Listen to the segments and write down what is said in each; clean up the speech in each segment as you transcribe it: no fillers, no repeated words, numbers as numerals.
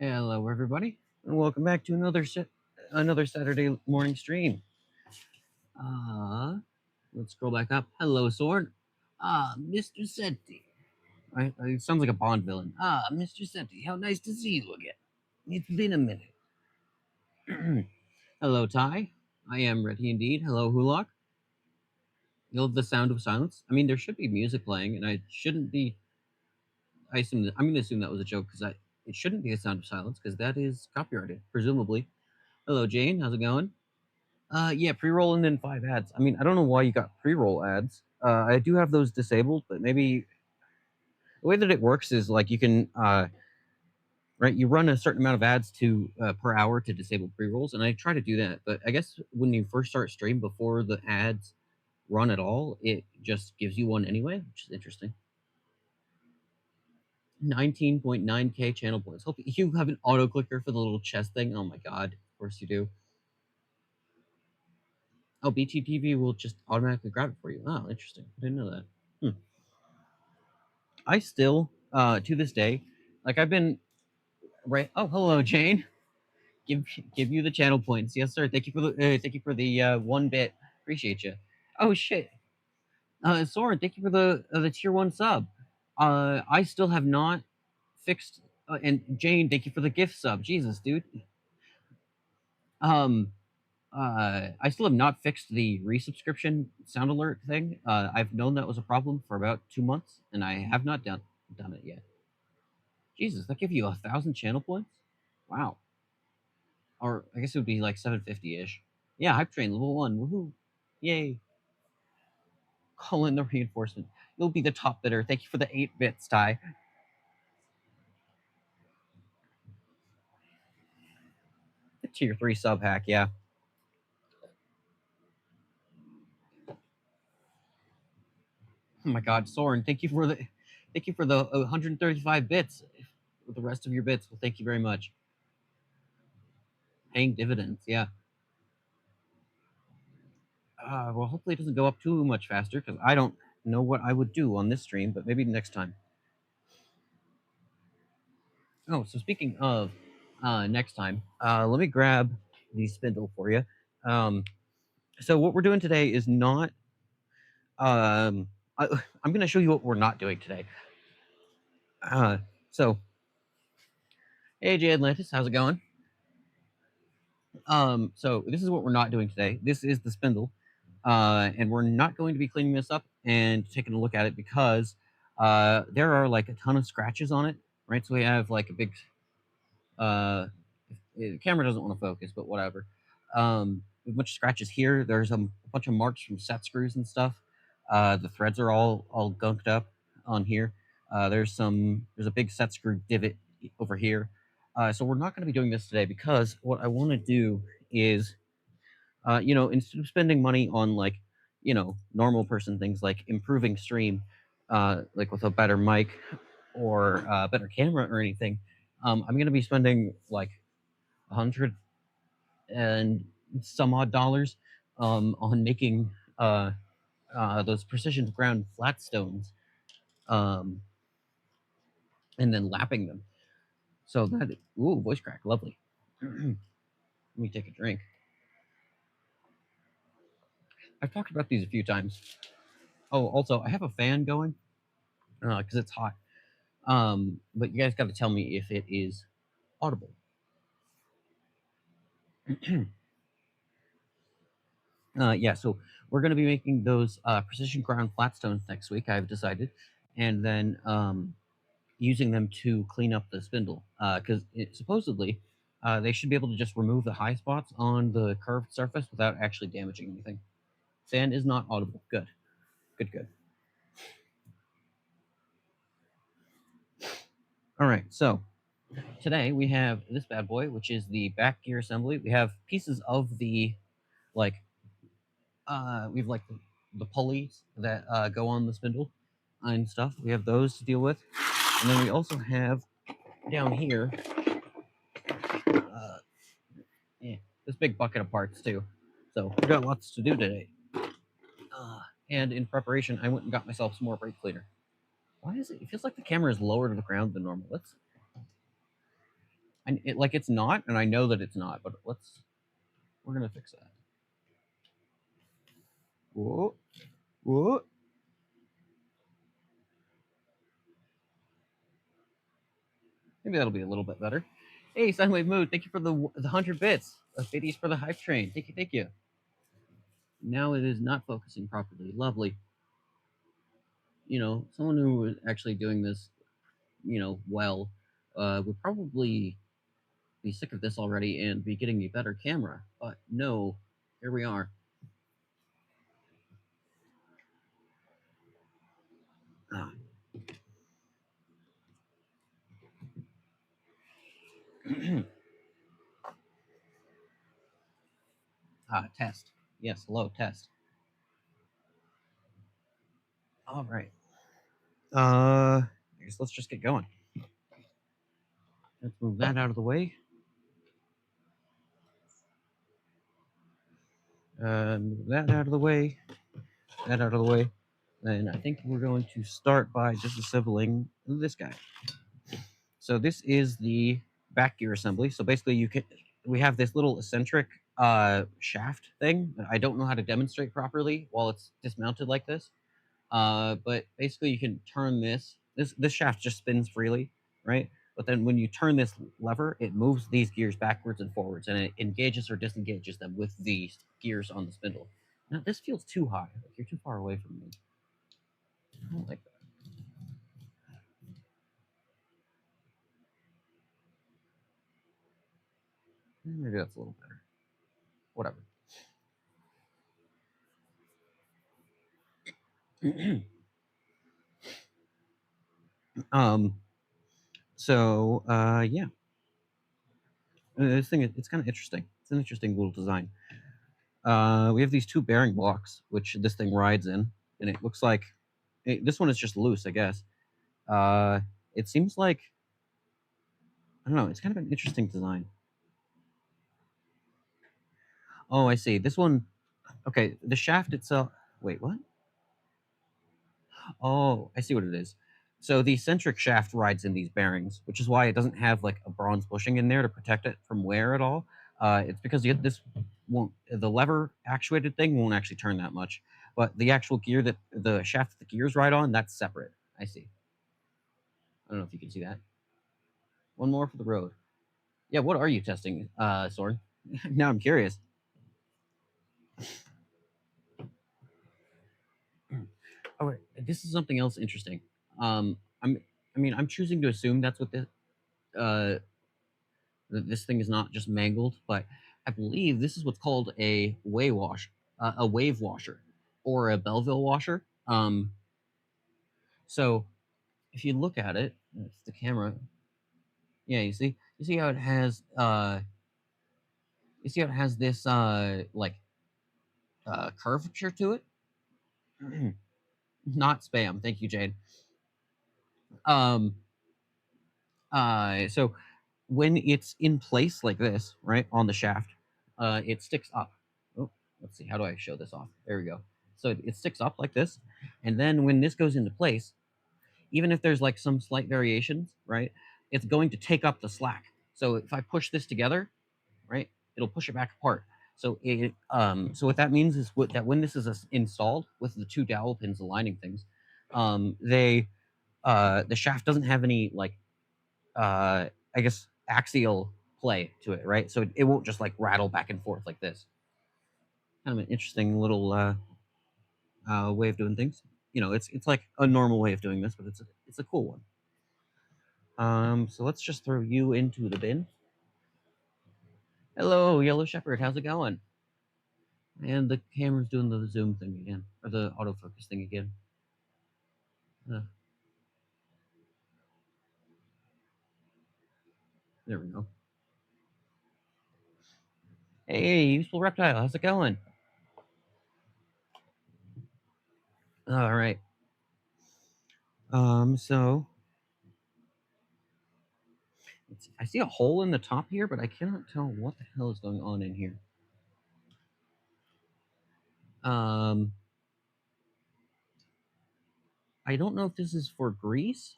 Hello, everybody, and welcome back to another Saturday morning stream. Uh, let's scroll back up. Hello, Sword. Mr. Senti. It sounds like a Bond villain. Mr. Senti, how nice to see you again. It's been a minute. Hello, Ty. I am ready indeed. Hello, Hulok. You love the sound of silence? I mean, there should be music playing, and I shouldn't be. I'm going to assume that was a joke because it shouldn't be a sound of silence because that is copyrighted, presumably. Hello, Jane. How's it going? Yeah, pre-roll and then 5 ads. I mean, I don't know why you got pre-roll ads. I do have those disabled, but maybe the way that it works is like you can, right, you run a certain amount of ads to per hour to disable pre-rolls, and I try to do that. But I guess when you first start stream before the ads run at all, it just gives you one anyway, which is interesting. 19.9k channel points. Hope you have an auto clicker for the little chest thing. Oh my god, of course you do. Oh, BTTV will just automatically grab it for you. Oh, interesting. I didn't know that. I still, to this day, like I've been right. Oh, hello, Jane. Give give you the channel points. Yes, sir. Thank you for the 1 bit. Appreciate you. Oh shit. Soren, thank you for the tier 1 sub. I still have not fixed. And Jane, thank you for the gift sub. Jesus, dude. Um. I still have not fixed the resubscription sound alert thing. I've known that was a problem for about 2 months, and I have not done it yet. Jesus, that give you 1,000 channel points? Wow. Or I guess it would be like 750-ish. Yeah, hype train level 1. Woohoo. Yay. Call in the reinforcement. You'll be the top bidder. Thank you for the 8 bits, Ty. The tier 3 sub hack, yeah. Oh my god, Soren, thank you for the 135 bits. With the rest of your bits, well, thank you very much. Paying dividends, yeah. Well, hopefully it doesn't go up too much faster because I don't know what I would do on this stream, but maybe next time. Oh, so speaking of next time, let me grab the spindle for you. So what we're doing today is not. I'm going to show you what we're not doing today. So, hey, Jay Atlantis, how's it going? So this is what we're not doing today. This is the spindle, and we're not going to be cleaning this up and taking a look at it because there are like a ton of scratches on it, right? So we have like a big. The camera doesn't want to focus, but whatever. A bunch of scratches here. There's a bunch of marks from set screws and stuff. The threads are all gunked up on here. There's a big set screw divot over here. So we're not going to be doing this today because what I want to do is, instead of spending money on like, normal person things like improving stream, like with a better mic or better camera or anything, I'm going to be spending like 100 and some odd dollars on making those precision ground flat stones, and then lapping them. So that voice crack, lovely. Let me take a drink. I've talked about these a few times. Oh, also I have a fan going because it's hot. But you guys got to tell me if it is audible. Yeah, so we're going to be making those precision ground flat stones next week. I've decided, and then using them to clean up the spindle because supposedly they should be able to just remove the high spots on the curved surface without actually damaging anything. Fan is not audible. Good. All right, so today we have this bad boy, which is the back gear assembly. We have pieces of the like we have like the pulleys that go on the spindle and stuff. We have those to deal with, and then we also have down here this big bucket of parts too. So we got lots to do today. And in preparation, I went and got myself some more brake cleaner. Why is it? It feels like the camera is lower to the ground than normal. And like it's not, and I know that it's not, but we're gonna fix that. Whoa, whoa. Maybe that'll be a little bit better. Hey, Sunwave Mood, thank you for the 100 bits of biddies for the hype train. Thank you, thank you. Now it is not focusing properly. Lovely. You know, someone who was actually doing this, well, would probably be sick of this already and be getting a better camera. But no, here we are. Ah. Test. Yes, hello, test. All right. I guess let's just get going. Let's move that out of the way. Move that out of the way. That out of the way. And I think we're going to start by disassembling this guy. So this is the back gear assembly. So basically, we have this little eccentric shaft thing that I don't know how to demonstrate properly while it's dismounted like this. But basically, you can turn this shaft just spins freely, right? But then when you turn this lever, it moves these gears backwards and forwards, and it engages or disengages them with the gears on the spindle. Now this feels too high. Like you're too far away from me. I don't like that. Maybe that's a little better. Whatever. um. So yeah, this thing it's kind of interesting. It's an interesting little design. We have these two bearing blocks, which this thing rides in, and it looks like this one is just loose, I guess. Uh, it seems like I don't know. It's kind of an interesting design. Oh, I see. This one. Okay, the shaft itself. Wait, what? Oh, I see what it is. So the eccentric shaft rides in these bearings, which is why it doesn't have like a bronze bushing in there to protect it from wear at all. It's because this won't the lever actuated thing won't actually turn that much, but the actual gear that the shaft that the gears ride on, that's separate. I see. I don't know if you can see that. One more for the road. Yeah, what are you testing, Soren? Now I'm curious. Oh, wait, this is something else interesting. I'm choosing to assume that's what uh, this thing is not just mangled, but I believe this is what's called a wave washer, or a Belleville washer. So if you look at it, it's the camera. Yeah, you see how it has this like curvature to it. Not spam. Thank you, Jade. Um, so when it's in place like this, right on the shaft, it sticks up. Oh, let's see. How do I show this off? There we go. So it sticks up like this, and then when this goes into place, even if there's like some slight variations, right, it's going to take up the slack. So if I push this together, right, it'll push it back apart. So what that means is that when this is installed with the two dowel pins aligning things, the shaft doesn't have any like I guess axial play to it, right? So it won't just like rattle back and forth like this. Kind of an interesting little way of doing things. You know, it's like a normal way of doing this, but it's a cool one. So let's just throw you into the bin. Hello, Yellow Shepherd. How's it going? And the camera's doing the zoom thing again, or the autofocus thing again. Uh, there we go. Hey, useful reptile. How's it going? All right. So I see a hole in the top here, but I cannot tell what the hell is going on in here. Um, I don't know if this is for grease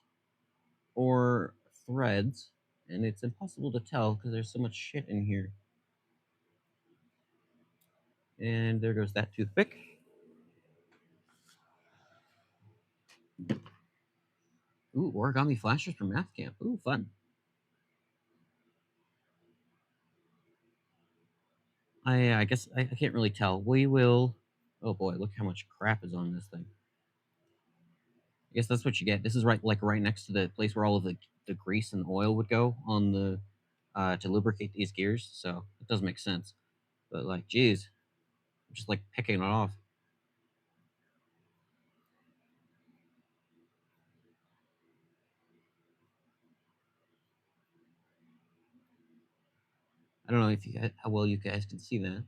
or threads, and it's impossible to tell because there's so much shit in here. And there goes that toothpick. Ooh, origami flashers from math camp. Ooh, fun. I guess I can't really tell. We will. Oh boy, look how much crap is on this thing. I guess that's what you get. This is right next to the place where all of the grease and oil would go on the to lubricate these gears. So it does make sense. But like, geez, I'm just like picking it off. I don't know if you guys, how well you guys can see that.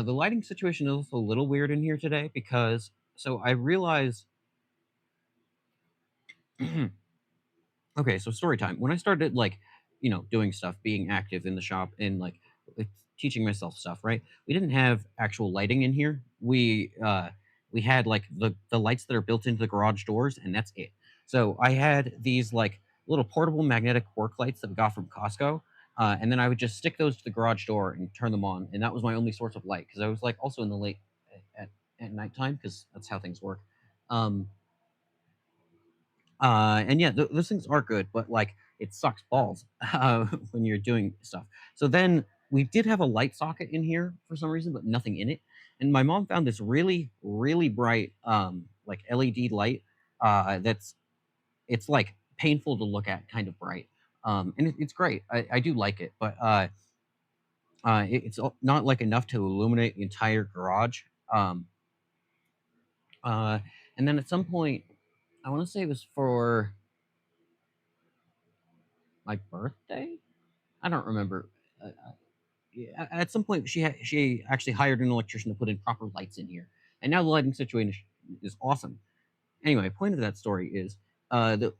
The lighting situation is also a little weird in here today because so I realized. Okay, so story time. When I started doing stuff, being active in the shop and like, teaching myself stuff, right? We didn't have actual lighting in here. We had like the lights that are built into the garage doors, and that's it. So I had these like little portable magnetic work lights that we got from Costco, and then I would just stick those to the garage door and turn them on, and that was my only source of light because I was like also in the late at nighttime because that's how things work. Um, and yeah, those things are good, but like it sucks balls when you're doing stuff. So then we did have a light socket in here for some reason, but nothing in it. And my mom found this really, really bright like LED light that's it's like painful to look at, kind of bright. And it's great. I do like it, but it's not like enough to illuminate the entire garage. Um, uh, and then at some point, I want to say it was for my birthday. I don't remember. Yeah, at some point, she actually hired an electrician to put in proper lights in here, and now the lighting situation is awesome. Anyway, point of that story is the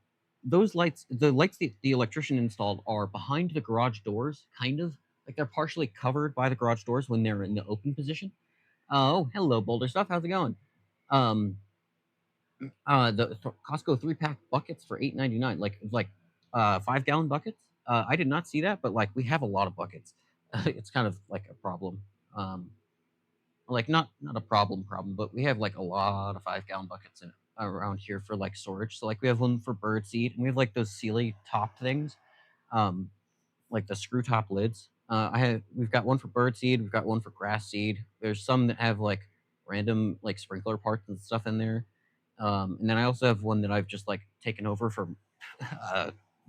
those lights, the lights the electrician installed are behind the garage doors, kind of like they're partially covered by the garage doors when they're in the open position. Oh, hello, Boulder stuff. How's it going? Um, the Costco 3-pack buckets for $8.99, like 5-gallon buckets. I did not see that, but like we have a lot of buckets. It's kind of like a problem. Um, like not a problem, but we have like a lot of 5-gallon buckets around here for like storage. So like we have one for bird seed, and we have like those Sealy top things, um, like the screw top lids. We've got one for bird seed, we've got one for grass seed. There's some that have like random like sprinkler parts and stuff in there. And then I also have one that I've just like taken over from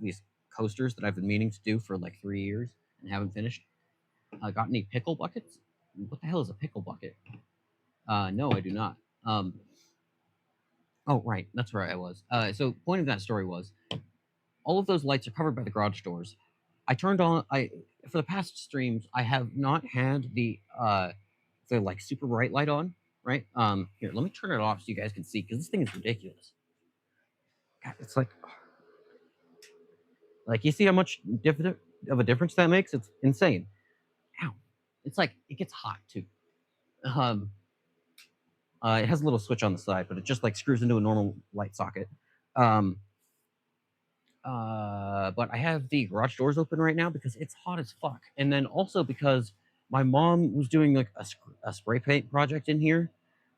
these coasters that I've been meaning to do for like 3 years and haven't finished. Got any pickle buckets? What the hell is a pickle bucket? No, I do not. Oh, right, that's where I was. So point of that story was all of those lights are covered by the garage doors. I turned on. I For the past streams, I have not had the like super bright light on. Right. Here, let me turn it off so you guys can see because this thing is ridiculous. God, it's like you see how much different of a difference that makes. It's insane. Ow! It's like it gets hot too. Um, it has a little switch on the side, but it just like screws into a normal light socket. Um, but I have the garage doors open right now because it's hot as fuck, and then also because my mom was doing like a spray paint project in here,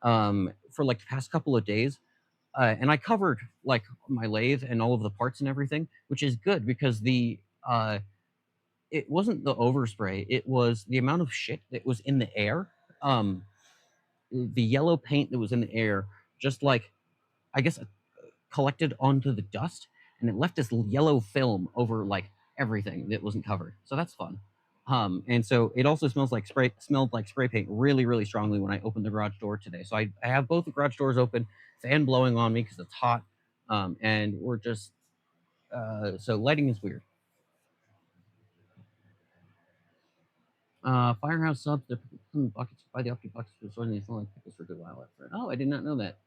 for like the past couple of days, and I covered like my lathe and all of the parts and everything, which is good because the it wasn't the overspray, it was the amount of shit that was in the air. Um, the yellow paint that was in the air, just like I guess collected onto the dust, and it left this yellow film over like everything that wasn't covered. So that's fun. And so it also smelled like spray paint really, really strongly when I opened the garage door today. So I have both the garage doors open, fan blowing on me because it's hot, and we're just so lighting is weird. Firehouse subs, they're buckets by the empty buckets for sorting these like pickles for a good while after. Oh, I did not know that.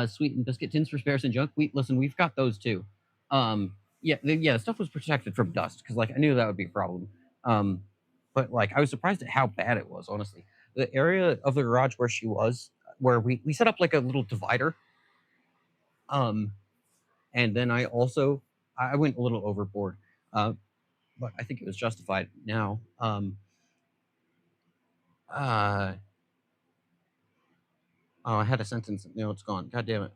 Sweet and biscuit tins for spares and junk. Listen, we've got those too. Yeah, the stuff was protected from dust because like I knew that would be a problem. Um, but like I was surprised at how bad it was. Honestly, the area of the garage where she was, where we set up like a little divider. Um, and then I also I went a little overboard, but I think it was justified. Now, uh, oh, I had a sentence. No, it's gone. God damn it.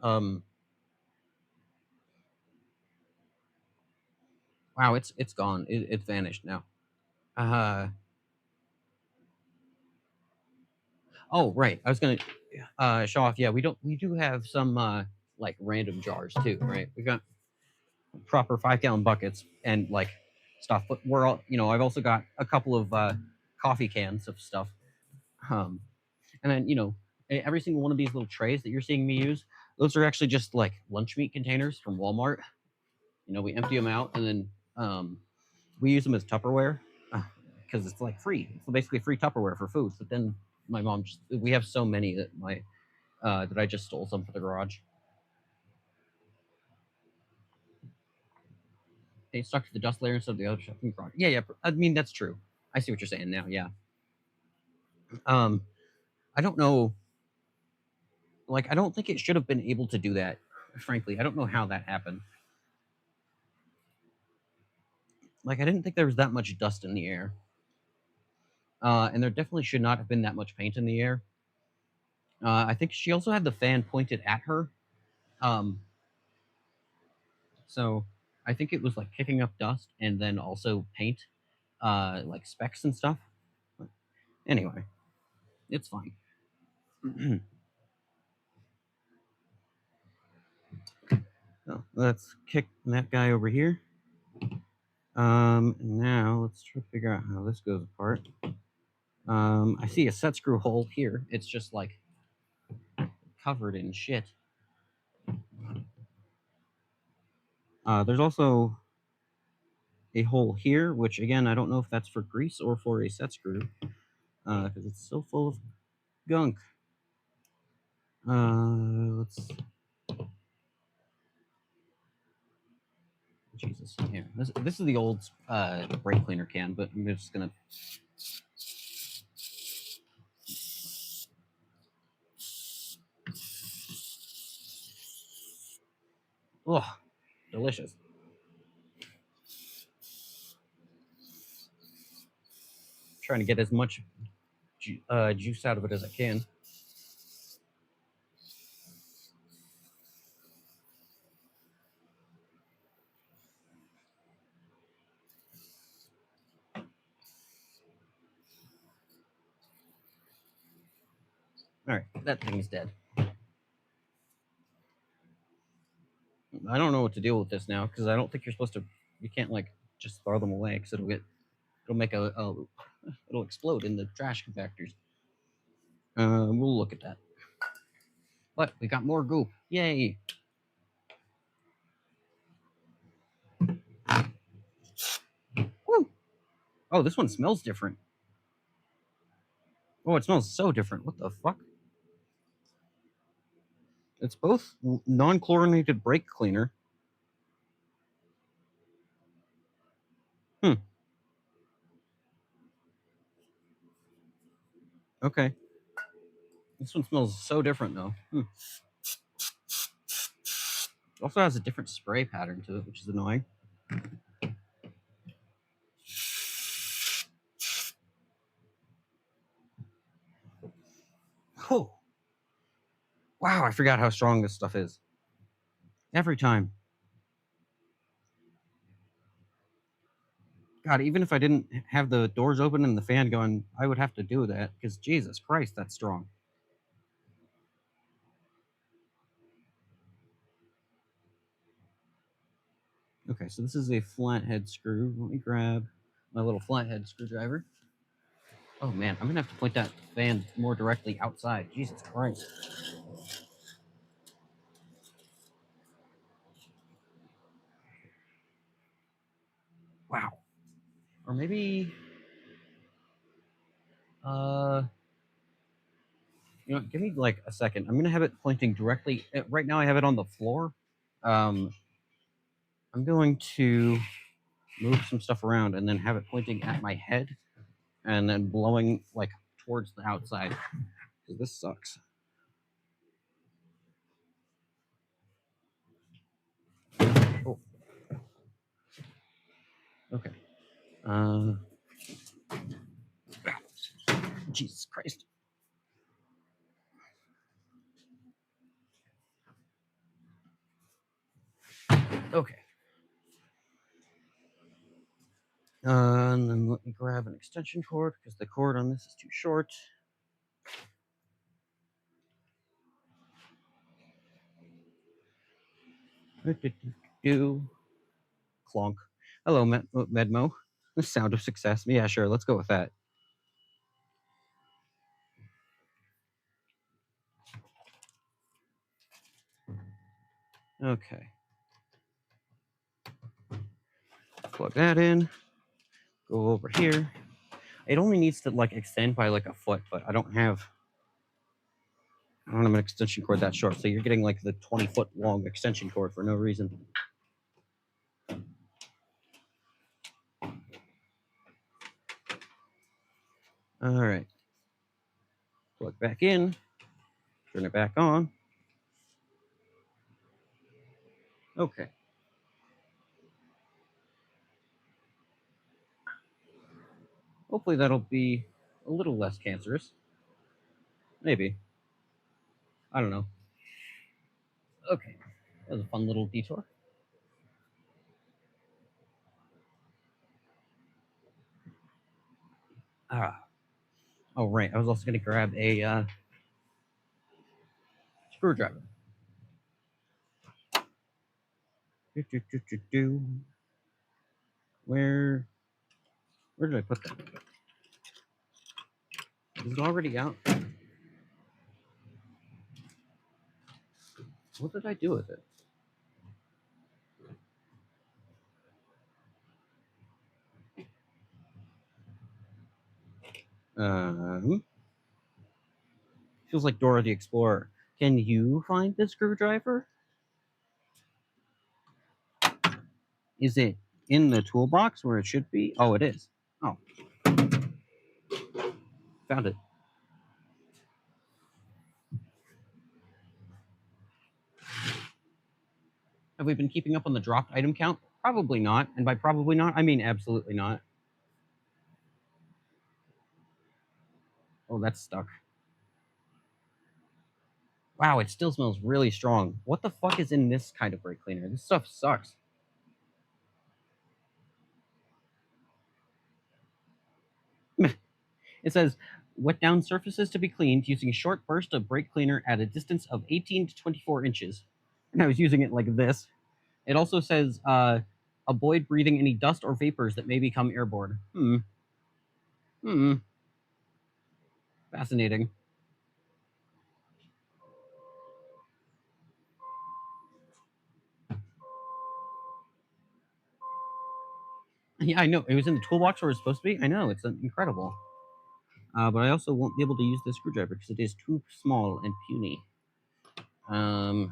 Wow, it's gone. It vanished now. Uh, oh right, I was gonna show off. Yeah, we do have some like random jars too, right? We got proper 5 gallon buckets and like stuff, but we're all I've also got a couple of coffee cans of stuff. Um, and then every single one of these little trays that you're seeing me use, those are actually just like lunch meat containers from Walmart. We empty them out and then we use them as Tupperware because it's like free. It's basically free Tupperware for food. But then my mom we have so many that I just stole some for the garage. They stuck to the dust layer instead of the other stuff in the garage. Yeah, yeah. I mean that's true. I see what you're saying now. Yeah. Um, I don't know. Like, I don't think it should have been able to do that. Frankly, I don't know how that happened. Like, I didn't think there was that much dust in the air, and there definitely should not have been that much paint in the air. I think she also had the fan pointed at her, um, so I think it was like kicking up dust and then also paint, like specks and stuff. But anyway, it's fine. So let's kick that guy over here. Now let's try to figure out how this goes apart. I see a set screw hole here. It's just like covered in shit. There's also a hole here, which again I don't know if that's for grease or for a set screw, because it's so full of gunk. Let's. Jesus, here. This is the old brake cleaner can, but I'm just gonna. Oh, delicious. Trying to get as much juice out of it as I can. All right, that thing's dead. I don't know what to deal with this now because I don't think you're supposed to. You can't like just throw them away because it'll make it'll explode in the trash compactors. We'll look at that. But we got more goop. Yay! Woo! Oh, this one smells different. Oh, it smells so different. What the fuck? It's both non-chlorinated brake cleaner. Hmm. Okay. This one smells so different though. Hmm. It also has a different spray pattern to it, which is annoying. Oh. Wow, I forgot how strong this stuff is. Every time. God, even if I didn't have the doors open and the fan going, I would have to do that because Jesus Christ, that's strong. Okay, so this is a flathead screw. Let me grab my little flathead screwdriver. Oh man, I'm gonna have to point that fan more directly outside. Jesus Christ. Wow. Or maybe uh give me like a second. I'm gonna have it pointing directly. Right now, I have it on the floor. Um, I'm going to move some stuff around and then have it pointing at my head, and then blowing like towards the outside. Because this sucks. Oh, Okay. Jesus Christ. Okay. And then let me grab an extension cord because the cord on this is too short. Clonk. Hello, Medmo. The sound of success. Yeah, sure. Let's go with that. Okay. Plug that in. Go over here. It only needs to like extend by like a foot, but I don't have an extension cord that short. So you're getting like the 20-foot long extension cord for no reason. All right. Plug back in. Turn it back on. Okay. Hopefully that'll be a little less cancerous. Maybe. I don't know. Okay. That was a fun little detour. Oh, right. I was also going to grab a screwdriver. Where did I put that? Is it already out? What did I do with it? Feels like Dora the Explorer. Can you find the screwdriver? Is it in the toolbox where it should be? Oh, it is. Oh, found it. Have we been keeping up on the dropped item count? Probably not. And by probably not, I mean absolutely not. Oh, that's stuck. Wow, it still smells really strong. What the fuck is in this kind of brake cleaner? This stuff sucks. It says, wet down surfaces to be cleaned using a short burst of brake cleaner at a distance of 18 to 24 inches. And I was using it like this. It also says, avoid breathing any dust or vapors that may become airborne. Fascinating. Yeah, I know. It was in the toolbox where it's supposed to be. I know. It's incredible. But I also won't be able to use this screwdriver because it is too small and puny. Does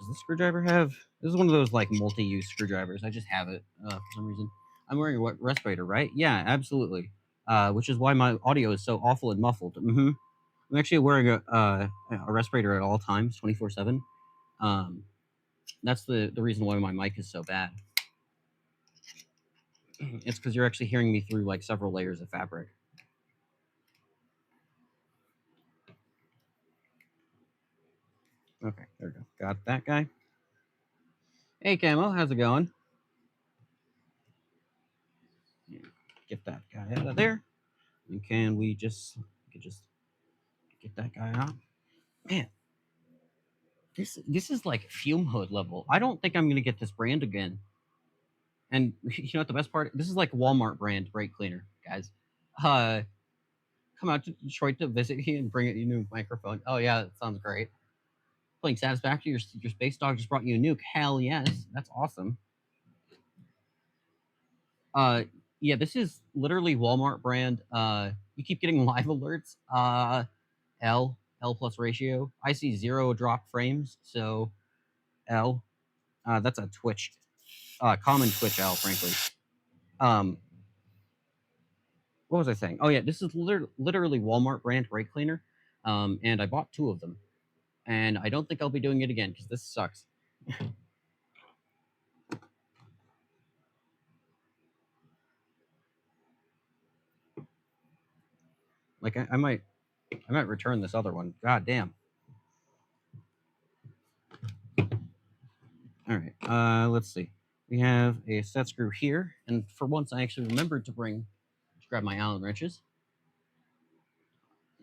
this screwdriver have... This is one of those, like, multi-use screwdrivers. I just have it for some reason. I'm wearing a respirator, right? Yeah, absolutely. Which is why my audio is so awful and muffled. I'm actually wearing a respirator at all times, 24/7. That's the reason why my mic is so bad. It's because you're actually hearing me through, like, several layers of fabric. Okay, there we go. Got that guy. Hey, Camo, how's it going? Yeah, get that guy out of there. And can we just get that guy out? Man, this is like fume hood level. I don't think I'm gonna get this brand again. And you know what the best part? This is like Walmart brand brake cleaner, guys. Uh, come out to Detroit to visit you and bring you a new microphone. Oh yeah, that sounds great. Playing Satisfactory, your space dog just brought you a nuke. Hell yes, that's awesome. Yeah, this is literally Walmart brand. You keep getting live alerts. L plus ratio. I see 0 drop frames, so L. That's a Twitch, common Twitch L, frankly. What was I saying? Oh yeah, this is literally Walmart brand brake cleaner, and I bought 2 of them, and I don't think I'll be doing it again because this sucks. Like I might return this other one. God damn. All right. Let's see. We have a set screw here, and for once, I actually remembered to grab my Allen wrenches.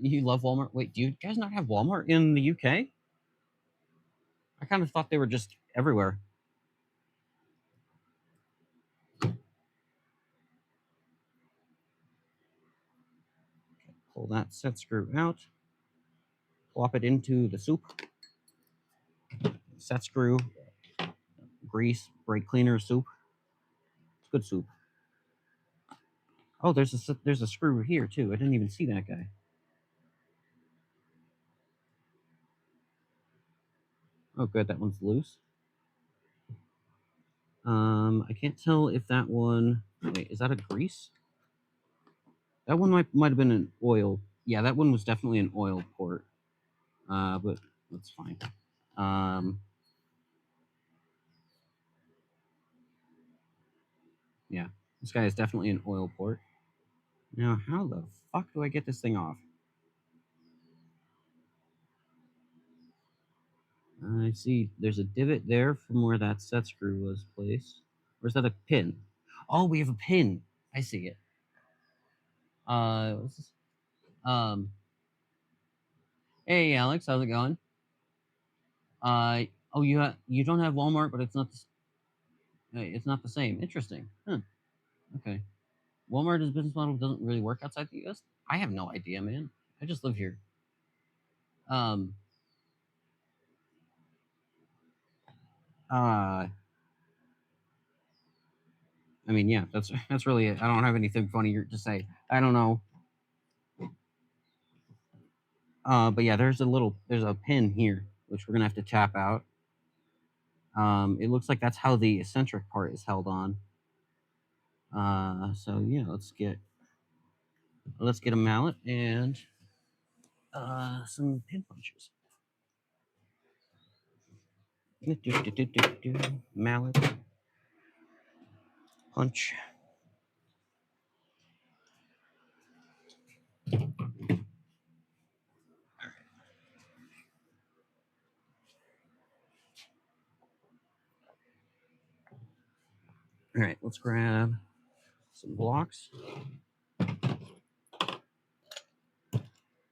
You love Walmart? Wait, do you guys not have Walmart in the UK? I kind of thought they were just everywhere. Pull that set screw out. Plop it into the soup. Set screw, grease, brake cleaner soup. It's good soup. Oh, there's a screw here too. I didn't even see that guy. Oh, good. That one's loose. I can't tell if that one. Wait, is that a grease? That one might have been an oil. Yeah, that one was definitely an oil port. But that's fine. Yeah, this guy is definitely an oil port. Now, how the fuck do I get this thing off? I see there's a divot there from where that set screw was placed. Or is that a pin? Oh, we have a pin. I see it. What's this? Um, Hey Alex, how's it going? Oh, you don't have Walmart, but it's not the same. Interesting. Huh. Okay. Walmart's business model doesn't really work outside the U.S. I have no idea, man. I just live here. Um. I mean, yeah, that's really it. I don't have anything funny to say. I don't know. But yeah, there's a pin here which we're gonna have to tap out. It looks like that's how the eccentric part is held on. So yeah, let's get a mallet and some pin punches. Mallet punch. All right, let's grab some blocks.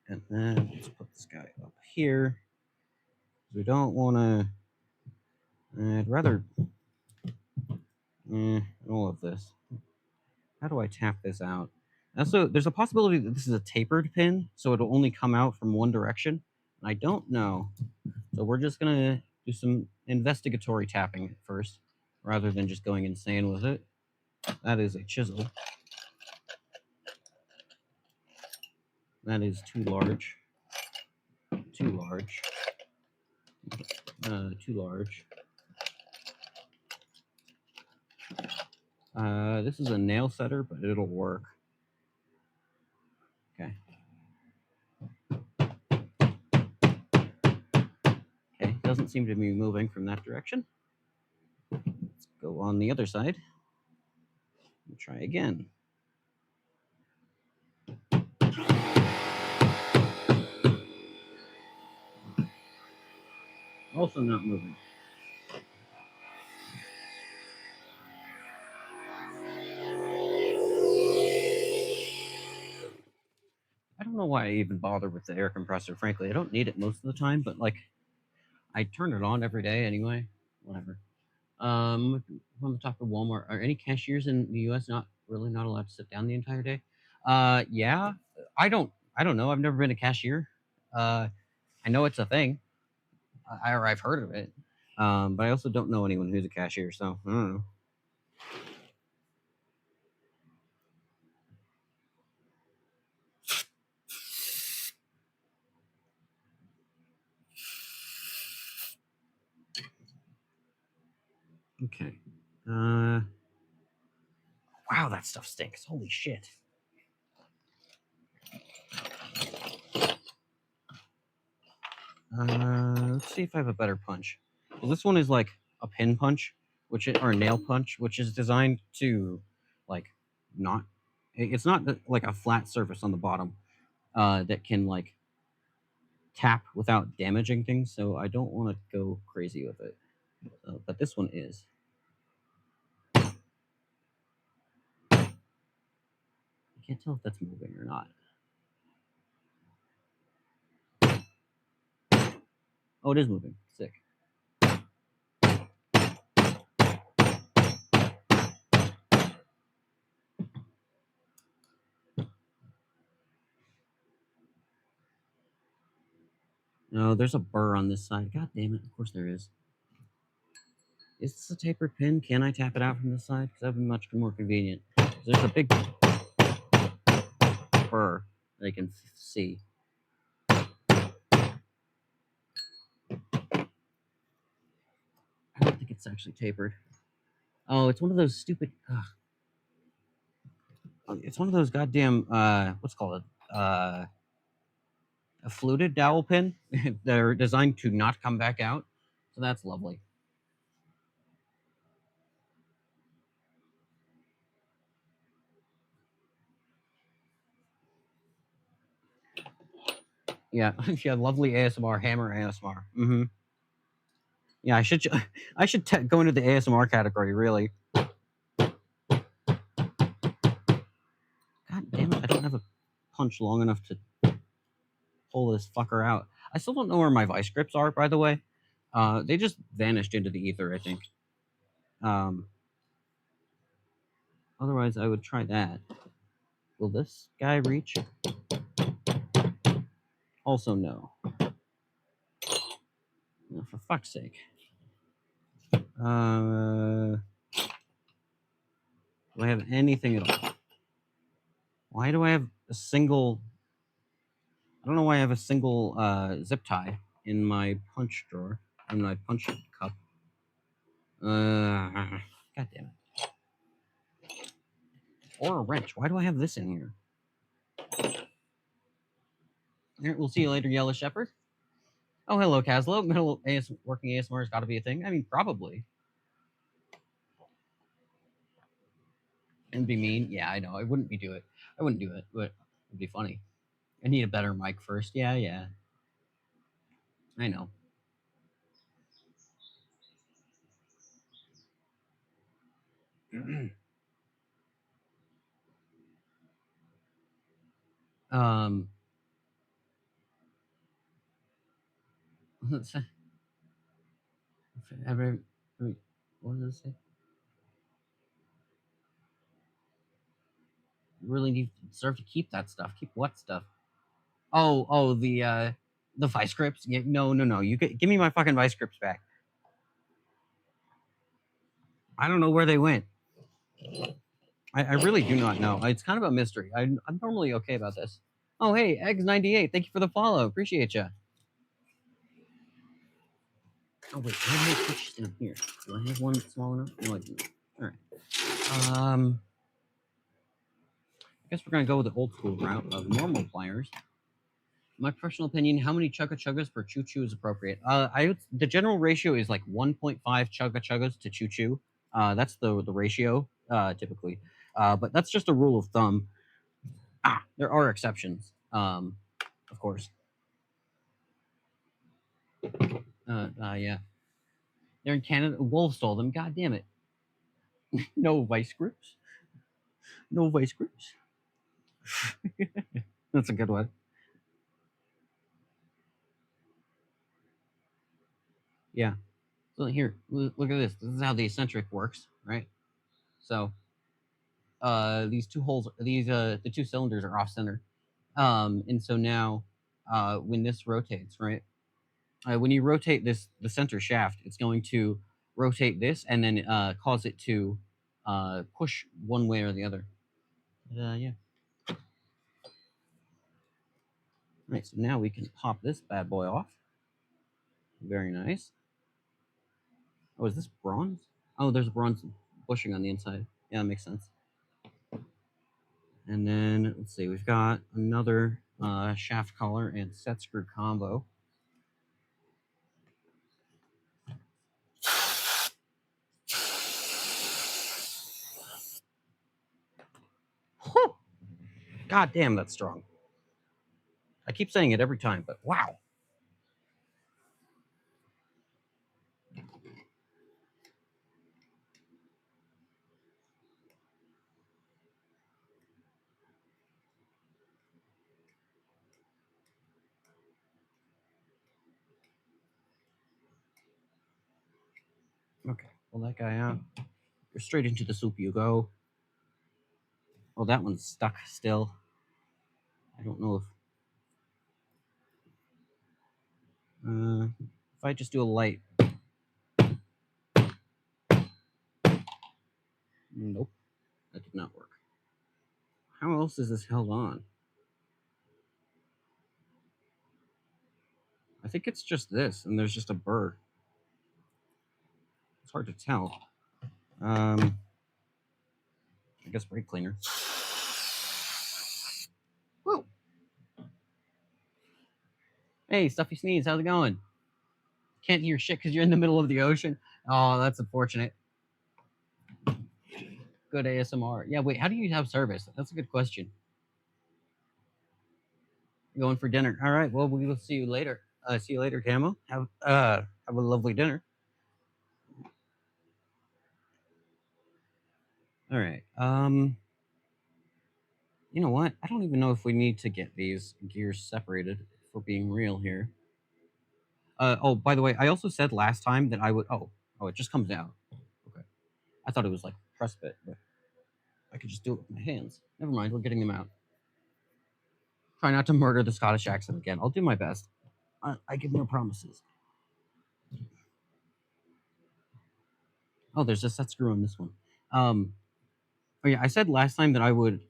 And then let's put this guy up here. We don't want to. I'd rather. All of this. How do I tap this out? Also, there's a possibility that this is a tapered pin, so it'll only come out from one direction. I don't know. So we're just gonna do some investigatory tapping first, rather than just going insane with it. That is a chisel. That is too large. Too large. Too large. This is a nail setter, but it'll work. Okay. Okay, doesn't seem to be moving from that direction. Let's go on the other side. We'll try again. Also not moving. I don't know why I even bother with the air compressor, frankly. I don't need it most of the time, but like I turn it on every day anyway. Whatever. On the top of Walmart, are any cashiers in the US not allowed to sit down the entire day? Yeah. I don't know. I've never been a cashier. I know it's a thing. Or I've heard of it. But I also don't know anyone who's a cashier, so I don't know. Okay. Wow, that stuff stinks. Holy shit. Let's see if I have a better punch. Well, this one is like a pin punch, or a nail punch, which is designed to, like, not. It's not like a flat surface on the bottom. that can like tap without damaging things. So I don't want to go crazy with it. But this one is. I can't tell if that's moving or not. Oh, it is moving. Sick. No, there's a burr on this side. God damn it. Of course there is. Is this a tapered pin? Can I tap it out from this side? Because that would be much more convenient. There's a big burr that I can see. I don't think it's actually tapered. Oh, it's one of those stupid. It's one of those goddamn. What's it called? A fluted dowel pin that are designed to not come back out. So that's lovely. Yeah, yeah, lovely ASMR, hammer ASMR. Mm-hmm. Yeah, I should go into the ASMR category. Really. God damn it! I don't have a punch long enough to pull this fucker out. I still don't know where my vice grips are, by the way. They just vanished into the ether, I think. Um, Otherwise, I would try that. Will this guy reach? Also, no. Oh, for fuck's sake. Do I have anything at all? Why do I have a single? I don't know why I have a single zip tie in my punch drawer, in my punch cup. God damn it. Or a wrench. Why do I have this in here? All right, we'll see you later, Yellow Shepherd. Oh, hello, Caslo. Middle working ASMR has got to be a thing. I mean, probably. And be mean. Yeah, I know. I wouldn't do it. I wouldn't do it, but it'd be funny. I need a better mic first. Yeah, yeah. I know. um, let's say, what does it say? You really need to deserve to keep that stuff. Keep what stuff? Oh, the vice grips. Yeah, no. Give me my fucking vice grips back. I don't know where they went. I really do not know. It's kind of a mystery. I'm normally okay about this. Oh, hey, Eggs98. Thank you for the follow. Appreciate you. Oh, wait. I have no switches down here. Do I have one small enough? No, I do. All right. I guess we're going to go with the old school route of normal pliers. My professional opinion, how many chugga chuggas per choo choo is appropriate? The general ratio is like 1.5 chugga chuggas to choo choo. That's the ratio typically, but that's just a rule of thumb. There are exceptions, of course. Yeah, they're in Canada. Wolves stole them. God damn it! No vice grips. No vice grips. That's a good one. Yeah. So here, look at this. This is how the eccentric works, right? So these two holes, the two cylinders are off center, and so now when this rotates, right? When you rotate the center shaft, it's going to rotate this and then cause it to push one way or the other. Yeah. All right, so now we can pop this bad boy off. Very nice. Oh, is this bronze? Oh, there's bronze bushing on the inside. Yeah, that makes sense. And then let's see, we've got another shaft collar and set screw combo. Whew! God damn, that's strong. I keep saying it every time, but wow. Okay, pull that guy out. You're straight into the soup you go. Oh, that one's stuck still. I don't know if I just do a light. Nope, that did not work. How else is this held on? I think it's just this, and there's just a burr. It's hard to tell. I guess brake cleaner. Whoa. Hey, Stuffy Sneeze, how's it going? Can't hear shit because you're in the middle of the ocean. Oh, that's unfortunate. Good ASMR. Yeah, wait, how do you have service? That's a good question. You're going for dinner. All right, well, we will see you later. See you later, Camo. Have a lovely dinner. All right. You know what? I don't even know if we need to get these gears separated, if we're being real here. Oh, by the way, I also said last time that I would. Oh, it just comes out. Okay. I thought it was like press bit, but I could just do it with my hands. Never mind, we're getting them out. Try not to murder the Scottish accent again. I'll do my best. I give no promises. Oh, there's a set screw on this one. Oh yeah, I said last time that I would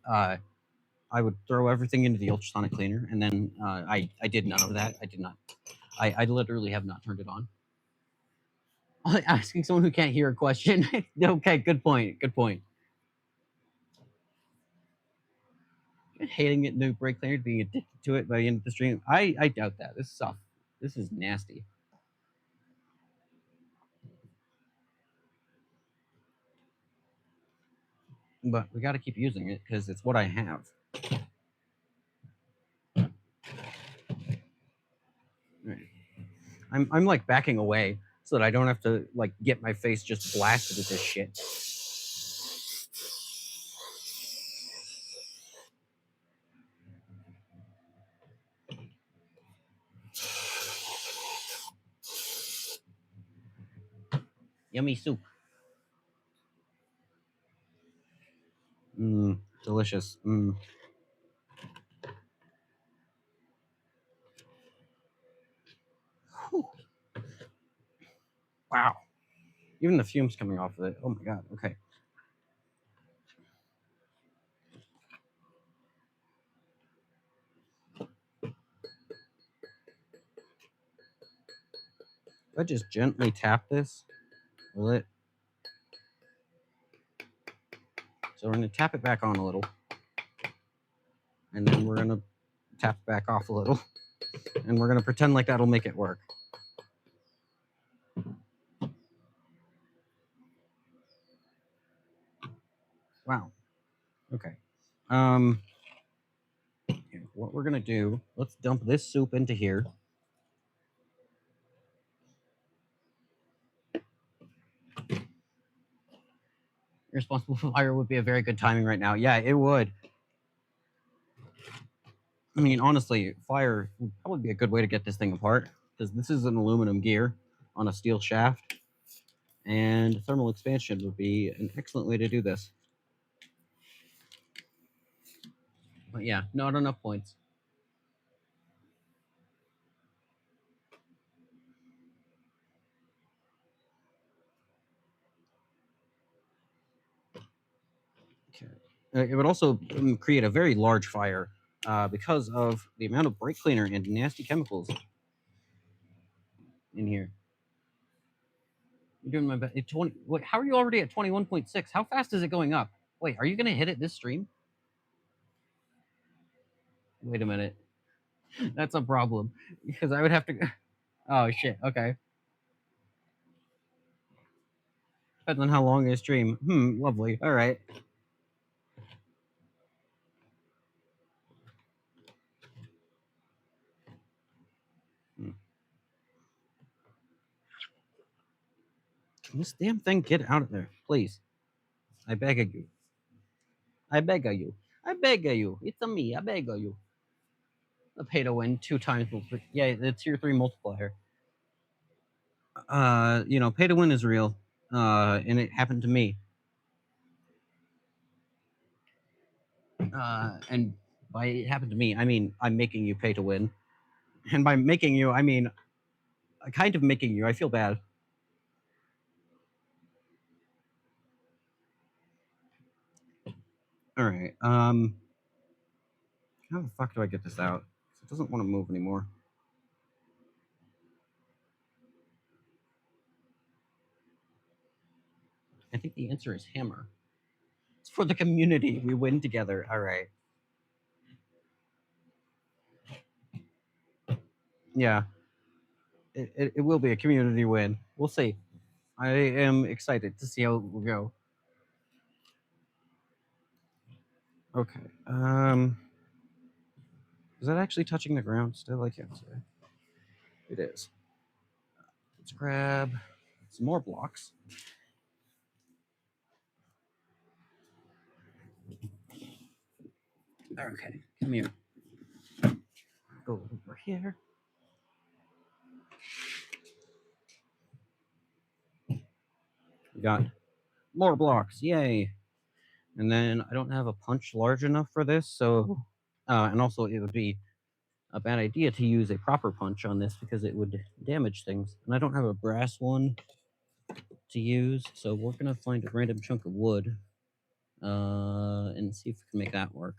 throw everything into the ultrasonic cleaner, and then I did none of that. I did not. I literally have not turned it on. Asking someone who can't hear a question. Okay, good point. Good point. Hating it, the brake cleaner, being addicted to it by the end of the stream. I doubt that. This stuff. This is nasty. But we got to keep using it because it's what I have. Right. I'm like backing away so that I don't have to like get my face just blasted with this shit. Yummy soup. Mmm, delicious. Mmm. Wow. Even the fumes coming off of it. Oh my god. Okay. If I just gently tap this, will it? So we're going to tap it back on a little. And then we're going to tap it back off a little. And we're going to pretend like that'll make it work. Wow. Okay. What we're going to do, let's dump this soup into here. Irresponsible fire would be a very good timing right now. Yeah, it would. I mean, honestly, fire would probably be a good way to get this thing apart because this is an aluminum gear on a steel shaft, and thermal expansion would be an excellent way to do this. But yeah, not enough points. Okay. It would also create a very large fire because of the amount of brake cleaner and nasty chemicals in here. You're doing my best. 20. Wait, how are you already at 21.6? How fast is it going up? Wait, are you going to hit it this stream? Wait a minute. That's a problem because I would have to. Oh shit. Okay. Depends on how long I stream. Lovely. All right. Can this damn thing get out of there, please? I beg of you. I beg of you. I beg of you. It's a me. I beg of you. A pay to win 2 times. Yeah, the tier 3 multiplier. Pay to win is real. And it happened to me. And by it happened to me, I mean I'm making you pay to win. And by making you, I mean kind of making you. I feel bad. All right. How the fuck do I get this out? It doesn't want to move anymore. I think the answer is hammer. It's for the community. We win together. All right. Yeah. It will be a community win. We'll see. I am excited to see how it will go. Okay. Is that actually touching the ground still? I can't say. It is. Let's grab some more blocks. Okay, come here. Go over here. We got more blocks. Yay. And then I don't have a punch large enough for this, so and also it would be a bad idea to use a proper punch on this because it would damage things. And I don't have a brass one to use, so we're gonna find a random chunk of wood and see if we can make that work.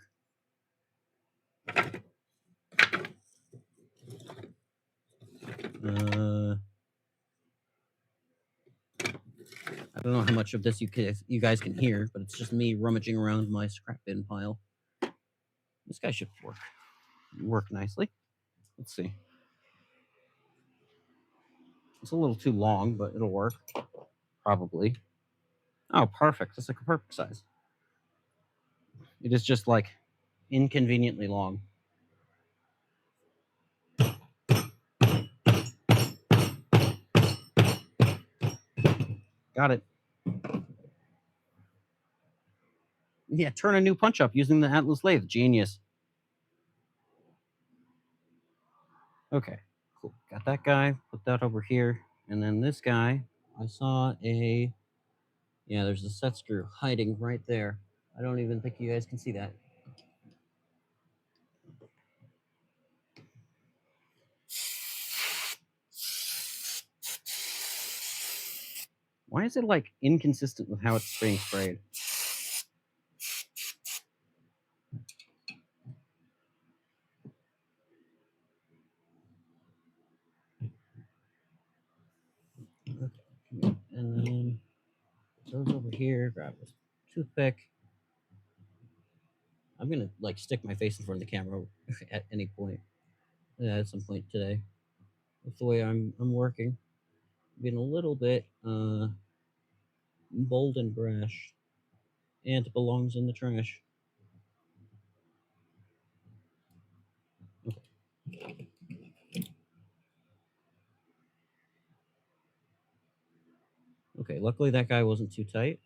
I don't know how much of this you guys can hear, but it's just me rummaging around my scrap bin pile. This guy should work nicely. Let's see. It's a little too long, but it'll work. Probably. Oh, perfect. That's like a perfect size. It is just like inconveniently long. Got it. Yeah, turn a new punch up using the Atlas lathe. Genius. Okay, cool. Got that guy. Put that over here. And then this guy, I saw a... Yeah, there's a set screw hiding right there. I don't even think you guys can see that. Why is it like inconsistent with how it's being sprayed? And then those over here, grab a toothpick. I'm gonna like stick my face in front of the camera at any point. At some point today. That's the way I'm working. Being a little bit bold and brash. And it belongs in the trash. Okay. Okay, luckily that guy wasn't too tight.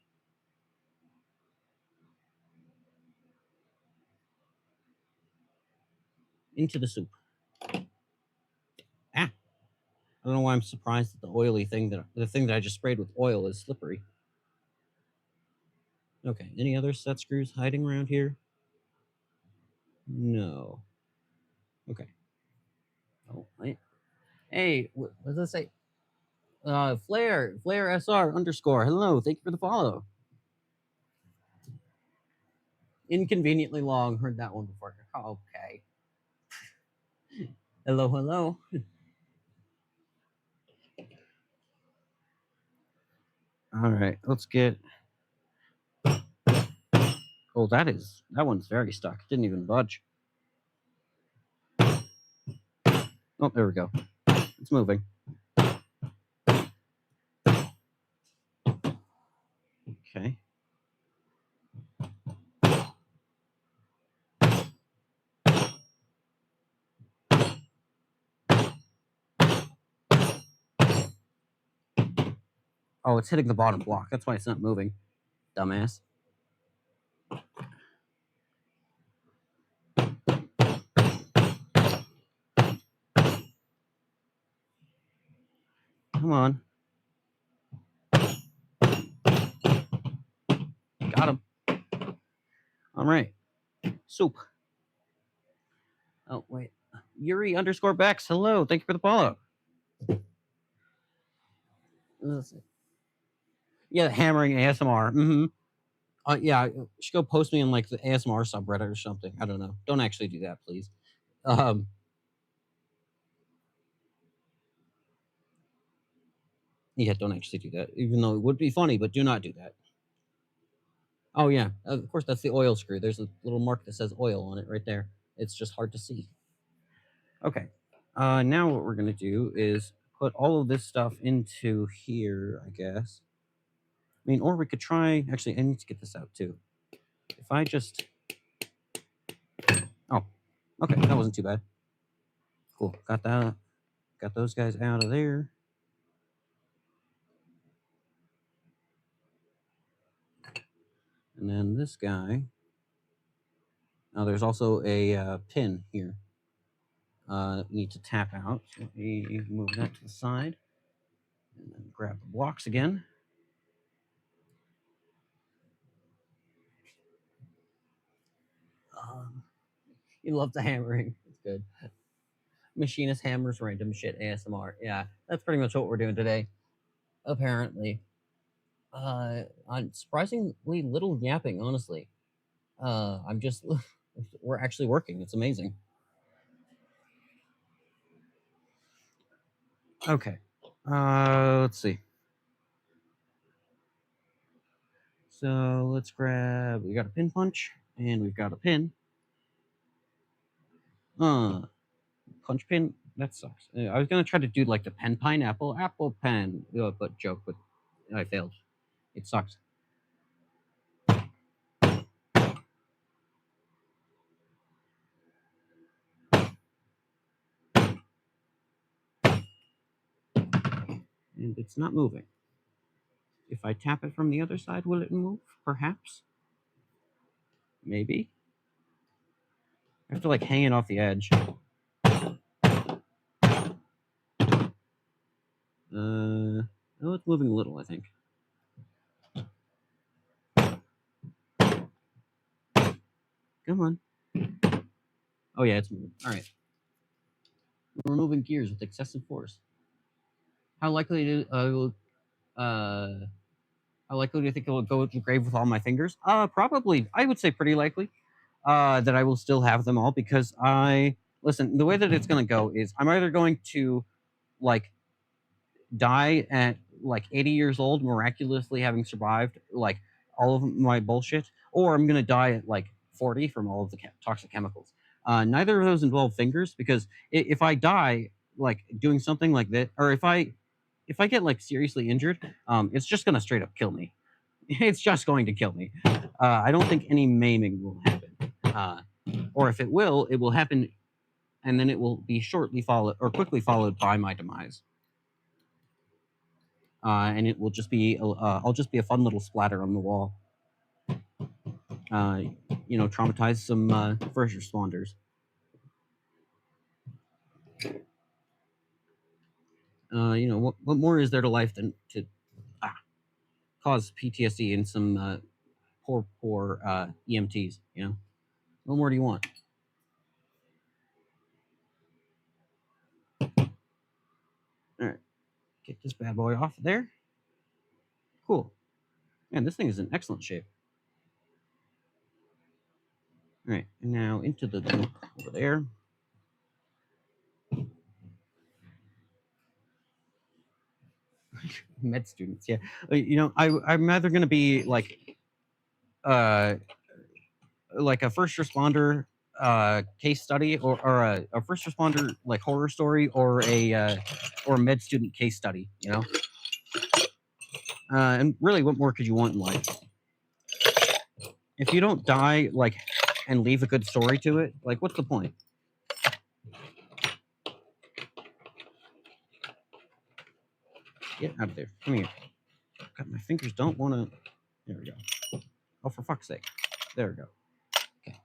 Into the soup. Ah! I don't know why I'm surprised that the thing that I just sprayed with oil is slippery. Okay, any other set screws hiding around here? No. Okay. Oh, wait. Hey, what does that say? Flare SR _ Hello, thank you for the follow. Inconveniently long. Heard that one before. Okay. Hello. All right, let's get. Oh, that one's very stuck. Didn't even budge. Oh, there we go. It's moving. Okay. Oh, it's hitting the bottom block. That's why it's not moving. Dumbass. Come on. Got him. All right. Soup. Oh, wait. Yuri underscore Bex. Hello. Thank you for the follow. Let's see. Yeah, hammering ASMR. Mm-hmm. Yeah, you should go post me in like the ASMR subreddit or something. I don't know. Don't actually do that, please. Yeah, don't actually do that. Even though it would be funny, but do not do that. Oh yeah, of course that's the oil screw. There's a little mark that says oil on it right there. It's just hard to see. Okay. Now what we're gonna do is put all of this stuff into here, I guess. I mean, or we could try. Actually, I need to get this out too. If I just. Oh, okay, that wasn't too bad. Cool. Got that. Got those guys out of there. And then this guy. Now there's also a pin here. Need to tap out. So let me move that to the side. And then grab the blocks again. You love the hammering. It's good. Machinist hammers random shit ASMR. Yeah, that's pretty much what we're doing today. Apparently. I'm surprisingly little yapping, honestly. I'm just we're actually working. It's amazing. Okay. Let's see. So let's grab. We got a pin punch, and we've got a pin. Punch pin. That sucks. I was gonna try to do like the pen pineapple apple pen, but joke, but I failed. It sucks. And it's not moving. If I tap it from the other side, will it move? Perhaps. Maybe. I have to like hang it off the edge. Oh, it's moving a little, I think. Come on. Oh yeah, it's moving. All right. We're moving gears with excessive force. How likely do how likely do you think it will go to the grave with all my fingers? Probably. I would say pretty likely. That I will still have them all because I listen. The way that it's going to go is I'm either going to like die at like 80 years old, miraculously having survived like all of my bullshit, or I'm gonna die at like 40 from all of the toxic chemicals. Neither of those involve fingers because if I die like doing something like that, or if I get like seriously injured, it's just gonna straight up kill me. It's just going to kill me. I don't think any maiming will happen, or if it will happen, and then it will be shortly followed or quickly followed by my demise. And it will just be I'll just be a fun little splatter on the wall. Traumatize some first responders. What more is there to life than to cause PTSD in some poor EMTs? What more do you want? All right, get this bad boy off of there. Cool. Man, this thing is in excellent shape. All right, and now into the loop over there. Med students, yeah. I'm either going to be like a first responder case study or a first responder like horror story or a med student case study. And really, what more could you want in life? If you don't die like and leave a good story to it, like what's the point? Get out of there. Come here. God, my fingers don't want to. There we go. Oh, for fuck's sake. There we go. Okay.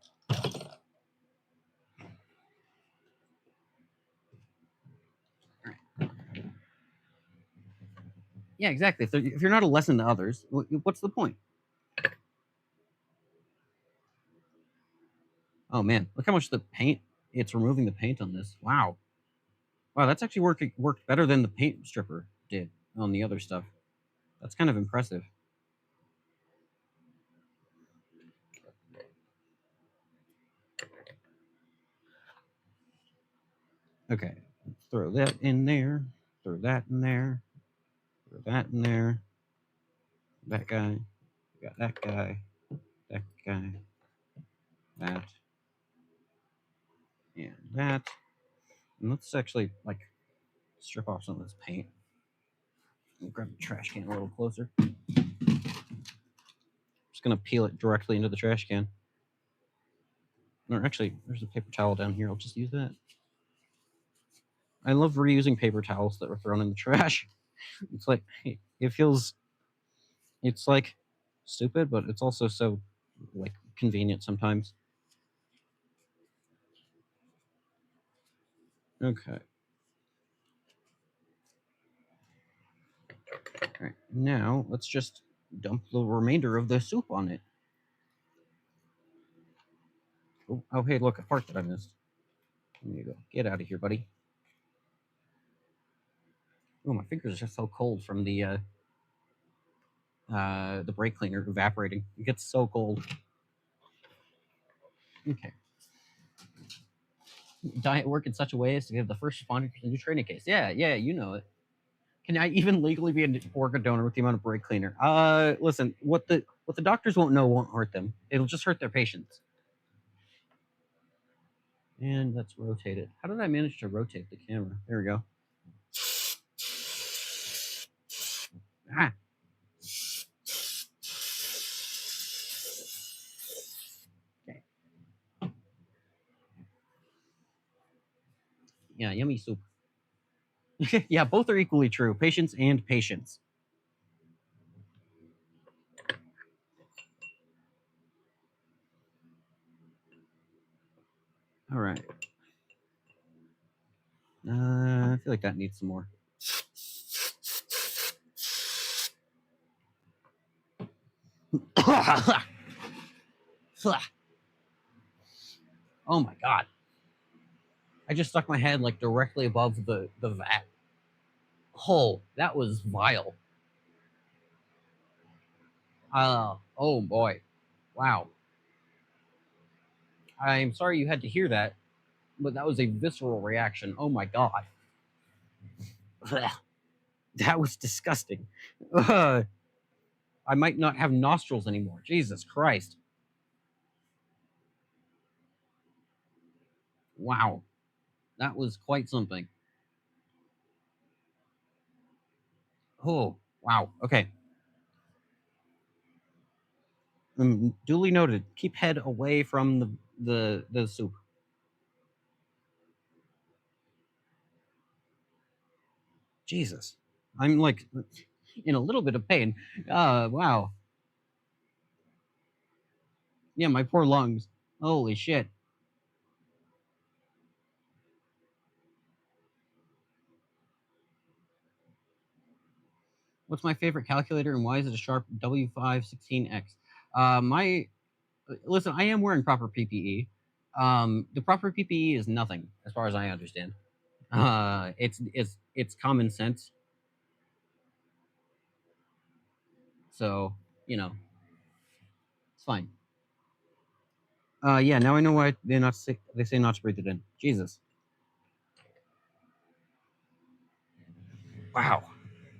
Yeah, exactly. If you're not a lesson to others, what's the point? Oh man, look how much the paint it's removing the paint on this. Wow. Wow, that's actually worked better than the paint stripper did on the other stuff. That's kind of impressive. Okay, let's throw that in there. Throw that in there. Throw that in there. That guy. We got that guy. That guy. That. And that. And let's actually like strip off some of this paint. I'll grab the trash can a little closer. Just gonna peel it directly into the trash can. Or actually, there's a paper towel down here. I'll just use that. I love reusing paper towels that were thrown in the trash. It's like it feels. It's like stupid, but it's also so like convenient sometimes. Okay. All right. Now let's just dump the remainder of the soup on it. Oh, hey, look, a part that I missed. There you go. Get out of here, buddy. Oh, my fingers are just so cold from the brake cleaner evaporating. It gets so cold. Okay. Diet work in such a way as to give the first responders a new training case. Yeah, you know it. Can I even legally be an organ donor with the amount of brake cleaner? Listen, what the doctors won't know won't hurt them. It'll just hurt their patients. And let's rotate it. How did I manage to rotate the camera? There we go. Ah. Okay. Yeah, yummy soup. Yeah, both are equally true. Patience and patience. All right. I feel like that needs some more. Oh my god. I just stuck my head like directly above the vat. Oh, that was vile. Oh boy. Wow. I'm sorry you had to hear that, but that was a visceral reaction. Oh my god. That was disgusting. I might not have nostrils anymore. Jesus Christ. Wow. That was quite something. Oh, wow. Okay. Duly noted. Keep head away from the soup. Jesus. I'm like in a little bit of pain. Wow. Yeah, my poor lungs. Holy shit. What's my favorite calculator and why is it a Sharp W516X? My listen, I am wearing proper PPE. The proper PPE is nothing, as far as I understand. It's common sense. So it's fine. Yeah. Now I know why they're not sick. They say not to breathe it in. Jesus. Wow.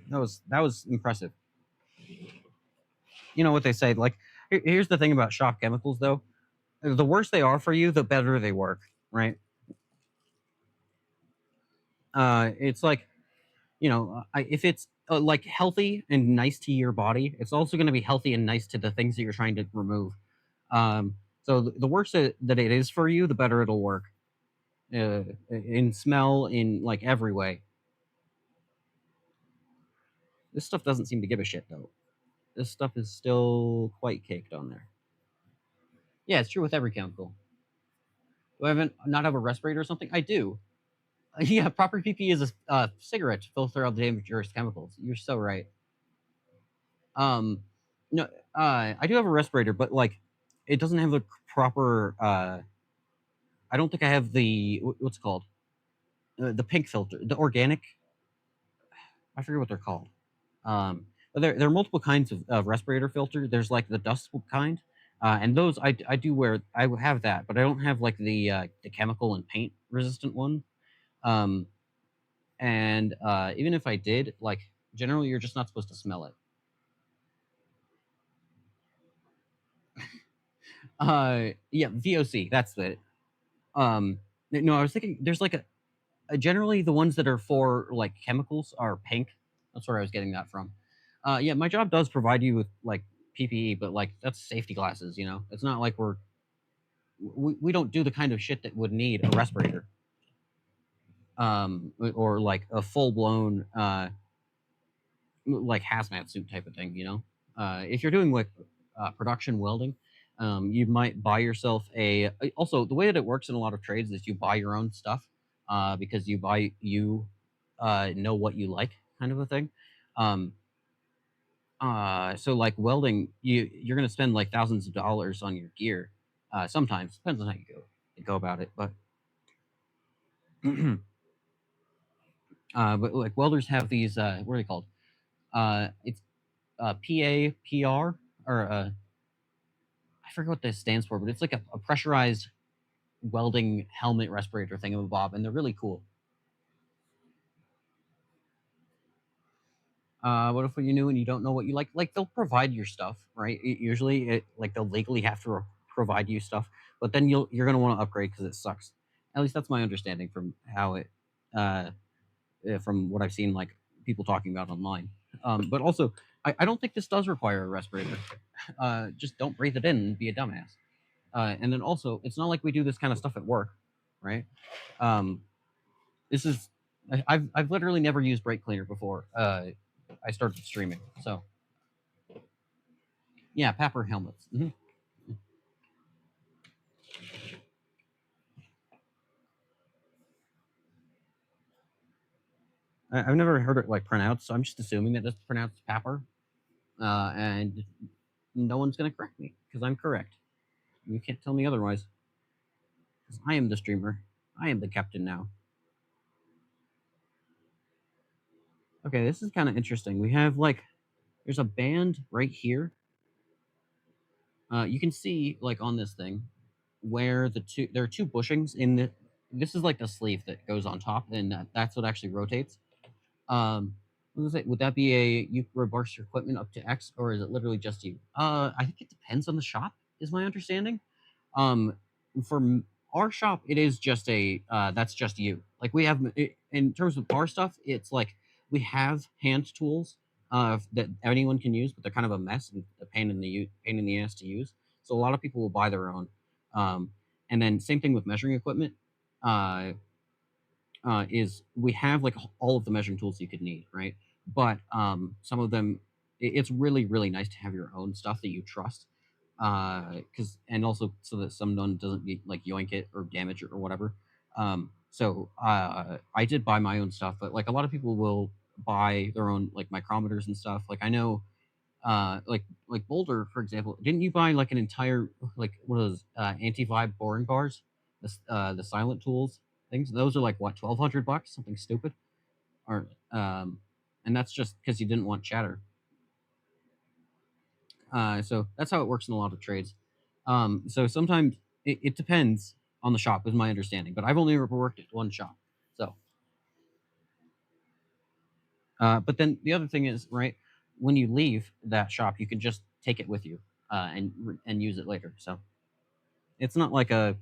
That was impressive. You know what they say? Like, here's the thing about shock chemicals, though. The worse they are for you, the better they work. Right? It's like if it's like healthy and nice to your body, it's also going to be healthy and nice to the things that you're trying to remove. So the worse that it is for you, the better it'll work. In smell, in like every way. This stuff doesn't seem to give a shit though. this stuff is still quite caked on there. Yeah, it's true with every chemical. Do I not have a respirator or something? I do. Yeah, proper PPE is a cigarette to filter out the dangerous chemicals. You're so right. Um, no, I do have a respirator, but like, it doesn't have a proper. I don't think I have the what's it called the pink filter, the organic. I forget what they're called. But there are multiple kinds of respirator filter. There's like the dust kind, and those I do wear. I have that, but I don't have like the chemical and paint resistant one. Um, and even if I did, like generally, you're just not supposed to smell it. Yeah, VOC. That's it. No, I was thinking there's like generally the ones that are for like chemicals are pink. That's where I was getting that from. Yeah, my job does provide you with like PPE, but like that's safety glasses. You know, it's not like we don't do the kind of shit that would need a respirator, or like a full blown like hazmat suit type of thing. You know, if you're doing like production welding, you might buy yourself a. Also, the way that it works in a lot of trades is you buy your own stuff, because you know what you like, kind of a thing. Um, so like welding, you're gonna spend like thousands of dollars on your gear. Sometimes depends on how you go about it, but but like welders have these what are they called? It's PAPR, or I forget what this stands for, but it's like a pressurized welding helmet respirator thingamabob, and they're really cool. What if you knew and you don't know what you like? Like they'll provide your stuff, right? Usually, like they'll legally have to provide you stuff, but then you're gonna want to upgrade because it sucks. At least that's my understanding from how it, uh, from what I've seen, like people talking about online. But also, I don't think this does require a respirator. Just don't breathe it in and be a dumbass. And then also, it's not like we do this kind of stuff at work, right? Um, this is I've literally never used brake cleaner before. I started streaming, so yeah, Papper helmets. I've never heard it like pronounced, so I'm just assuming that it's pronounced Papper, and no one's gonna correct me because I'm correct. You can't tell me otherwise because I am the streamer. I am the captain now. Okay, this is kind of interesting. We have like there's a band right here. You can see like on this thing where there are two bushings in the. This is like the sleeve that goes on top, and that's what actually rotates. What was it? Would that be a you reverse your equipment up to X, or is it literally just you? I think it depends on the shop, is my understanding. Um, for our shop, it is just a that's just you. Like we have in terms of our stuff, it's like we have hand tools that anyone can use, but they're kind of a mess and a pain in the ass to use. So a lot of people will buy their own. Um, and then same thing with measuring equipment. Uh, is we have like all of the measuring tools you could need, right? But some of them, it's really nice to have your own stuff that you trust, because and also so that someone doesn't like yoink it or damage it or whatever. I did buy my own stuff, but like a lot of people will buy their own like micrometers and stuff. Like I know, like Boulder, for example, didn't you buy like an entire like one of those anti-vibe boring bars, the silent tools things? Those are like what, $1,200, something stupid, or and that's just because you didn't want chatter. So that's how it works in a lot of trades. So sometimes it depends on the shop, is my understanding, but I've only ever worked at one shop. So, but then the other thing is, right, when you leave that shop, you can just take it with you, and use it later. So it's not like I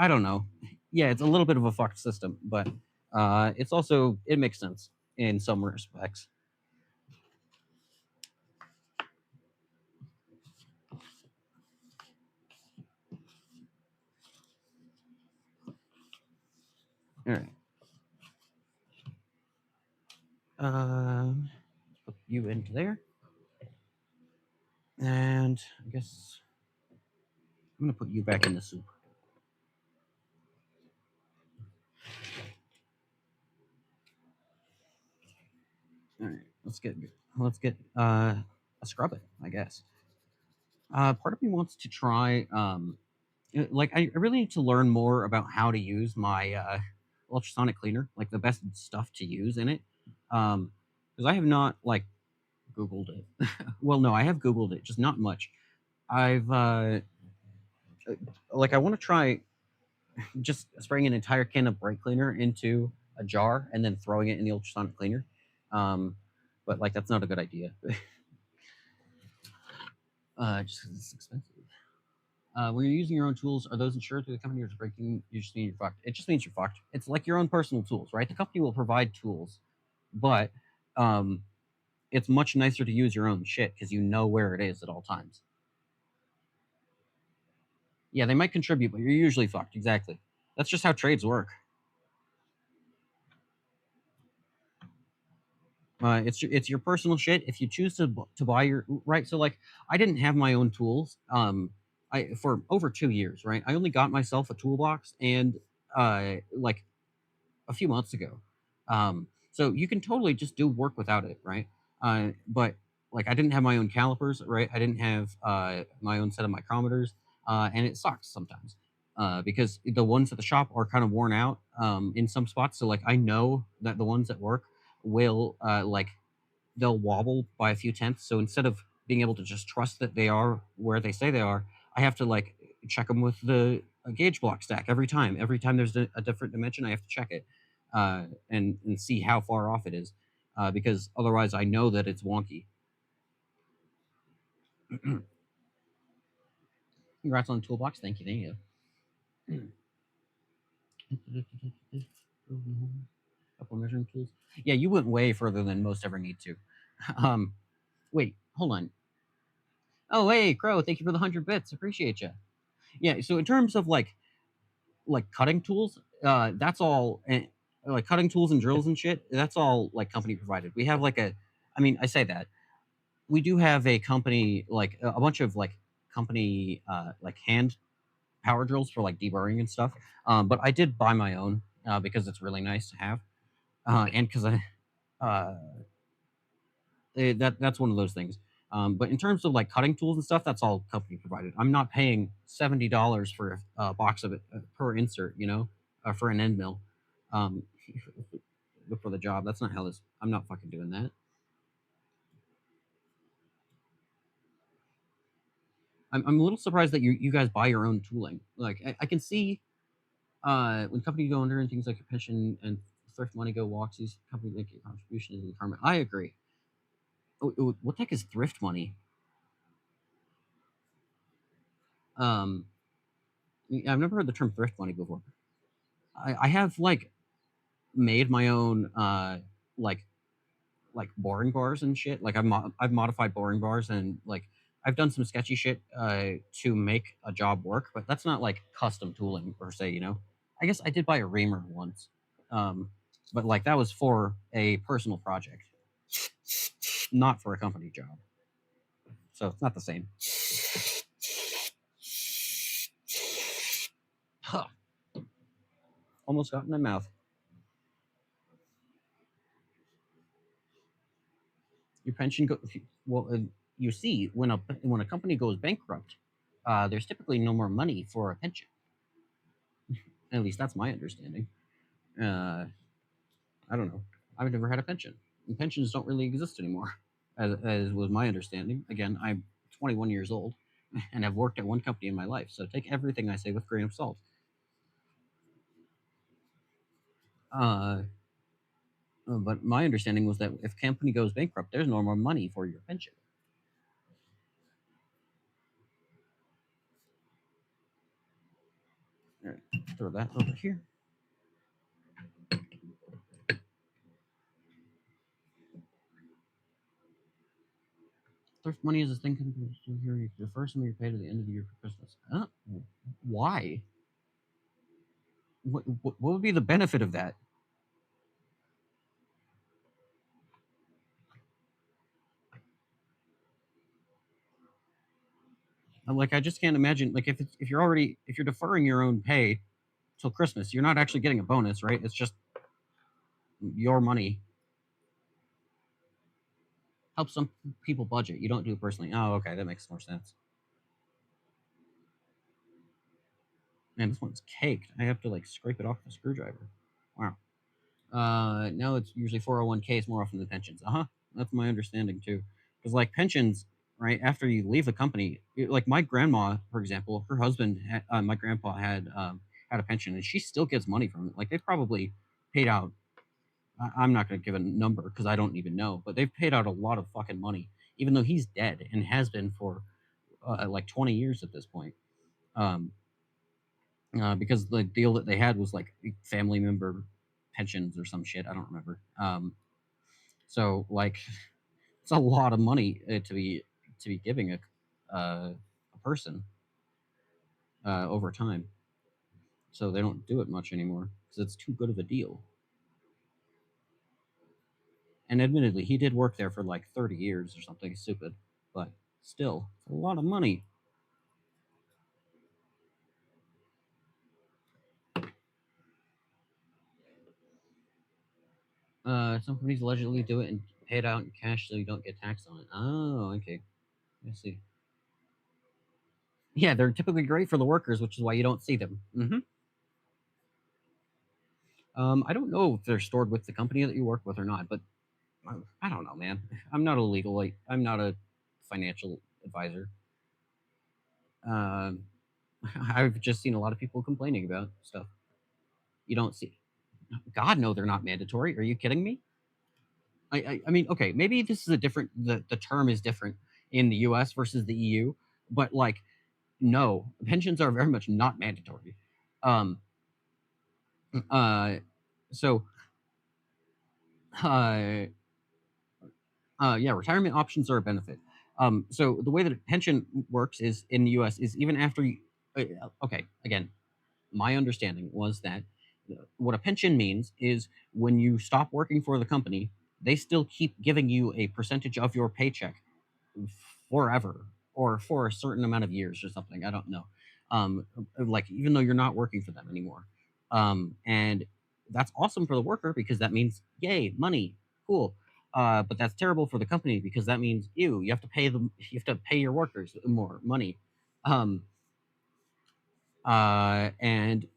don't know. Yeah, it's a little bit of a fucked system, but it's also it makes sense in some respects. All right. Put you into there. And I guess I'm gonna put you back in the soup. All right, let's get a scrub it, I guess. Part of me wants to try like I really need to learn more about how to use my ultrasonic cleaner, like the best stuff to use in it. Because I have not like Googled it. Well, no, I have Googled it, just not much. I've like I want to try just spraying an entire can of brake cleaner into a jar and then throwing it in the ultrasonic cleaner. Um, but like that's not a good idea. Just 'cause it's expensive. When you're using your own tools, are those insured through the company or just breaking? You just mean you're fucked. It just means you're fucked. It's like your own personal tools, right? The company will provide tools, but um, it's much nicer to use your own shit because you know where it is at all times. Yeah, they might contribute, but you're usually fucked. Exactly. That's just how trades work. It's your personal shit. If you choose to buy your right, so like I didn't have my own tools. I for over 2 years, right? I only got myself a toolbox and like a few months ago. So you can totally just do work without it, right? But like I didn't have my own calipers, right? I didn't have my own set of micrometers, and it sucks sometimes because the ones at the shop are kind of worn out in some spots. So like I know that the ones at work will like they'll wobble by a few tenths. So instead of being able to just trust that they are where they say they are, I have to like check them with the gauge block stack every time. Every time there's a different dimension, I have to check it and see how far off it is because otherwise I know that it's wonky. Congrats on the toolbox. Thank you. Thank you. Couple measuring tools. Yeah, you went way further than most ever need to. Um, wait, hold on. Oh, hey, Crow, thank you for the 100 bits. Appreciate you. Yeah, so in terms of like cutting tools, that's all like cutting tools and drills and shit, that's all like company provided. We have like I mean, I say that. We do have a company like a bunch of like company like hand power drills for like deburring and stuff. But I did buy my own because it's really nice to have. And because uh that's one of those things. But in terms of like cutting tools and stuff, that's all company provided. I'm not paying $70 for a box of it per insert, you know, for an end mill, um, for the job. That's not how this. I'm not fucking doing that. I'm a little surprised that you guys buy your own tooling. Like I can see when companies go under and things like your pension and thrift money go walks, these companies make a contribution to the retirement. I agree. What the heck is thrift money? Um, I've never heard the term thrift money before. I have like made my own like boring bars and shit. Like I've modified boring bars and like I've done some sketchy shit to make a job work, but that's not like custom tooling per se, you know. I guess I did buy a reamer once, um, but like that was for a personal project, not for a company job. So it's not the same. Huh. Almost got in my mouth. Your pension go well. You see, when a company goes bankrupt, there's typically no more money for a pension. At least that's my understanding. Uh, I don't know. I've never had a pension. And pensions don't really exist anymore, as was my understanding. Again, I'm 21 years old and have worked at one company in my life, so take everything I say with a grain of salt. Uh, but my understanding was that if company goes bankrupt, there's no more money for your pension. All right, throw that over here. Thrift money is a thing. Here, the first time you're paid at the end of the year for Christmas. Why? What would be the benefit of that? Like I just can't imagine. Like if you're already if you're deferring your own pay till Christmas, you're not actually getting a bonus, right? It's just your money. Help some people budget. You don't do it personally. Oh, okay, that makes more sense. Man, this one's caked. I have to like scrape it off the screwdriver. Wow. Now it's usually 401ks more often than pensions. Uh huh. That's my understanding too. Because like pensions, right after you leave the company, like my grandma, for example, her husband, my grandpa had a pension, and she still gets money from it. Like they probably paid out. I'm not going to give a number because I don't even know, but they've paid out a lot of fucking money, even though he's dead and has been for like 20 years at this point. Um, because the deal that they had was like family member pensions or some shit. I don't remember. So like it's a lot of money to be giving a person over time. So they don't do it much anymore because it's too good of a deal. And admittedly, he did work there for like 30 years or something stupid, but still, it's a lot of money. Some companies allegedly do it and pay it out in cash so you don't get taxed on it. Oh, okay. I see. Yeah, they're typically great for the workers, which is why you don't see them. I don't know if they're stored with the company that you work with or not, but I don't know, man. I'm not a legal, like, I'm not a financial advisor. Um, I've just seen a lot of people complaining about stuff. You don't see. God, no, they're not mandatory. Are you kidding me? I mean, okay, maybe this is a different. The term is different in the U.S. versus the EU, but like, no, pensions are very much not mandatory. Um, uh, so, uh, yeah, retirement options are a benefit. So the way that a pension works is in the U.S. is even after you. Okay, again, my understanding was that what a pension means is when you stop working for the company, they still keep giving you a percentage of your paycheck forever or for a certain amount of years or something. I don't know. Like even though you're not working for them anymore, and that's awesome for the worker because that means yay money, cool. But that's terrible for the company because that means you have to pay them, you have to pay your workers more money. Um, and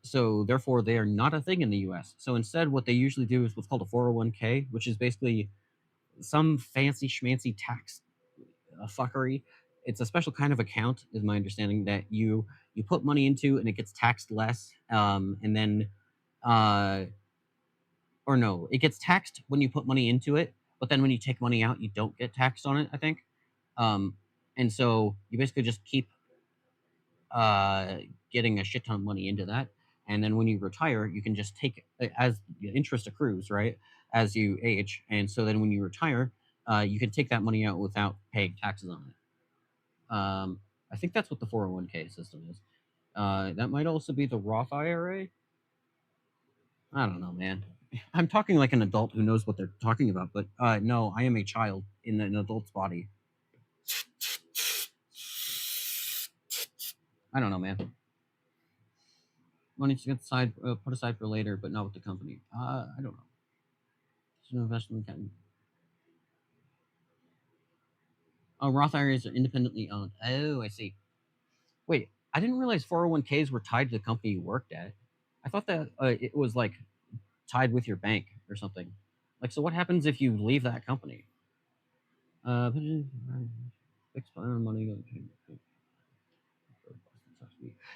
so therefore they are not a thing in the US. So instead what they usually do is what's called a 401k, which is basically some fancy schmancy tax fuckery. It's a special kind of account, is my understanding, that you put money into and it gets taxed less, and then uh, or no, it gets taxed when you put money into it, but then when you take money out, you don't get taxed on it. I think, um, and so you basically just keep uh, getting a shit ton of money into that. And then when you retire, you can just take as the interest accrues, right, as you age. And so then when you retire, you can take that money out without paying taxes on it. I think that's what the 401k system is. That might also be the Roth IRA. I don't know, man. I'm talking like an adult who knows what they're talking about, but no, I am a child in an adult's body. I don't know, man. Money to get aside, put aside for later, but not with the company. I don't know. It's an investment account. Oh, Roth IRAs are independently owned. Oh, I see. Wait, I didn't realize 401ks were tied to the company you worked at. I thought that it was like tied with your bank or something. Like, so what happens if you leave that company? Uh, fixed money.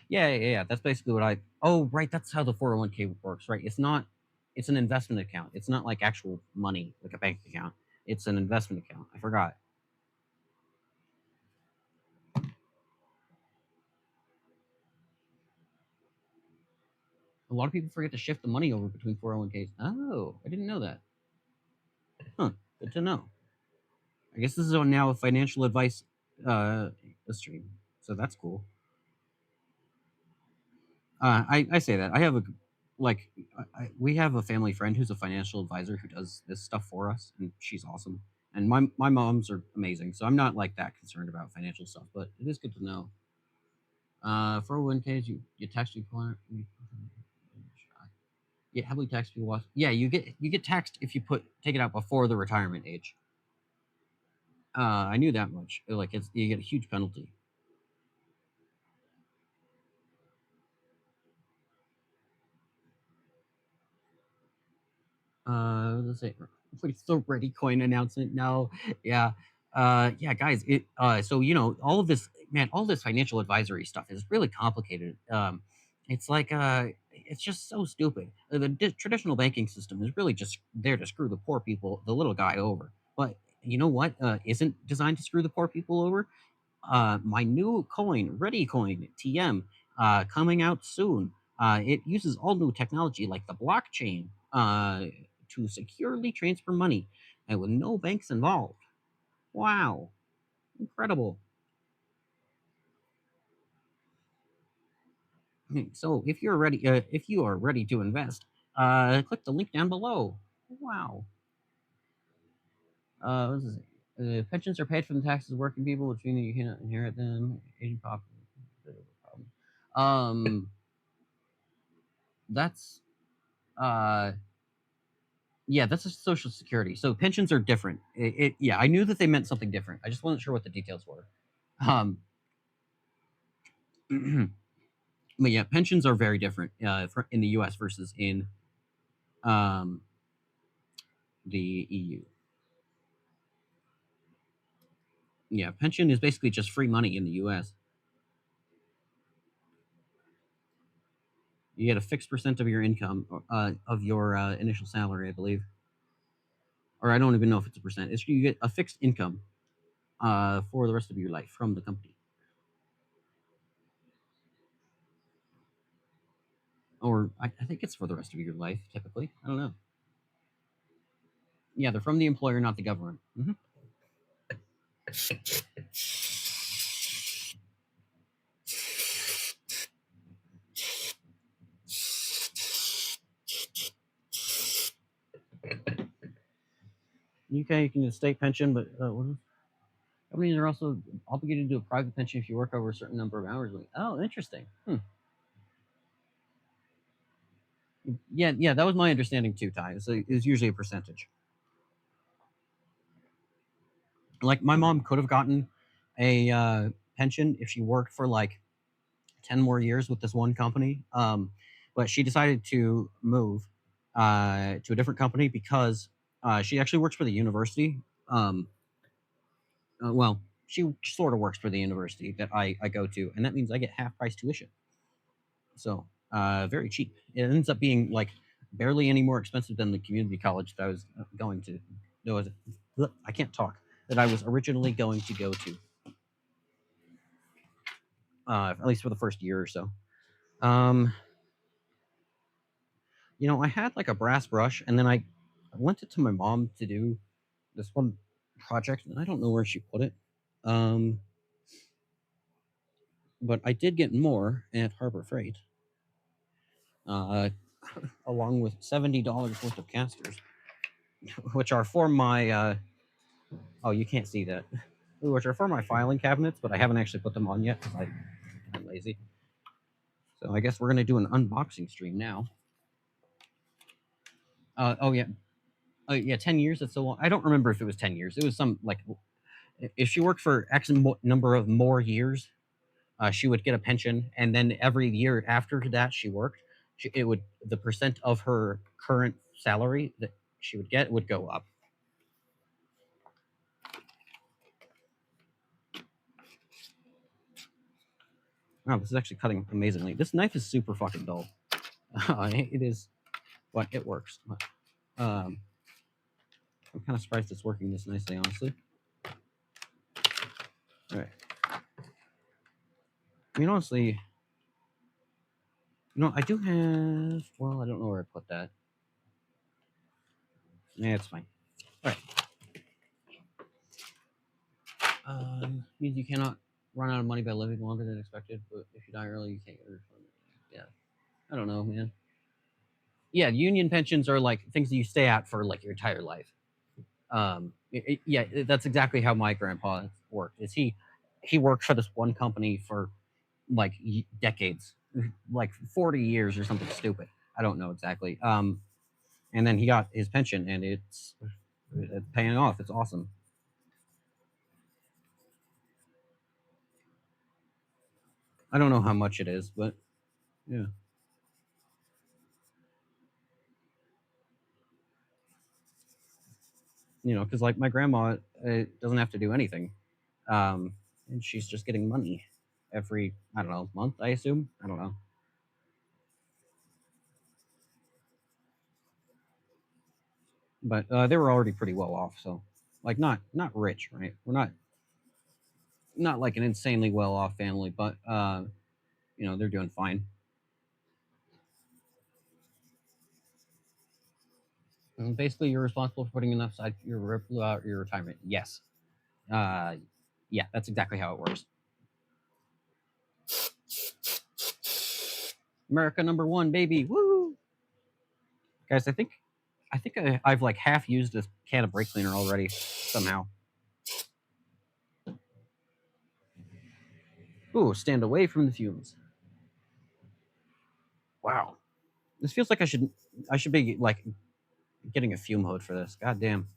Yeah. That's basically what I. Oh, right. That's how the 401k works, right? It's not. It's an investment account. It's not like actual money, like a bank account. It's an investment account. I forgot. A lot of people forget to shift the money over between 401ks. Oh, I didn't know that. Huh. Good to know. I guess this is now a financial advice uh, stream, so that's cool. I say that I have a like we have a family friend who's a financial advisor who does this stuff for us, and she's awesome. And my moms are amazing, so I'm not like that concerned about financial stuff. But it is good to know. 401ks, you tax required. Get heavily taxed if you lost. Yeah, you get taxed if you take it out before the retirement age. I knew that much. Like you get a huge penalty. Let's say, wait, the Ready Coin announcement. No, yeah, yeah, guys. So all of this, man, all this financial advisory stuff is really complicated. It's like, it's just so stupid. The traditional banking system is really just there to screw the poor people, the little guy over. But you know what? Isn't designed to screw the poor people over? My new coin, Ready Coin TM, coming out soon. It uses all new technology like the blockchain to securely transfer money and with no banks involved. Wow, incredible. So if you are ready to invest, click the link down below. Wow. What is it? Pensions are paid from the taxes of working people, which means you cannot inherit them. Aging population. That's uh Yeah, that's a social security. So pensions are different. Yeah, I knew that they meant something different. I just wasn't sure what the details were. Um, but yeah, pensions are very different in the U.S. versus in um, the EU. Yeah, pension is basically just free money in the U.S. You get a fixed percent of your income, of your initial salary, I believe, or I don't even know if it's a percent. You get a fixed income for the rest of your life from the company, or I think it's for the rest of your life. Typically, I don't know. Yeah, they're from the employer, not the government. UK, you can get a state pension, but companies are also obligated to do a private pension if you work over a certain number of hours a week. Oh, interesting. Yeah, yeah, that was my understanding too, Ty. So it's usually a percentage. Like my mom could have gotten a pension if she worked for like 10 more years with this one company, but she decided to move to a different company because she actually works for the university. Um, well, she sort of works for the university that I go to, and that means I get half price tuition. So very cheap. It ends up being like barely any more expensive than the community college that I was going to. No, I can't talk. That I was originally going to go to, at least for the first year or so. Um, I had like a brass brush, and then I lent it to my mom to do this one project, and I don't know where she put it. Um, but I did get more at Harbor Freight, uh, along with $70 worth of casters, which are for my. Oh, you can't see that. Which are for my filing cabinets, but I haven't actually put them on yet because I'm lazy. So I guess we're gonna do an unboxing stream now. Oh yeah, 10 years. That's so long. I don't remember if it was 10 years. It was some like if she worked for X number of more years, she would get a pension, and then every year after that she worked, it would the percent of her current salary that she would get would go up. Wow, this is actually cutting amazingly. This knife is super fucking dull. It is, but it works. Um, I'm kind of surprised it's working this nicely, honestly. All right. I mean, honestly, I do have. Well, I don't know where I put that. Yeah, it's fine. All right. Means you cannot run out of money by living longer than expected, but if you die early, you can't get a refund. Yeah. I don't know, man. Yeah, union pensions are like things that you stay at for like your entire life. Yeah, that's exactly how my grandpa worked. Is he worked for this one company for like decades, like 40 years or something stupid. I don't know exactly. And then he got his pension, and it's paying off. It's awesome. I don't know how much it is, but yeah, because like my grandma doesn't have to do anything, um, and she's just getting money every, I don't know, month. I assume. I don't know, but they were already pretty well off. So like not rich, right? We're not like an insanely well off family, but they're doing fine. And basically, you're responsible for putting enough aside for your retirement. Yes. Uh, yeah, that's exactly how it works. America number one, baby. Woo! Guys, I think I've like half used this can of brake cleaner already somehow. Ooh, stand away from the fumes. Wow. This feels like I should be like getting a fume hood for this. God damn.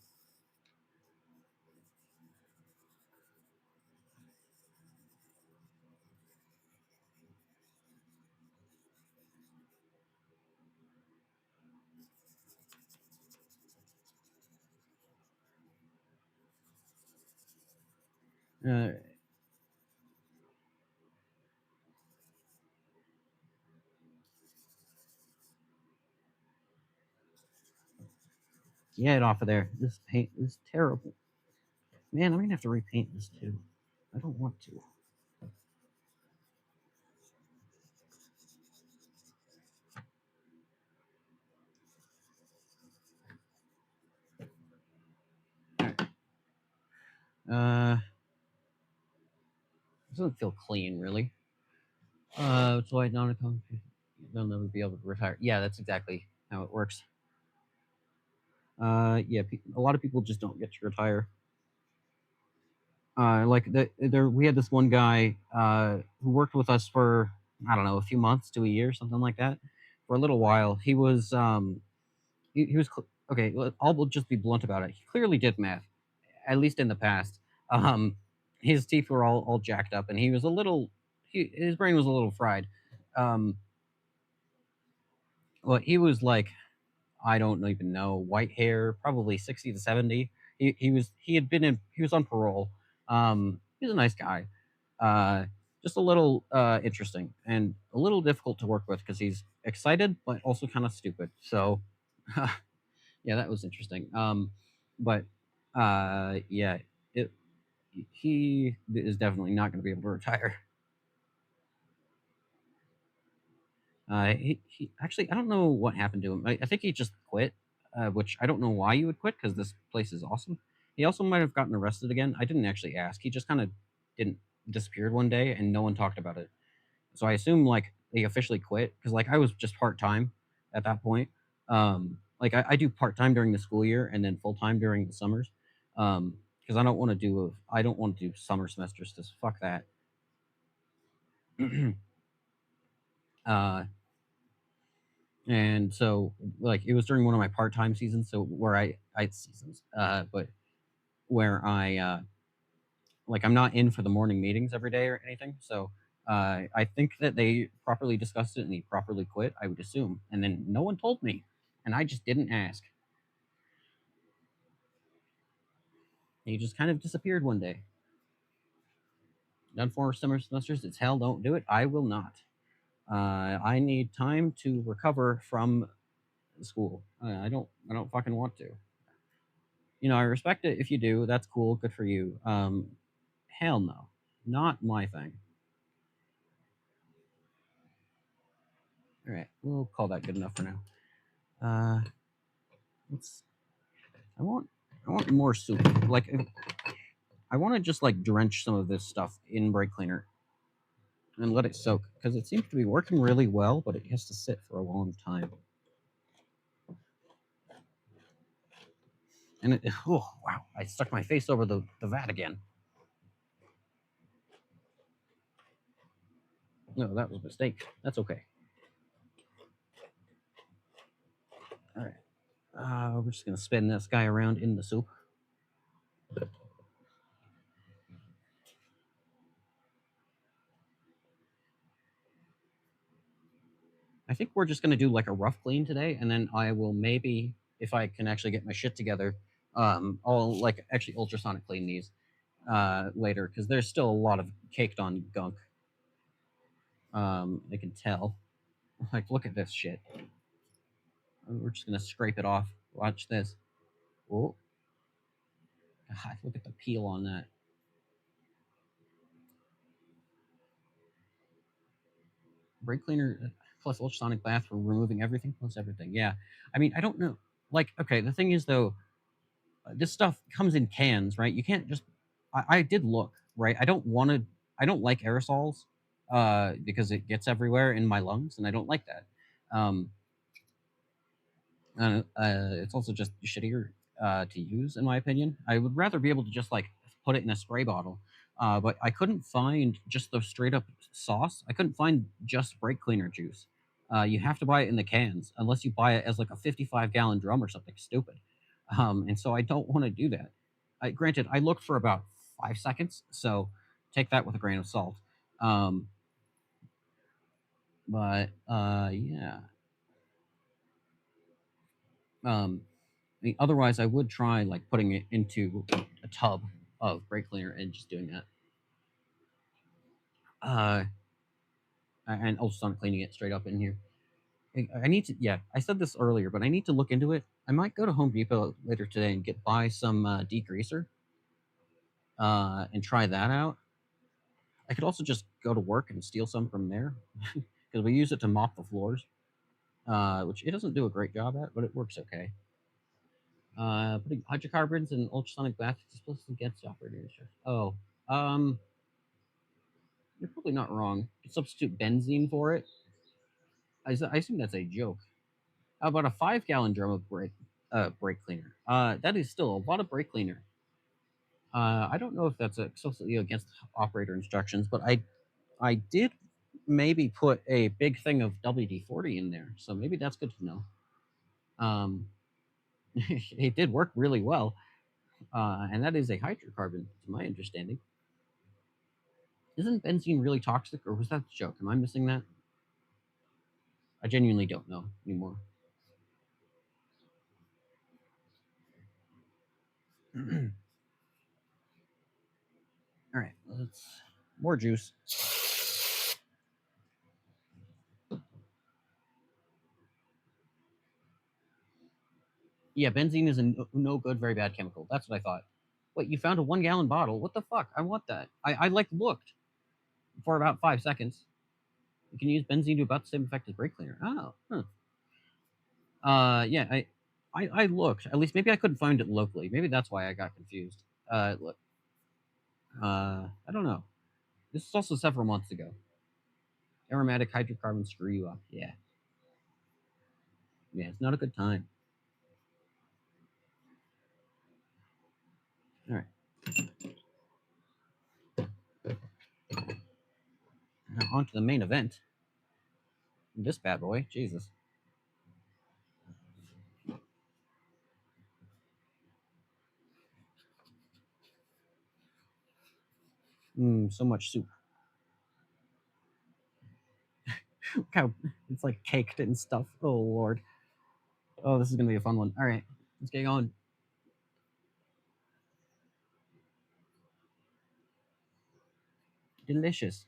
Uh, Get off of there. This paint is terrible. Man, I'm gonna have to repaint this too. I don't want to. Uh, it doesn't feel clean, really. So I don't come. They'll never be able to retire. Yeah, that's exactly how it works. Yeah, a lot of people just don't get to retire. Like there, we had this one guy who worked with us for, I don't know, a few months to a year, something like that, for a little while. He was okay. I'll just be blunt about it. He clearly did math, at least in the past. Um, his teeth were all jacked up, and he was a little. His brain was a little fried. Um, well, he was like, I don't even know, white hair, probably 60 to 70. He was on parole. He's a nice guy. Uh, just a little interesting and a little difficult to work with because he's excited but also kind of stupid. So yeah, that was interesting. But yeah, it he is definitely not going to be able to retire. He actually, I don't know what happened to him. I think he just quit, which I don't know why you would quit because this place is awesome. He also might have gotten arrested again. I didn't actually ask. He just kind of didn't disappeared one day and no one talked about it. So I assume like he officially quit because like I was just part time at that point. Like I do part time during the school year and then full time during the summers. Because I don't want to do summer semesters. Just fuck that. uh, and so like it was during one of my part-time seasons, so where I had seasons but where I like I'm not in for the morning meetings every day or anything. So I think that they properly discussed it and he properly quit, I would assume, and then no one told me and I just didn't ask. He just kind of disappeared one day. Done for summer semesters, it's hell, don't do it. I will not. I need time to recover from school. I don't fucking want to. I respect it if you do. That's cool. Good for you. Hell no, not my thing. All right, we'll call that good enough for now. Uh, let's. I want. I want more soup. Like, I want to just like drench some of this stuff in brake cleaner and let it soak because it seems to be working really well, but it has to sit for a long time. And oh wow, I stuck my face over the vat again. No, that was a mistake. That's okay. All right. We're just gonna spin this guy around in the soup. I think we're just gonna do like a rough clean today, and then I will maybe, if I can actually get my shit together, I'll like actually ultrasonic clean these later because there's still a lot of caked on gunk. I can tell. Like, look at this shit. We're just gonna scrape it off. Watch this. Oh, God, look at the peel on that. Brake cleaner plus ultrasonic bath for removing everything plus everything. Yeah, I mean, I don't know. Like, okay, the thing is though, this stuff comes in cans, right? You can't just. I did look, right. I don't want to. I don't like aerosols, because it gets everywhere in my lungs, and I don't like that. Um, it's also just shittier to use, in my opinion. I would rather be able to just like put it in a spray bottle. But I couldn't find just the straight up sauce. I couldn't find just brake cleaner juice. You have to buy it in the cans, unless you buy it as like a 55-gallon drum or something stupid. And so I don't want to do that. Granted, I looked for about 5 seconds, so take that with a grain of salt. Um, but yeah. Um, I mean, otherwise, I would try like putting it into a tub of brake cleaner and just doing that. Uh, and also start cleaning it straight up in here. I need to, yeah, I said this earlier, but I need to look into it. I might go to Home Depot later today and buy some degreaser and try that out. I could also just go to work and steal some from there because we use it to mop the floors, which it doesn't do a great job at, but it works okay. Putting hydrocarbons in ultrasonic bath explicitly against operators. Oh, um, you're probably not wrong. You can substitute benzene for it. I assume that's a joke. How about a 5-gallon drum of brake cleaner? That is still a lot of brake cleaner. I don't know if that's explicitly against operator instructions, but I did maybe put a big thing of WD-40 in there, so maybe that's good to know. It did work really well, and that is a hydrocarbon, to my understanding. Isn't benzene really toxic, or was that a joke? Am I missing that? I genuinely don't know anymore. All right, let's more juice. Yeah, benzene is a no good, very bad chemical. That's what I thought. Wait, you found a 1-gallon bottle? What the fuck? I want that. I like looked for about 5 seconds. You can use benzene to about the same effect as brake cleaner. Oh, huh. Yeah, I looked. At least maybe I couldn't find it locally. Maybe that's why I got confused. Look. I don't know. This is also several months ago. Aromatic hydrocarbons screw you up. Yeah. Yeah, it's not a good time. All right. Now on to the main event. This bad boy. Jesus. So much soup. Look how it's like caked and stuff. Oh lord. Oh, this is gonna be a fun one. All right, let's get going. Delicious.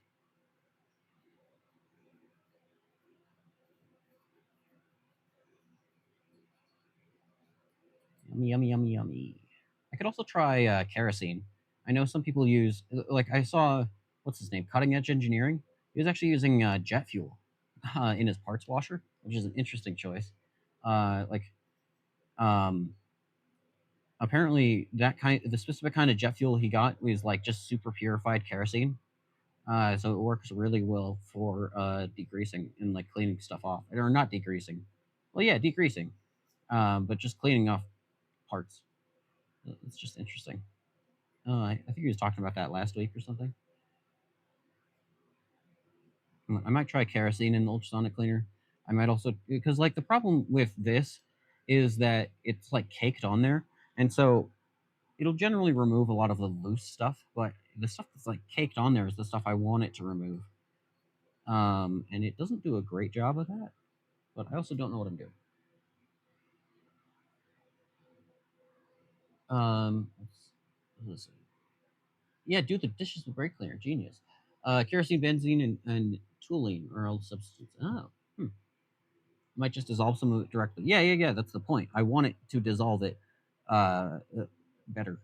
Yummy, yummy, yummy, yummy. I could also try kerosene. I know some people use, like, I saw, what's his name? Cutting Edge Engineering. He was actually using jet fuel in his parts washer, which is an interesting choice. Like, um, apparently, the specific kind of jet fuel he got was like just super purified kerosene. So it works really well for degreasing and like cleaning stuff off, or not degreasing. Well, yeah, degreasing, but just cleaning off parts. It's just interesting. I think he was talking about that last week or something. I might try kerosene in the ultrasonic cleaner. I might also, because like the problem with this is that it's like caked on there, and so it'll generally remove a lot of the loose stuff, but the stuff that's like caked on there is the stuff I want it to remove. And it doesn't do a great job of that, but I also don't know what I'm doing. Let's see. Yeah, do the dishes with brake cleaner. Genius. Kerosene, benzene, and toluene are all substitutes. Oh, might just dissolve some of it directly. Yeah. That's the point. I want it to dissolve it better.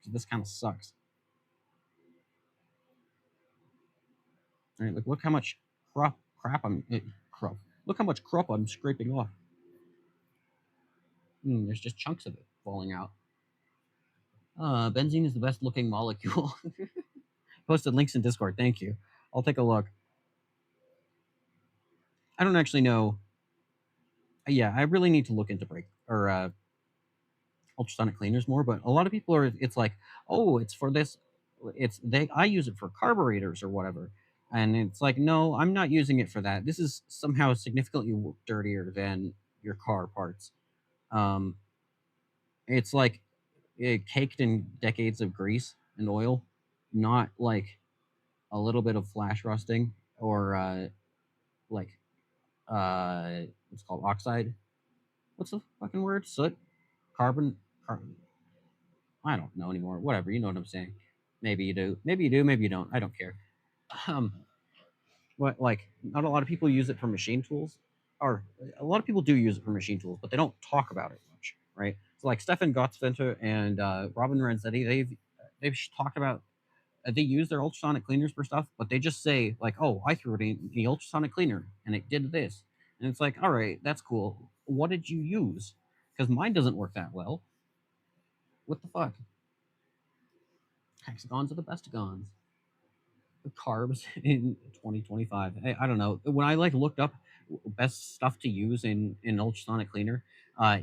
This kind of sucks. All right, look how much crap I'm crap. Look how much crop I'm scraping off. There's just chunks of it falling out. Benzene is the best looking molecule. Posted links in Discord. Thank you. I'll take a look. I don't actually know. Yeah, I really need to look into brake or ultrasonic cleaners more. But a lot of people are. It's like, oh, it's for this. It's they. I use it for carburetors or whatever. And it's like, no, I'm not using it for that. This is somehow significantly dirtier than your car parts. Um, it's like caked in decades of grease and oil, not like a little bit of flash rusting or like what's called oxide. What's the fucking word? Soot, carbon. I don't know anymore. Whatever. You know what I'm saying. Maybe you do. Maybe you do. Maybe you don't. I don't care. Um, what like not a lot of people use it for machine tools, or a lot of people do use it for machine tools, but they don't talk about it much, right? So like Stefan Gottsventer and Robin Renzetti, they've talked about they use their ultrasonic cleaners for stuff, but they just say like, "Oh, I threw it in the ultrasonic cleaner and it did this," and it's like, "All right, that's cool. What did you use? Because mine doesn't work that well. What the fuck? Hexagons are the bestagons." Carbs in 2025. I don't know. When I like looked up best stuff to use in ultrasonic cleaner,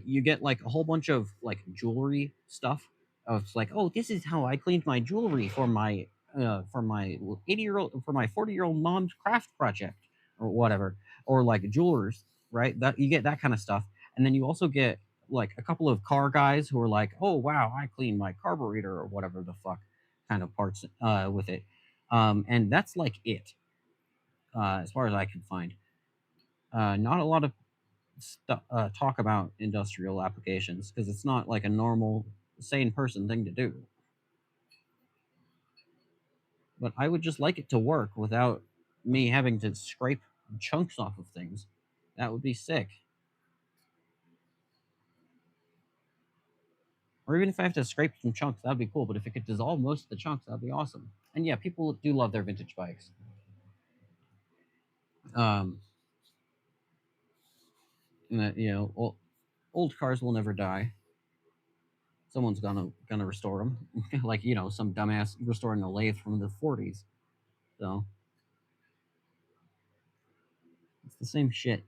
you get like a whole bunch of like jewelry stuff. Of like, oh, this is how I cleaned my jewelry for my 80-year-old for my 40-year-old mom's craft project or whatever, or like jewelers, right? That you get that kind of stuff, and then you also get like a couple of car guys who are like, oh wow, I cleaned my carburetor or whatever the fuck kind of parts with it, and that's like it, as far as I can find. Not a lot of talk about industrial applications because it's not like a normal, sane person thing to do. But I would just like it to work without me having to scrape chunks off of things. That would be sick. Or even if I have to scrape some chunks, that'd be cool. But if it could dissolve most of the chunks, that'd be awesome. And yeah, people do love their vintage bikes. Um, and that, old cars will never die. Someone's gonna restore them, like some dumbass restoring a lathe from the 40s. So it's the same shit.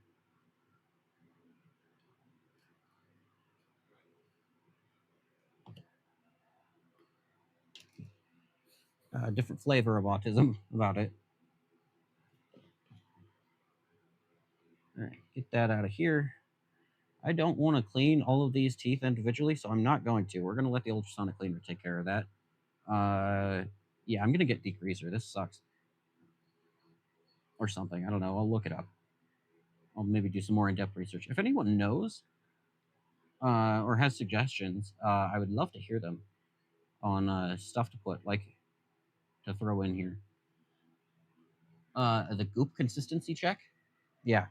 Different flavor of autism about it. All right, get that out of here. I don't want to clean all of these teeth individually, so I'm not going to. We're gonna let the ultrasonic cleaner take care of that. Yeah, I'm gonna get degreaser. This sucks, or something. I don't know. I'll look it up. I'll maybe do some more in-depth research. If anyone knows or has suggestions, I would love to hear them on stuff to put, like to throw in here. The goop consistency check. Yeah.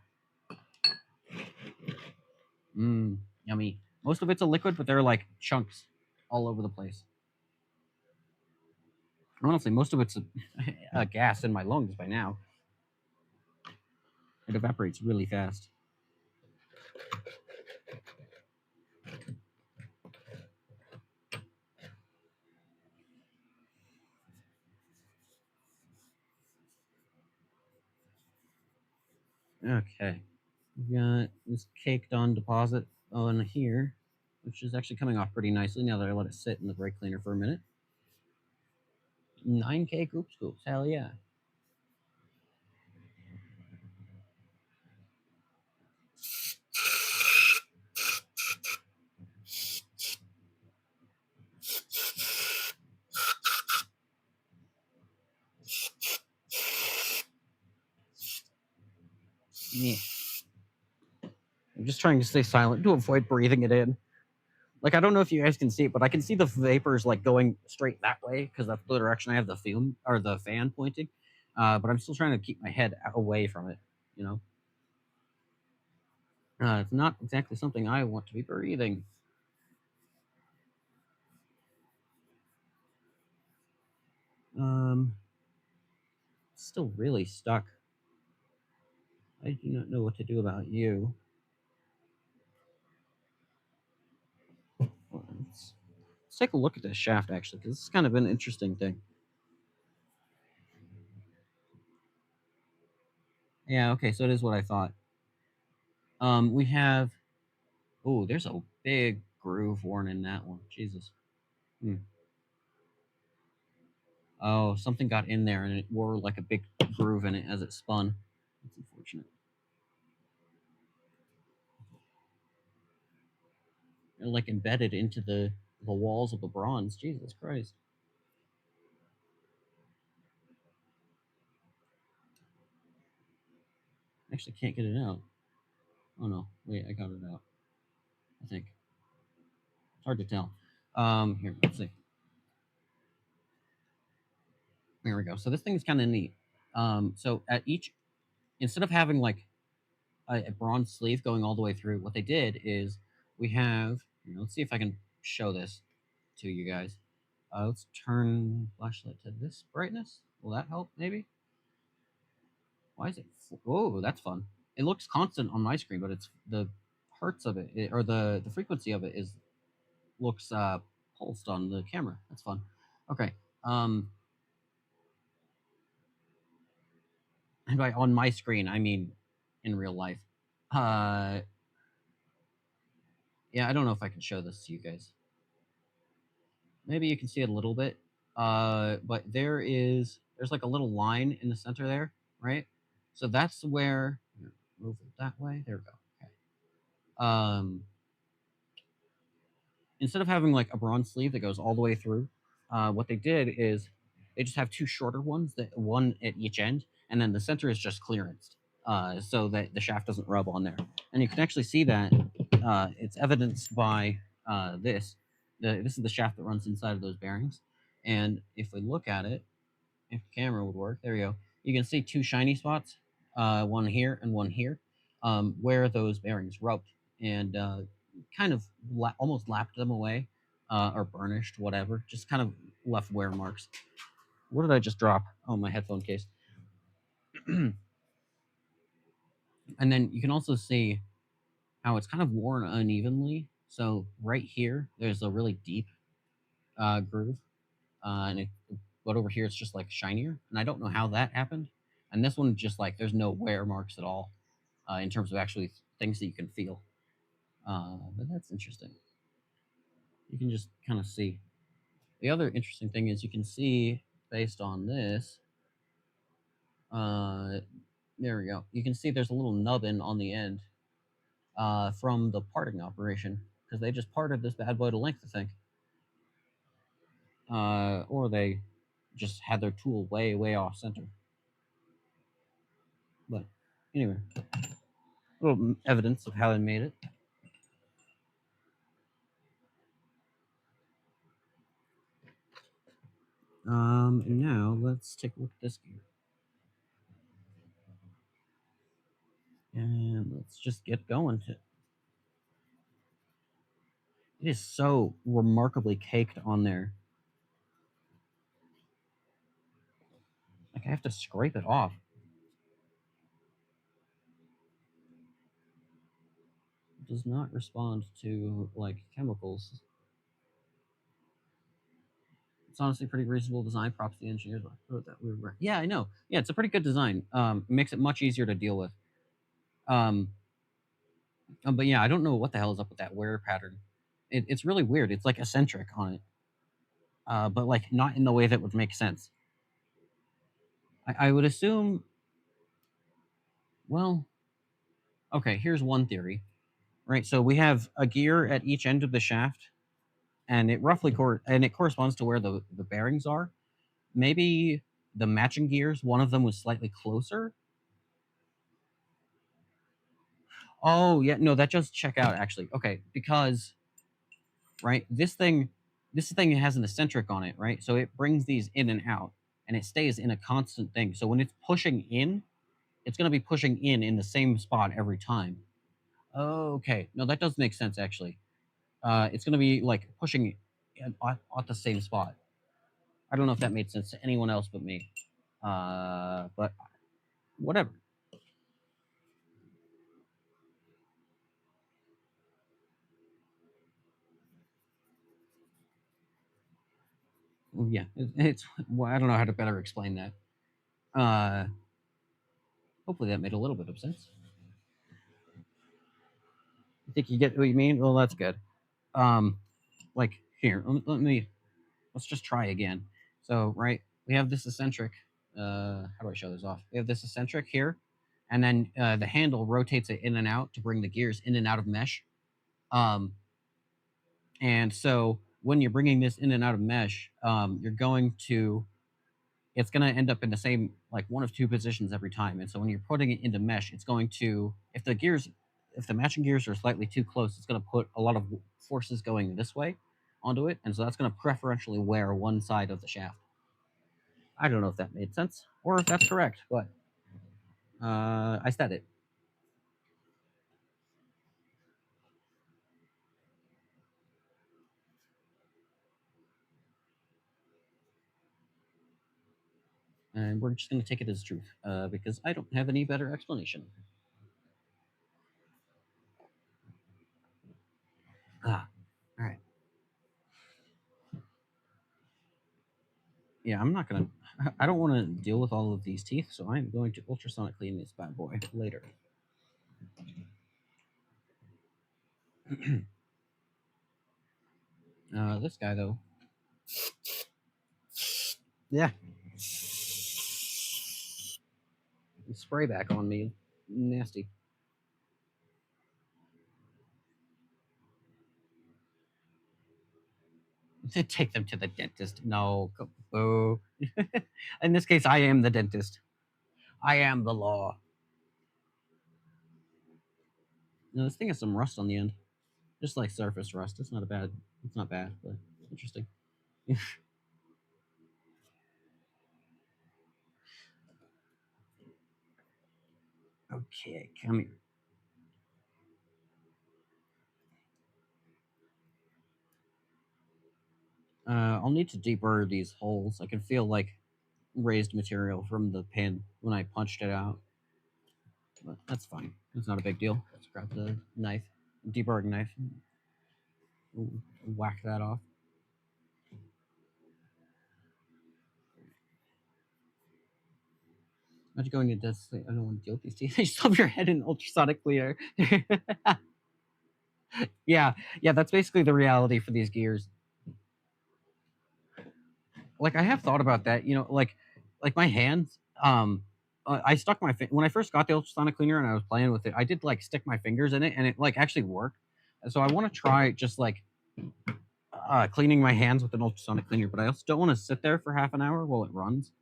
Yummy. Most of it's a liquid, but there are like chunks all over the place. Honestly, most of it's a gas in my lungs by now. It evaporates really fast. Okay. We got this caked on deposit on here. which is actually coming off pretty nicely now that I let it sit in the brake cleaner for a minute. 9K Goop Scoops, hell yeah. Yeah. I'm just trying to stay silent to avoid breathing it in. Like, I don't know if you guys can see it, but I can see the vapors like going straight that way because that's the direction I have the fume or the fan pointing. But I'm still trying to keep my head away from it. You know, it's not exactly something I want to be breathing. Still really stuck. I do not know what to do about you. Let's take a look at this shaft actually, because this is kind of an interesting thing. Yeah, okay, so it is what I thought. We have. Oh, there's a big groove worn in that one. Jesus. Oh, something got in there and it wore like a big groove in it as it spun. That's unfortunate. They're like embedded into the walls of the bronze. Jesus Christ. Actually can't get it out. Oh no. Wait, I got it out. I think. It's hard to tell. Here, let's see. Here we go. So this thing is kind of neat. So at each, instead of having like a bronze sleeve going all the way through, what they did is we have. Let's see if I can show this to you guys. Let's turn flashlight to this brightness. Will that help? Maybe. Why is it? Oh, that's fun. It looks constant on my screen, but it's the hertz of it, or the frequency of it is looks pulsed on the camera. That's fun. Okay. Um, and by on my screen, I mean in real life. Uh, yeah, I don't know if I can show this to you guys. Maybe you can see it a little bit. But there's like a little line in the center there, right? So that's where move it that way. There we go. Okay. Instead of having like a bronze sleeve that goes all the way through, what they did is they just have two shorter ones, that one at each end, and then the center is just clearanced, so that the shaft doesn't rub on there. And you can actually see that it's evidenced by this. This is the shaft that runs inside of those bearings, and if we look at it, if the camera would work, there we go. You can see two shiny spots, one here and one here, where those bearings rubbed and kind of almost lapped them away, or burnished, whatever. Just kind of left wear marks. What did I just drop? Oh, my headphone case. And then you can also see how it's kind of worn unevenly. So right here, there's a really deep groove, but over here it's just like shinier, and I don't know how that happened. And this one just like there's no wear marks at all, in terms of actually things that you can feel. But that's interesting. You can just kind of see. The other interesting thing is you can see based on this. Uh, there we go. You can see there's a little nubbin on the end, from the parting operation, because they just parted this bad boy to length, I think. Or they just had their tool way, way off center. But anyway, a little evidence of how they made it. And now let's take a look at this gear. And let's just get going. It is so remarkably caked on there. Like I have to scrape it off. It does not respond to like chemicals. It's honestly pretty reasonable design. Props to the engineers. Yeah, I know. Yeah, it's a pretty good design. It makes it much easier to deal with. But yeah, I don't know what the hell is up with that wear pattern. It's really weird. It's like eccentric on it, but like not in the way that would make sense. I would assume. Well, okay. Here's one theory. Right. So we have a gear at each end of the shaft, and it roughly and it corresponds to where the bearings are. Maybe the matching gears, one of them was slightly closer. Oh yeah, no, that does check out actually. Okay, because right, this thing has an eccentric on it, right? So it brings these in and out, and it stays in a constant thing. So when it's pushing in, it's going to be pushing in the same spot every time. Okay, no, that does make sense actually. It's going to be like pushing at the same spot. I don't know if that made sense to anyone else but me. But whatever. Yeah, it's. Well, I don't know how to better explain that. Uh, Hopefully that made a little bit of sense. I think you get what you mean. Well, that's good. Um, like here, let's just try again. So right, we have this eccentric. How do I show this off? We have this eccentric here, and then the handle rotates it in and out to bring the gears in and out of mesh. Um, and so when you're bringing this in and out of mesh, you're going to it's going to end up in the same like one of two positions every time. And so when you're putting it into mesh, it's going to if the matching gears are slightly too close, it's going to put a lot of forces going this way onto it, and so that's going to preferentially wear one side of the shaft. I don't know if that made sense or if that's correct, but I said it. And we're just going to take it as truth because I don't have any better explanation. Ah, all right. Yeah, I'm not gonna. I don't want to deal with all of these teeth, so I'm going to ultrasonic clean this bad boy later. This guy though, yeah, spray back on me, nasty. Take them to the dentist. No, boo. In this case, I am the dentist. I am the law. No, this thing has some rust on the end, just like surface rust. It's not a bad. It's not bad, but interesting. Okay, come here. I'll need to deburr these holes. I can feel like raised material from the pin when I punched it out, but that's fine. It's not a big deal. Let's grab the knife, deburring knife, whack that off. Imagine going to death. I don't want to deal with these teeth. You stop your head in ultrasonic clear. Yeah, yeah, that's basically the reality for these gears. Like I have thought about that, like my hands. I stuck when I first got the ultrasonic cleaner and I was playing with it. I did like stick my fingers in it, and it like actually worked. And so I want to try just like cleaning my hands with an ultrasonic cleaner, but I also don't want to sit there for half an hour while it runs,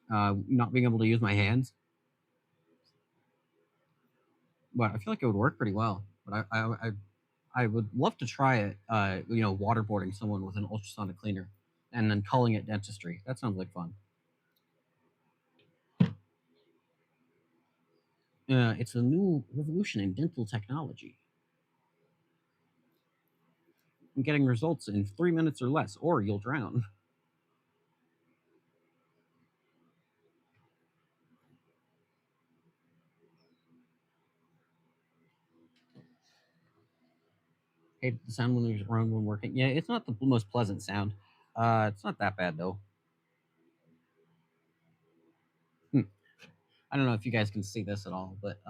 not being able to use my hands. But I feel like it would work pretty well. But I would love to try it. Waterboarding someone with an ultrasonic cleaner, and then calling it dentistry. That sounds like fun. It's a new revolution in dental technology. I'm getting results in 3 minutes or less, or you'll drown. Hate the sound when there's around when working. Yeah, it's not the most pleasant sound. It's not that bad though. Hmm. I don't know if you guys can see this at all, but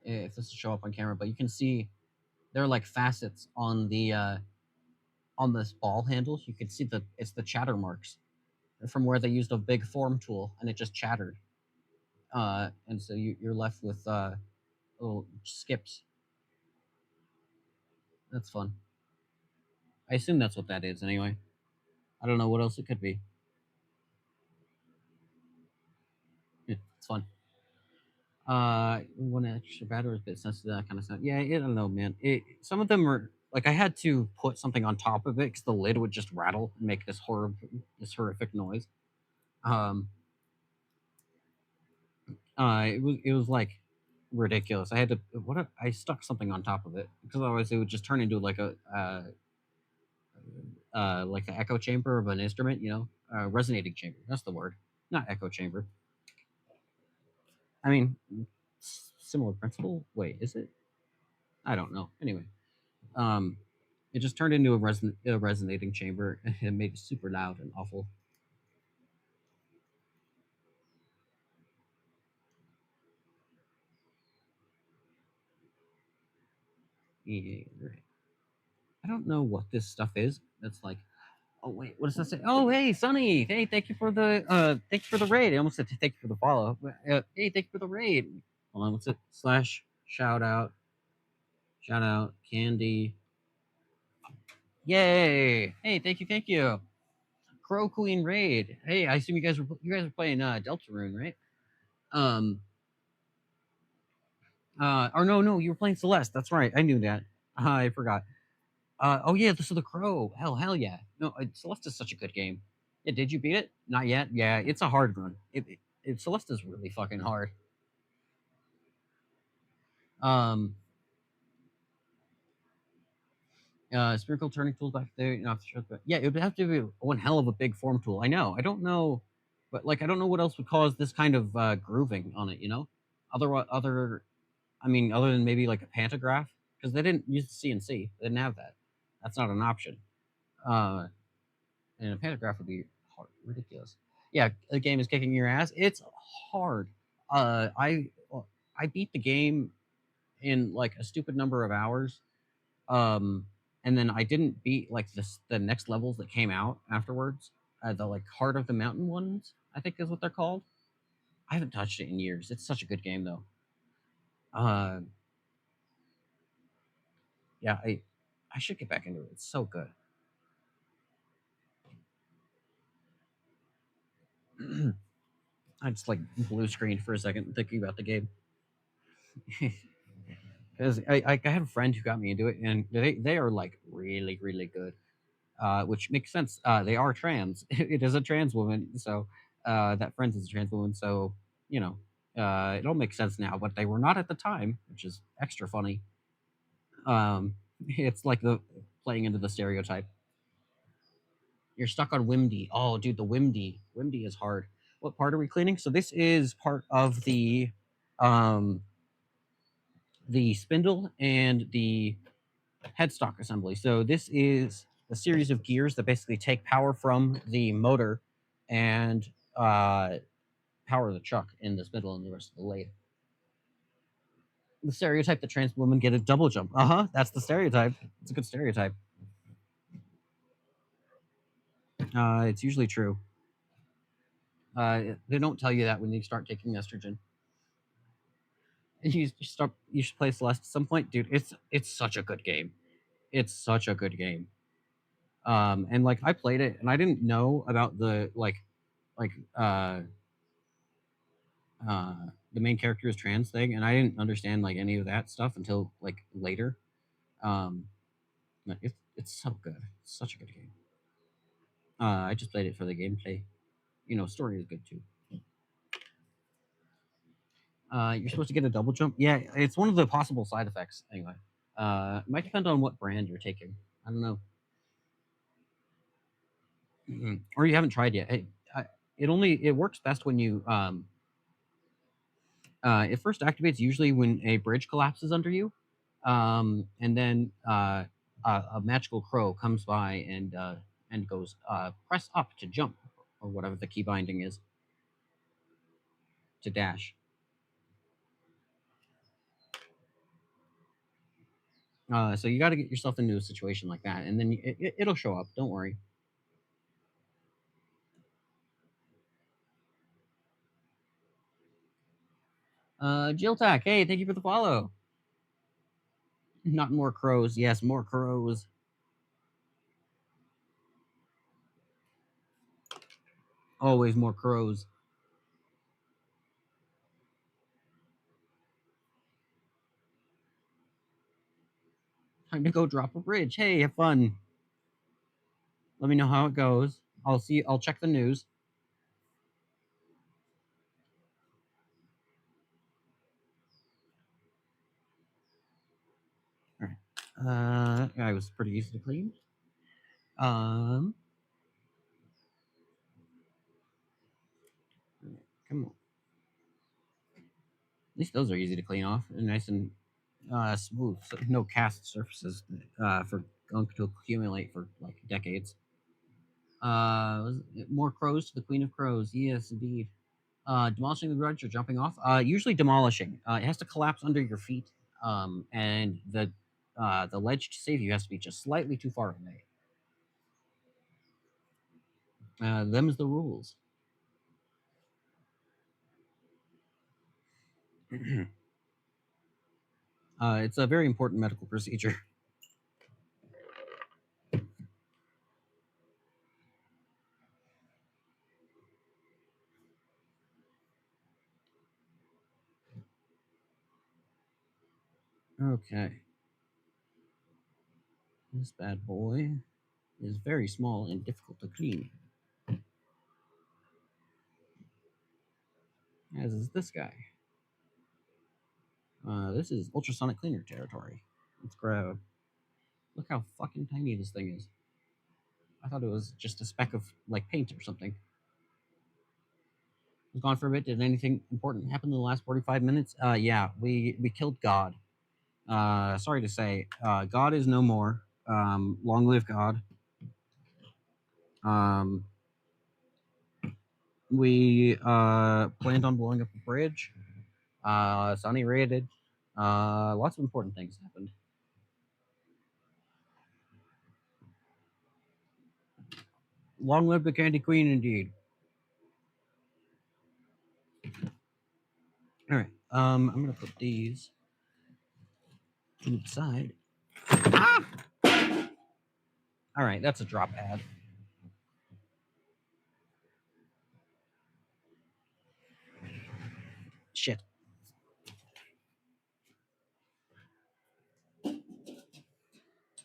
if this will show up on camera, but you can see They're like facets on this ball handle. You can see it's the chatter marks from where they used a big form tool and it just chattered. And so you're left with little skips. That's fun. I assume that's what that is anyway. I don't know what else it could be. Yeah, it's fun. One extra battery is a bit sensitive, that kind of stuff. Yeah, I don't know, man. Some of them are like I had to put something on top of it because the lid would just rattle and make this horrific noise. Um, it was like ridiculous. I had to I stuck something on top of it because otherwise it would just turn into like a like the echo chamber of an instrument. Resonating chamber. That's the word, not echo chamber. I mean, similar principle. Wait, is it? I don't know. Anyway, um, it just turned into a resonating chamber and it made it super loud and awful. Yeah, right. I don't know what this stuff is. It's like, oh wait, what does that say? Oh hey, Sonny. Hey, thank you for the raid. I almost said thank you for the follow. Hey, thank you for the raid. Hold on, what's it? Slash shout out, Candy. Yay! Hey, thank you. Crow Queen raid. Hey, I assume you guys were playing Deltarune, right? Um, or no, you were playing Celeste. That's right. I knew that. I forgot. Oh yeah, this is the Crow. Hell yeah. No, Celeste is such a good game. Yeah, did you beat it? Not yet. Yeah, it's a hard run. Celeste is really fucking hard. Um, spherical turning tools back there. Sure, but yeah, it would have to be one hell of a big form tool. I know. I don't know, but like I don't know what else would cause this kind of grooving on it. I mean, other than maybe like a pantograph, because they didn't use the CNC. They didn't have that. That's not an option. Uh, and a pantograph would be hard, ridiculous. Yeah, the game is kicking your ass. It's hard. Uh, I I beat the game in like a stupid number of hours. Um, and then I didn't beat like the next levels that came out afterwards. The like Heart of the Mountain ones, I think is what they're called. I haven't touched it in years. It's such a good game though. Uh, yeah, I should get back into it. It's so good. I just like blue screen for a second thinking about the game. Because I had a friend who got me into it, and they are like really good, which makes sense. They are trans. It is a trans woman, so that friend is a trans woman. So it all makes sense now, but they were not at the time, which is extra funny. It's like the playing into the stereotype. You're stuck on Wimdy. Oh, dude, the Wimdy is hard. What part are we cleaning? So this is part of um, the spindle and the headstock assembly. So this is a series of gears that basically take power from the motor and uh, power the chuck in the spindle and the rest of the lathe. The stereotype that trans women get a double jump. That's the stereotype. It's a good stereotype. It's usually true. They don't tell you that when you start taking estrogen. You should play Celeste at some point, dude. It's such a good game. It's such a good game. And like I played it and I didn't know about like uh the main character is trans thing, and I didn't understand like any of that stuff until like later. Um, it's so good. It's such a good game. I just played it for the gameplay. Story is good too. You're supposed to get a double jump. Yeah, it's one of the possible side effects. Anyway, it might depend on what brand you're taking. I don't know, or you haven't tried yet. It works best when you it first activates usually when a bridge collapses under you, and then a magical crow comes by and goes press up to jump or whatever the key binding is to dash. So you got to get yourself into a situation like that, and then it'll show up. Don't worry. Jiltak, hey, thank you for the follow. Not more crows. Yes, more crows. Always more crows. Time to go drop a bridge. Hey, have fun. Let me know how it goes. I'll check the news. All right. That guy was pretty easy to clean. Um, come on. At least those are easy to clean off. They're nice and smooth. So no cast surfaces for gunk to accumulate for like decades. More crows to the queen of crows. Yes, indeed. Demolishing the garage or jumping off. Usually demolishing. It has to collapse under your feet. And the ledge to save you has to be just slightly too far away. Them's the rules. It's a very important medical procedure. Okay. This bad boy is very small and difficult to clean. As is this guy. This is ultrasonic cleaner territory. Let's grab. Look how fucking tiny this thing is. I thought it was just a speck of like paint or something. Was gone for a bit. Did anything important happen in the last 45 minutes? Yeah, we killed God. Sorry to say, God is no more. Long live God. Um, we planned on blowing up a bridge. Sonny raided. Lots of important things happened. Long live the Candy Queen, indeed. All right. I'm gonna put these to the side. Ah! All right, that's a drop ad. Shit.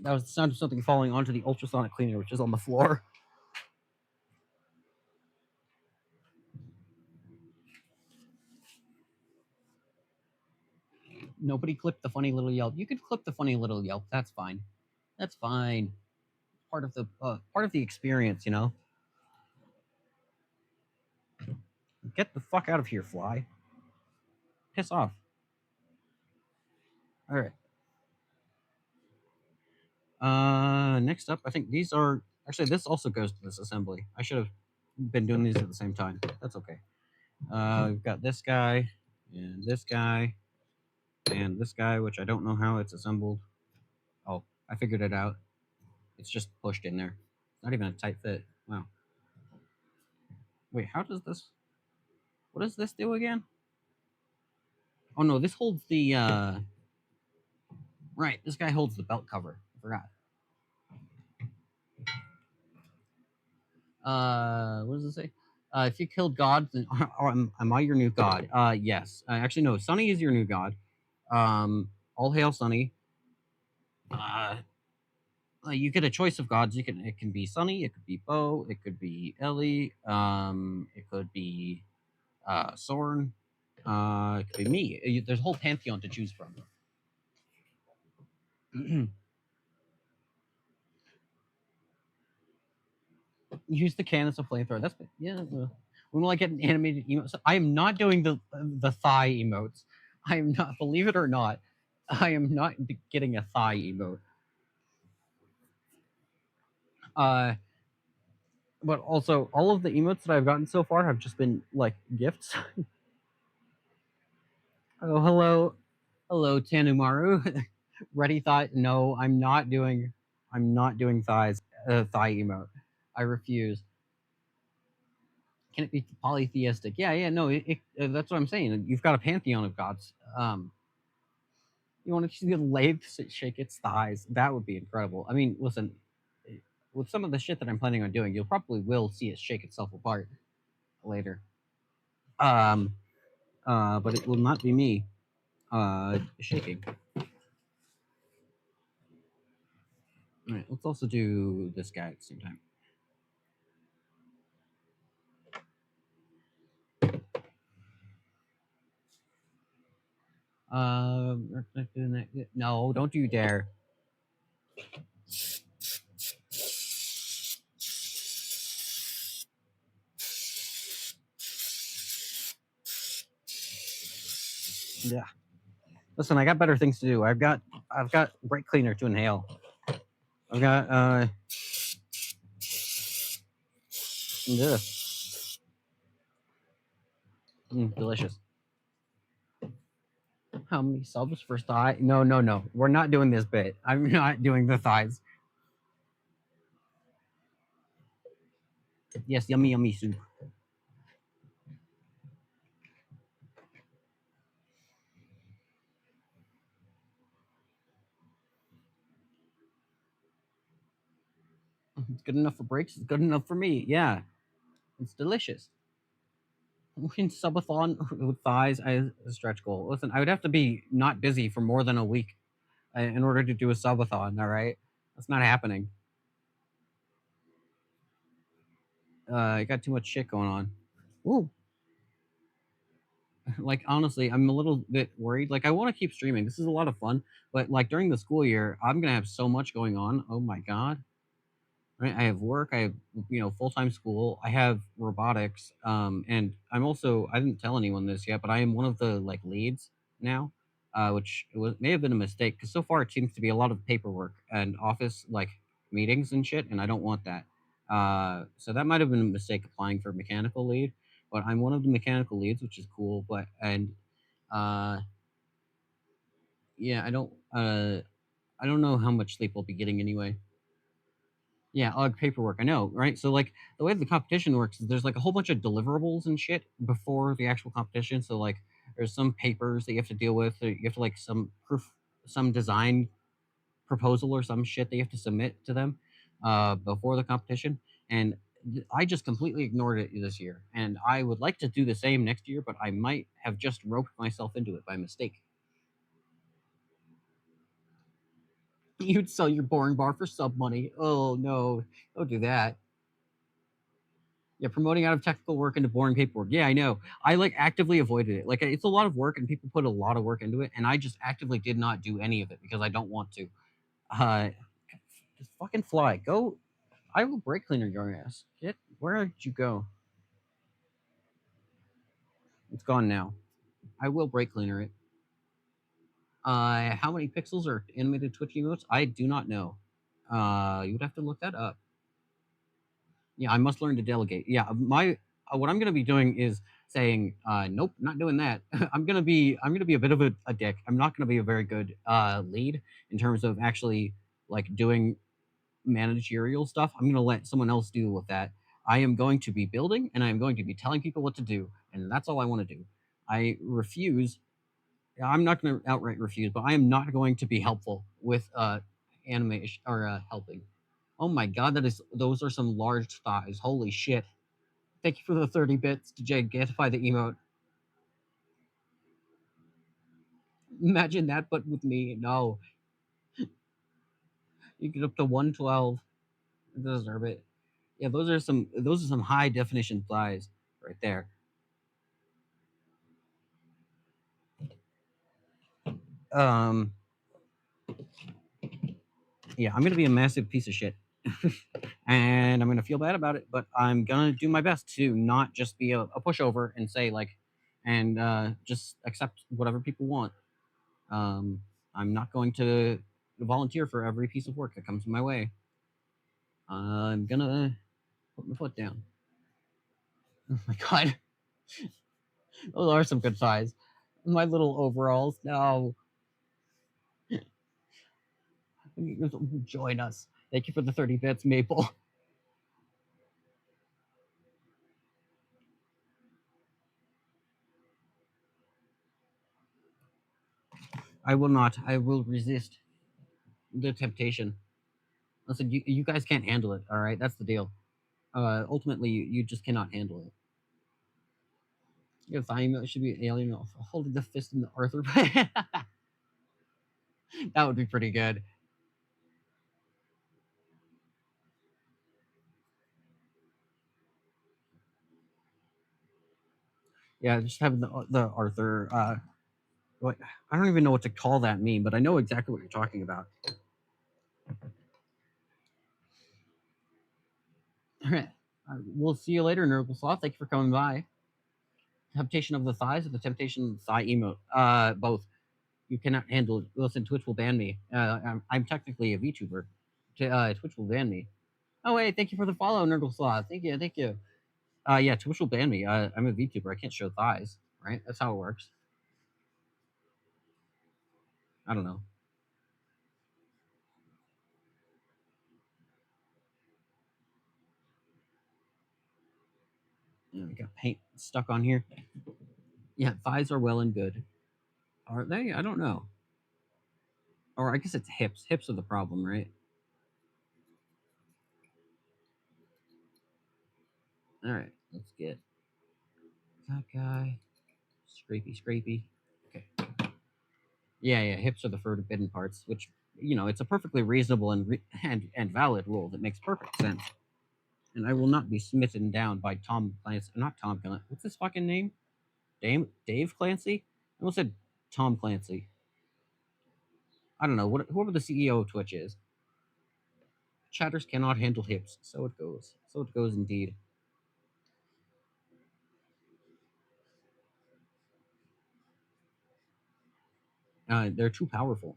That was the sound of something falling onto the ultrasonic cleaner, which is on the floor. Nobody clipped the funny little yelp. You could clip the funny little yelp. That's fine. That's fine. Part of the experience, you know. Get the fuck out of here, fly. Piss off. All right. Next up, I think these are actually this also goes to this assembly. I should have been doing these at the same time. That's okay. We've got this guy and this guy and this guy, which I don't know how it's assembled. Oh, I figured it out. It's just pushed in there. Not even a tight fit. Wow. Wait, how does this? What does this do again? Oh no, this holds the. Right, this guy holds the belt cover. I forgot. What does it say? If you killed God, then am I your new god? Yes. Actually, no. Sunny is your new god. All hail Sunny. Uh, you get a choice of gods. It can be Sunny. It could be Bo. It could be Ellie. It could be Soren. It could be me. There's a whole pantheon to choose from. Use the can as a flamethrower. That's yeah. When will I get an animated emote? So I am not doing the thigh emotes. I am not. Believe it or not, I am not getting a thigh emote. But also all of the emotes that I've gotten so far have just been like gifts. Oh, hello, Tanumaru. Ready thigh? No, I'm not doing. I'm not doing thighs. Thigh emote. I refuse. Can it be polytheistic? Yeah, yeah. No, that's what I'm saying. You've got a pantheon of gods. You want to see the lathe shake its thighs? That would be incredible. I mean, listen, with some of the shit that I'm planning on doing, you'll probably will see it shake itself apart later. Um, but it will not be me shaking. All right, let's also do this guy at the same time. No, don't you dare. Yeah. Listen, I got better things to do. I've got brake cleaner to inhale. I've got yeah. Delicious. How many subs for thigh? No, no, no. We're not doing this bit. I'm not doing the thighs. Yes, yummy, yummy soup. It's good enough for breaks. It's good enough for me. Yeah, it's delicious. We can subathon with thighs as a stretch goal. Listen, I would have to be not busy for more than a week in order to do a subathon. All right, that's not happening. I got too much shit going on. Ooh, like honestly, I'm a little bit worried. Like I want to keep streaming. This is a lot of fun, but like during the school year, I'm gonna have so much going on. Oh my god. Right, I have work, I have full-time school, I have robotics, and I didn't tell anyone this yet, but I am one of the like leads now, which may have been a mistake because so far it seems to be a lot of paperwork and office like meetings and shit, and I don't want that. So that might have been a mistake applying for mechanical lead, but I'm one of the mechanical leads, which is cool. But and uh, yeah, I don't know how much sleep I'll be getting anyway. Yeah, like paperwork. I know, right? So like the way the competition works is there's like a whole bunch of deliverables and shit before the actual competition. So like there's some papers that you have to deal with. Or you have to like some proof, some design proposal or some shit that you have to submit to them before the competition. And I just completely ignored it this year. And I would like to do the same next year, but I might have just roped myself into it by mistake. You'd sell your boring bar for sub money. Oh no, don't do that. Yeah, promoting out of technical work into boring paperwork. Yeah, I know. I like actively avoided it. Like it's a lot of work and people put a lot of work into it, and I just actively did not do any of it because I don't want to. Uh just fucking fly. Go. I will brake cleaner your ass. Get where did you go? It's gone now. I will brake cleaner it. How many pixels are animated Twitch emotes? I do not know. You would have to look that up. Yeah, I must learn to delegate. Yeah, my what I'm going to be doing is saying, nope, not doing that. I'm gonna be a bit of a dick. I'm not going to be a very good lead in terms of actually like doing managerial stuff. I'm going to let someone else deal with that. I am going to be building, and I am going to be telling people what to do, and that's all I want to do. I refuse. I'm not going to outright refuse, but I am not going to be helpful with animation or helping. Oh my god, those are some large thighs. Holy shit. Thank you for the 30 bits to gigantify the emote. Imagine that, but with me. No. You get up to 112. Deserve it. Yeah, those are some high definition thighs right there. Um yeah, I'm gonna be a massive piece of shit. And I'm gonna feel bad about it, but I'm gonna do my best to not just be a pushover and say like and just accept whatever people want. Um, I'm not going to volunteer for every piece of work that comes my way. I'm gonna put my foot down. Oh my god, those are some good thighs. My little overalls. No, Join us. Thank you for the 30 bits, Maple. I will not. I will resist the temptation. Listen, you guys can't handle it. All right, that's the deal. Ultimately, you just cannot handle it. Your thigh should be an alien holding the fist in the Arthur. That would be pretty good. Yeah, just having the Arthur. What, I don't even know what to call that meme, but I know exactly what you're talking about. All right, we'll see you later, Nerdable Sloth. Thank you for coming by. Temptation of the thighs or the temptation of the thigh emote? Both. You cannot handle it. Listen, Twitch will ban me. I'm technically a VTuber. Twitch will ban me. Oh wait, thank you for the follow, Nerdle Sloth. Thank you, thank you. Yeah, Twitch will ban me. I'm a VTuber. I can't show thighs, right? That's how it works. I don't know. Yeah, we got paint stuck on here. Yeah, thighs are well and good. Are they? I don't know. Or I guess it's hips. Hips are the problem, right? All right, let's get that guy. Scrapey, scrapey. Okay. Yeah. Hips are the forbidden parts, which it's a perfectly reasonable and valid rule that makes perfect sense. And I will not be smitten down by Tom Clancy. Not Tom Clancy. What's his fucking name? Dave Clancy? I almost said Tom Clancy. I don't know. Whoever the CEO of Twitch is. Chatters cannot handle hips. So it goes. So it goes indeed. They're too powerful.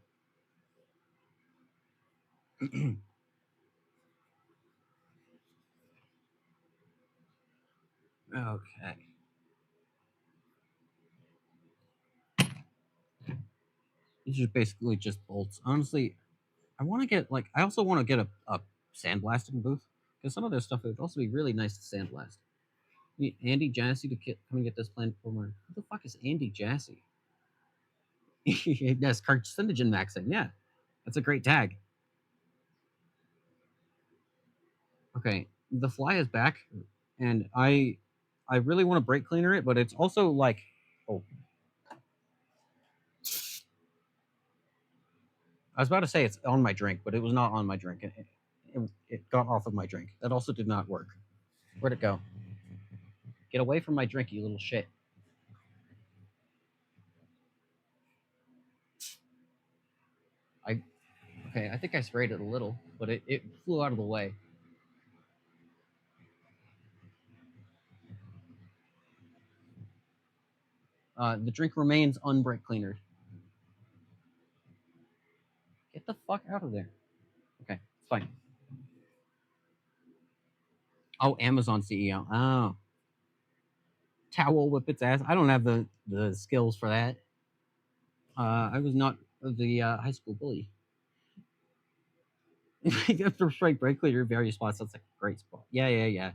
Okay. These are basically just bolts. Honestly, I want to get I also want to get a sandblasting booth because some of their stuff would also be really nice to sandblast. Need Andy Jassy to come and get this plant for me. Who the fuck is Andy Jassy? Yes, carcinogen maxing. Yeah, that's a great tag. Okay, the fly is back, and I really want to brake cleaner it, but it's also like, oh, I was about to say it's on my drink, but it was not on my drink. It got off of my drink. That also did not work. Where'd it go? Get away from my drink, you little shit. I Okay, I think I sprayed it a little, but it flew out of the way. The drink remains unbrake cleanered. Get the fuck out of there. Okay, it's fine. Oh, Amazon CEO. Oh, towel whip its ass. I don't have the skills for that. I was not the high school bully. After straight brake cleaner various spots, that's a great spot. Yeah.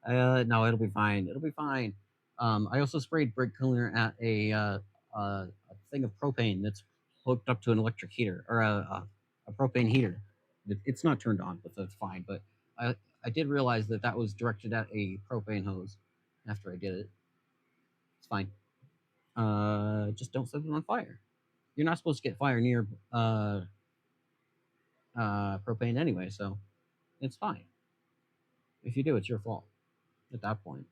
No, it'll be fine. It'll be fine. I also sprayed brake cleaner at a thing of propane that's hooked up to an electric heater or a propane heater. It's not turned on, but that's fine. But I did realize that was directed at a propane hose. After I did it, it's fine. Just don't set it on fire. You're not supposed to get fire near propane anyway, so it's fine. If you do, it's your fault at that point.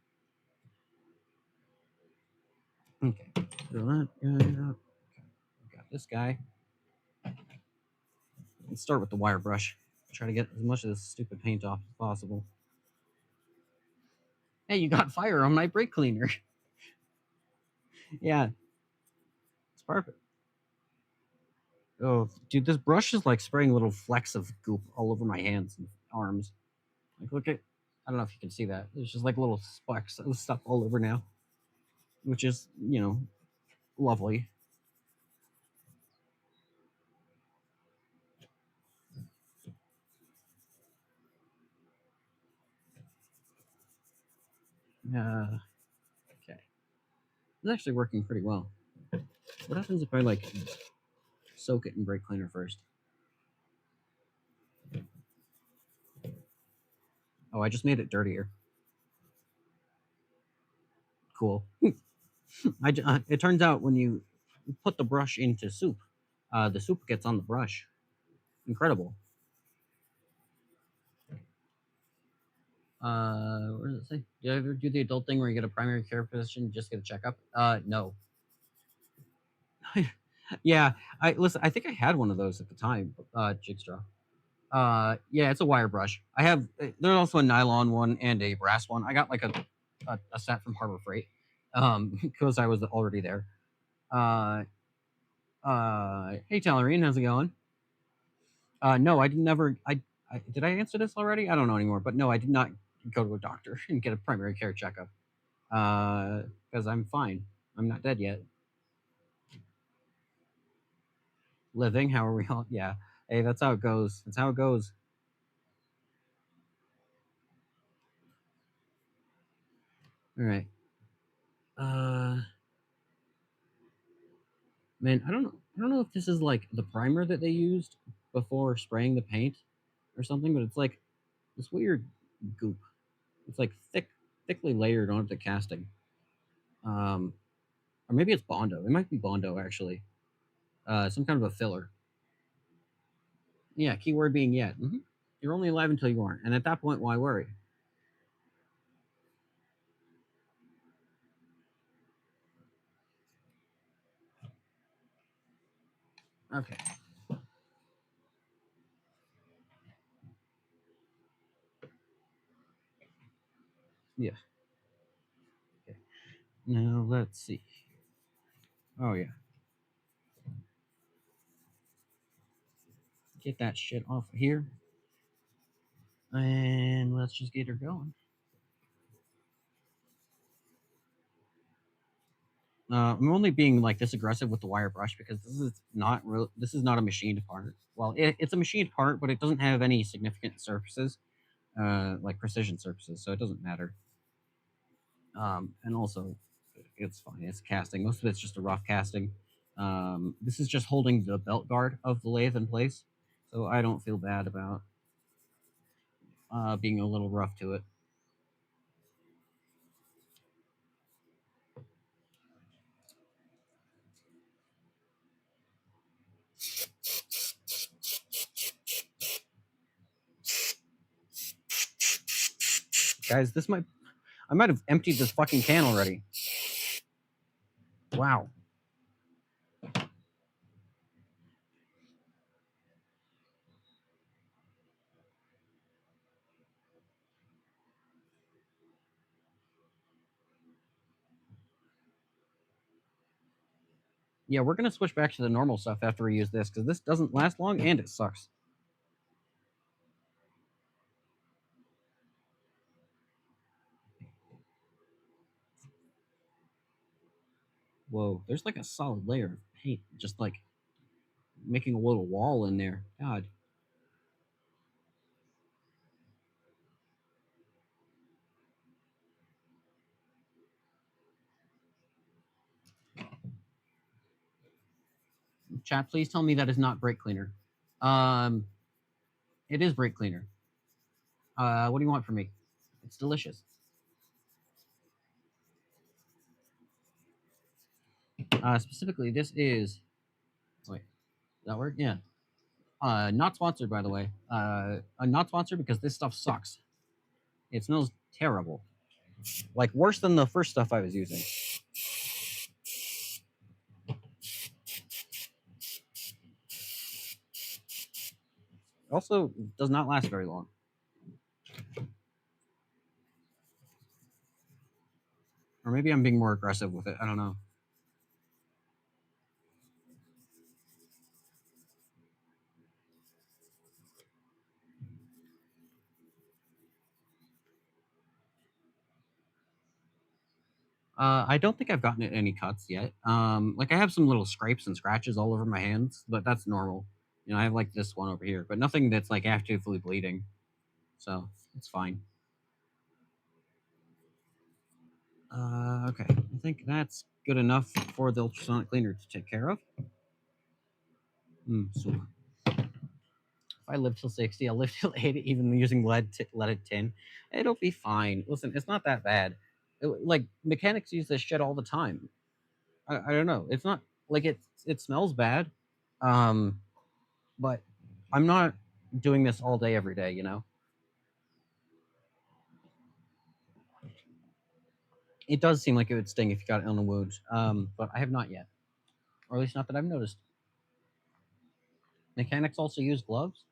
Okay, throw that guy up. Got this guy. Let's start with the wire brush. Try to get as much of this stupid paint off as possible. Hey, you got fire on my brake cleaner. Yeah, it's perfect. Oh, dude, this brush is like spraying little flecks of goop all over my hands and arms. Like, look at, I don't know if you can see that. There's just like little specks of stuff all over now, which is, lovely. Okay. It's actually working pretty well. What happens if I like soak it in brake cleaner first? Oh, I just made it dirtier. Cool. It turns out when you put the brush into soup, the soup gets on the brush. Incredible. Where does it say? Do you ever do the adult thing where you get a primary care physician, just get a checkup? No. Yeah, I listen. I think I had one of those at the time. Jigstraw. Yeah, it's a wire brush. I have. There's also a nylon one and a brass one. I got like a set from Harbor Freight, because I was already there. Uh, hey Talarine, how's it going? No, I did never. I did I answer this already? I don't know anymore. But no, I did not go to a doctor and get a primary care checkup. Because I'm fine. I'm not dead yet. Living. How are we all? Yeah. Hey, that's how it goes. That's how it goes. All right. Uh, man, I don't know. I don't know if this is like the primer that they used before spraying the paint or something, but it's like this weird goop. It's like thickly layered onto the casting. Um, or maybe it's Bondo. It might be Bondo actually. Some kind of a filler. Yeah, keyword being yet. You're only alive until you aren't, and at that point, why worry? Okay. Yeah. Okay. Now let's see. Oh yeah. Get that shit off of here, and let's just get her going. I'm only being like this aggressive with the wire brush because this is not real. This is not a machined part. Well, it's a machined part, but it doesn't have any significant surfaces, like precision surfaces, so it doesn't matter. And also, it's fine. It's casting. Most of it's just a rough casting. This is just holding the belt guard of the lathe in place, so I don't feel bad about being a little rough to it. Guys, this might I might have emptied this fucking can already. Wow. Yeah, we're gonna switch back to the normal stuff after we use this because this doesn't last long and it sucks. Whoa, there's like a solid layer of paint, just like making a little wall in there. God. Chat, please tell me that is not brake cleaner. Um, it is brake cleaner. What do you want from me? It's delicious. Specifically, this is. Wait, does that work? Yeah. Not sponsored, by the way. Not sponsored because this stuff sucks. It smells terrible. Like worse than the first stuff I was using. Also, does not last very long. Or maybe I'm being more aggressive with it. I don't know. I don't think I've gotten any cuts yet. Like I have some little scrapes and scratches all over my hands, but that's normal. You know, I have like this one over here, but nothing that's like actively bleeding. So it's fine. Okay, I think that's good enough for the ultrasonic cleaner to take care of. So if I live till 60, I'll live till 80, even using leaded tin. It'll be fine. Listen, it's not that bad. Like mechanics use this shit all the time. I don't know. It's not like it smells bad, um, but I'm not doing this all day every day. You know, it does seem like it would sting if you got it on a wound, but I have not yet, or at least not that I've noticed. Mechanics also use gloves.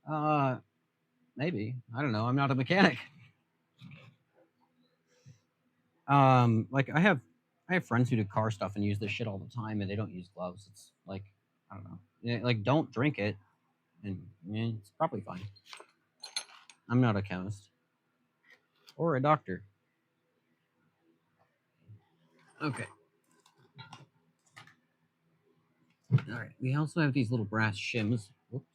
Uh, Maybe, I don't know. I'm not a mechanic. Like I have friends who do car stuff and use this shit all the time, and they don't use gloves. It's like I don't know. Yeah, like don't drink it, and it's probably fine. I'm not a chemist or a doctor. Okay. All right. We also have these little brass shims. Whoops.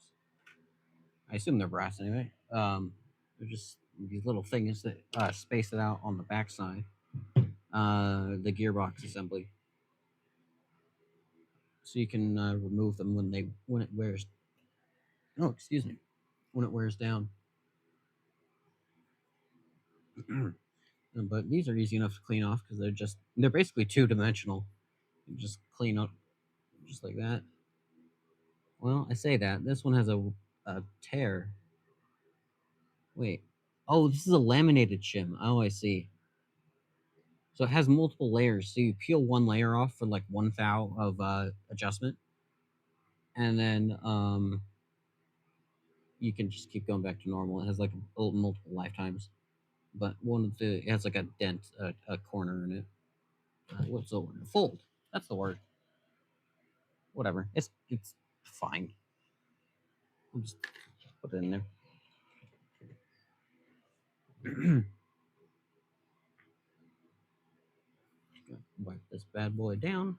I assume they're brass anyway. They're just these little things that space it out on the backside. The gearbox assembly, so you can remove them when it wears. Oh, excuse me, when it wears down. But these are easy enough to clean off because they're basically 2 dimensional. You just clean up just like that. Well, I say that this one has a tear. Wait. Oh, this is a laminated shim. Oh, I see. So it has multiple layers. So you peel one layer off for like 1 thou of adjustment, and then you can just keep going back to normal. It has like multiple lifetimes, but it has like a dent, a corner in it. What's the word? Fold. That's the word. Whatever. It's fine. I'll just put it in there. Wipe this bad boy down.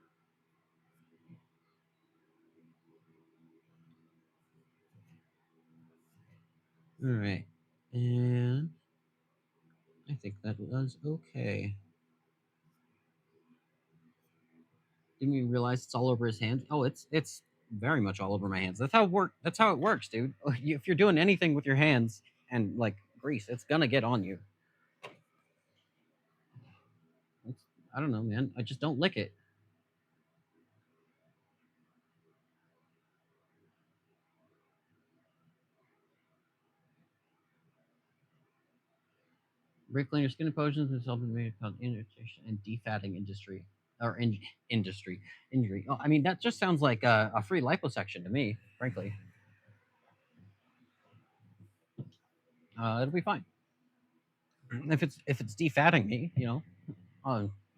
All right, and I think that was okay. Didn't even realize it's all over his hands. Oh, it's very much all over my hands. That's how it work. That's how it works, dude. If you're doing anything with your hands and like grease, it's gonna get on you. It's, I don't know, man. I just don't lick it. Brake cleaner skin potions and something made called irritation and defatting industry or industry injury. Oh, I mean that just sounds like a free liposuction to me, frankly. It'll be fine if it's defatting me,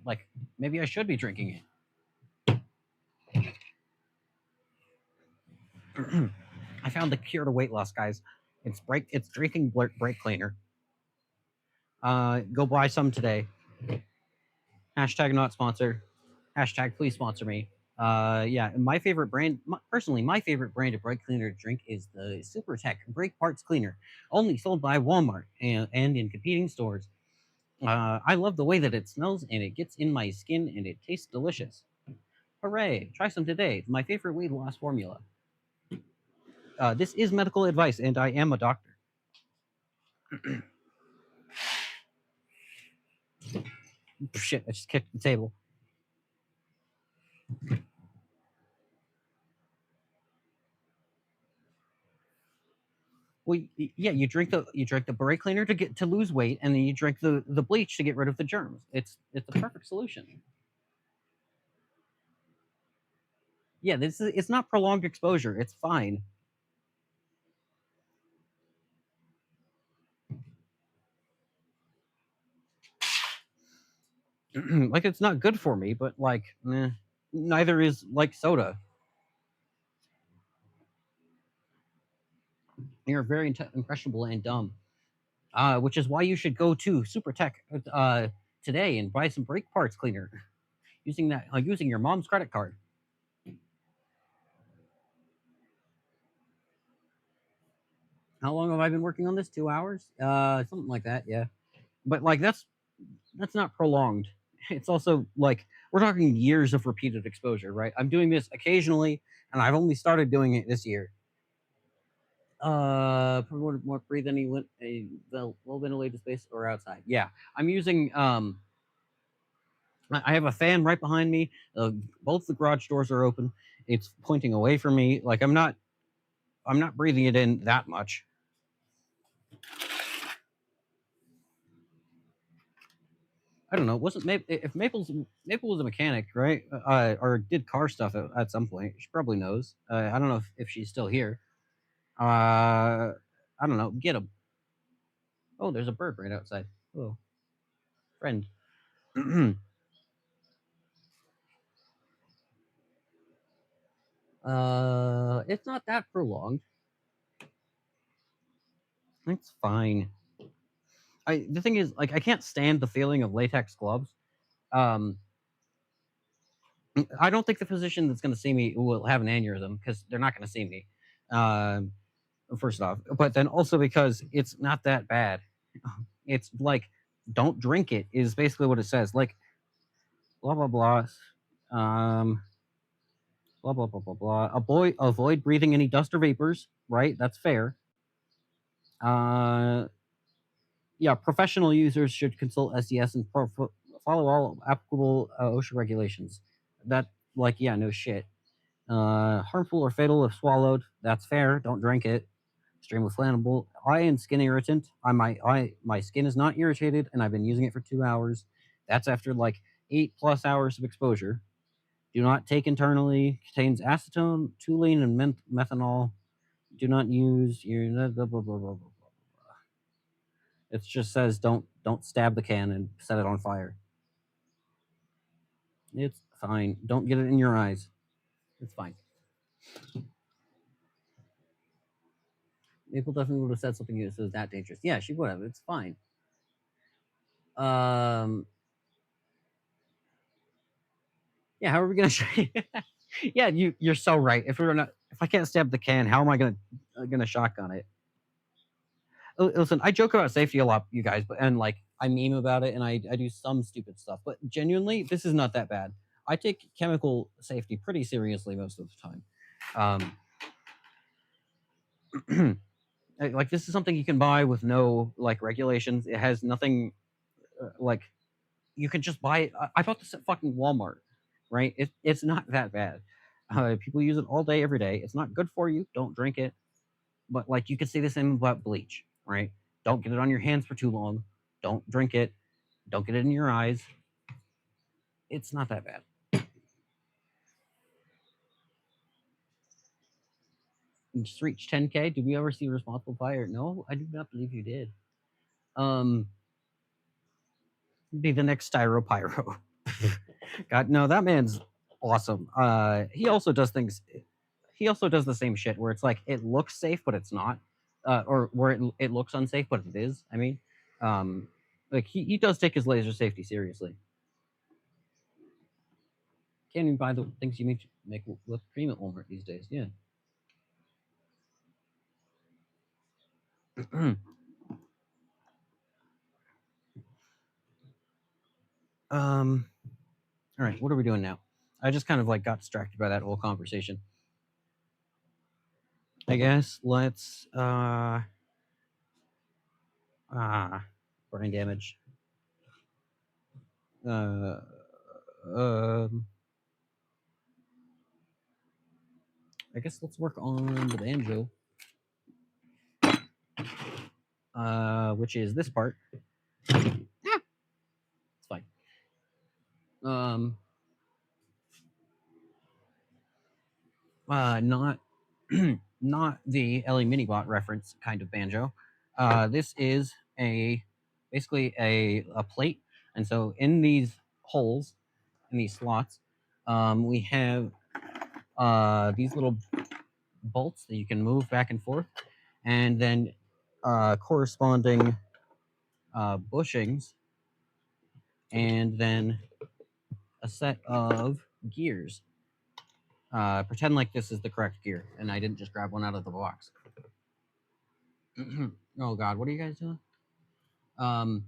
like maybe I should be drinking it. I found the cure to weight loss, guys. It's drinking brake cleaner. Go buy some today. Hashtag not sponsor. Hashtag please sponsor me. Yeah, my favorite brand, personally, my favorite brand of brake cleaner to drink is the Super Tech Brake Parts Cleaner, only sold by Walmart and in competing stores. I love the way that it smells and it gets in my skin and it tastes delicious. Hooray! Try some today. It's my favorite weight loss formula. This is medical advice, and I am a doctor. Shit, I just kicked the table. Well, yeah, you drink the brake cleaner to lose weight, and then you drink the bleach to get rid of the germs. It's the perfect solution. Yeah, it's not prolonged exposure. It's fine. Like it's not good for me, but like neither is like soda. You're very impressionable and dumb. Which is why you should go to Super Tech today and buy some brake parts cleaner using your mom's credit card. How long have I been working on this? 2 hours? Something like that. Yeah, but like that's not prolonged. it's also like we're talking years of repeated exposure, right? I'm doing this occasionally, and I've only started doing it this year. More breathe any a well ventilated space or outside. Yeah, I'm using I have a fan right behind me. Both the garage doors are open. It's pointing away from me. Like I'm not breathing it in that much. I don't know. Wasn't if Maple was a mechanic, right? Or did car stuff at some point. She probably knows. I don't know if she's still here. I don't know. Get him. Oh, there's a bird right outside. Oh, friend. It's not that prolonged. It's fine. The thing is, like, I can't stand the feeling of latex gloves. Um, I don't think the physician that's going to see me will have an aneurysm because they're not going to see me. Um, First off, but then also because it's not that bad. It's like, don't drink it is basically what it says. Like, blah blah blah. Um, blah blah blah blah blah. Avoid breathing any dust or vapors. Right, that's fair. Uh, yeah, professional users should consult SDS and follow all applicable OSHA regulations. That, like, yeah, no shit. Harmful or fatal if swallowed. That's fair. Don't drink it. Extremely flammable. Eye and skin irritant. My skin is not irritated, and I've been using it for 2 hours. That's after like 8+ hours of exposure. Do not take internally. Contains acetone, toluene, and methanol. Do not use your blah, blah, blah, blah, blah. It just says don't stab the can and set it on fire. It's fine. Don't get it in your eyes. It's fine. Maple definitely would have said something that was that dangerous. Yeah, she would have. It's fine. Um, yeah, how are we gonna show you? Yeah, you're so right. If I can't stab the can, how am I gonna shotgun it? Listen, I joke about safety a lot, you guys, but and like I meme about it and I do some stupid stuff, but genuinely, this is not that bad. I take chemical safety pretty seriously most of the time. Like this is something you can buy with no like regulations. It has nothing like you can just buy it. I bought this at fucking Walmart, right? It's not that bad. People use it all day, every day. It's not good for you. Don't drink it. But like you could say the same about bleach, right? Don't get it on your hands for too long. Don't drink it. Don't get it in your eyes. It's not that bad. You just reached 10K. Did we ever see Responsible Fire? No, I do not believe you did. Be the next Styro Pyro. God, no, that man's awesome. He also does things. He also does the same shit where it's like it looks safe but it's not, or where it looks unsafe but it is. I mean, like he does take his laser safety seriously. Can't even buy the things you make whipped cream at Walmart these days. Yeah. All right, what are we doing now? I just kind of like got distracted by that whole conversation. I guess let's brain damage. Uh, um, I guess let's work on the banjo, which is this part. It's fine. Not not the Ellie Minibot reference kind of banjo. This is basically a plate, and so in these holes, in these slots, we have these little bolts that you can move back and forth, and then corresponding bushings, and then a set of gears. Pretend like this is the correct gear, and I didn't just grab one out of the box. Oh God, what are you guys doing? Um,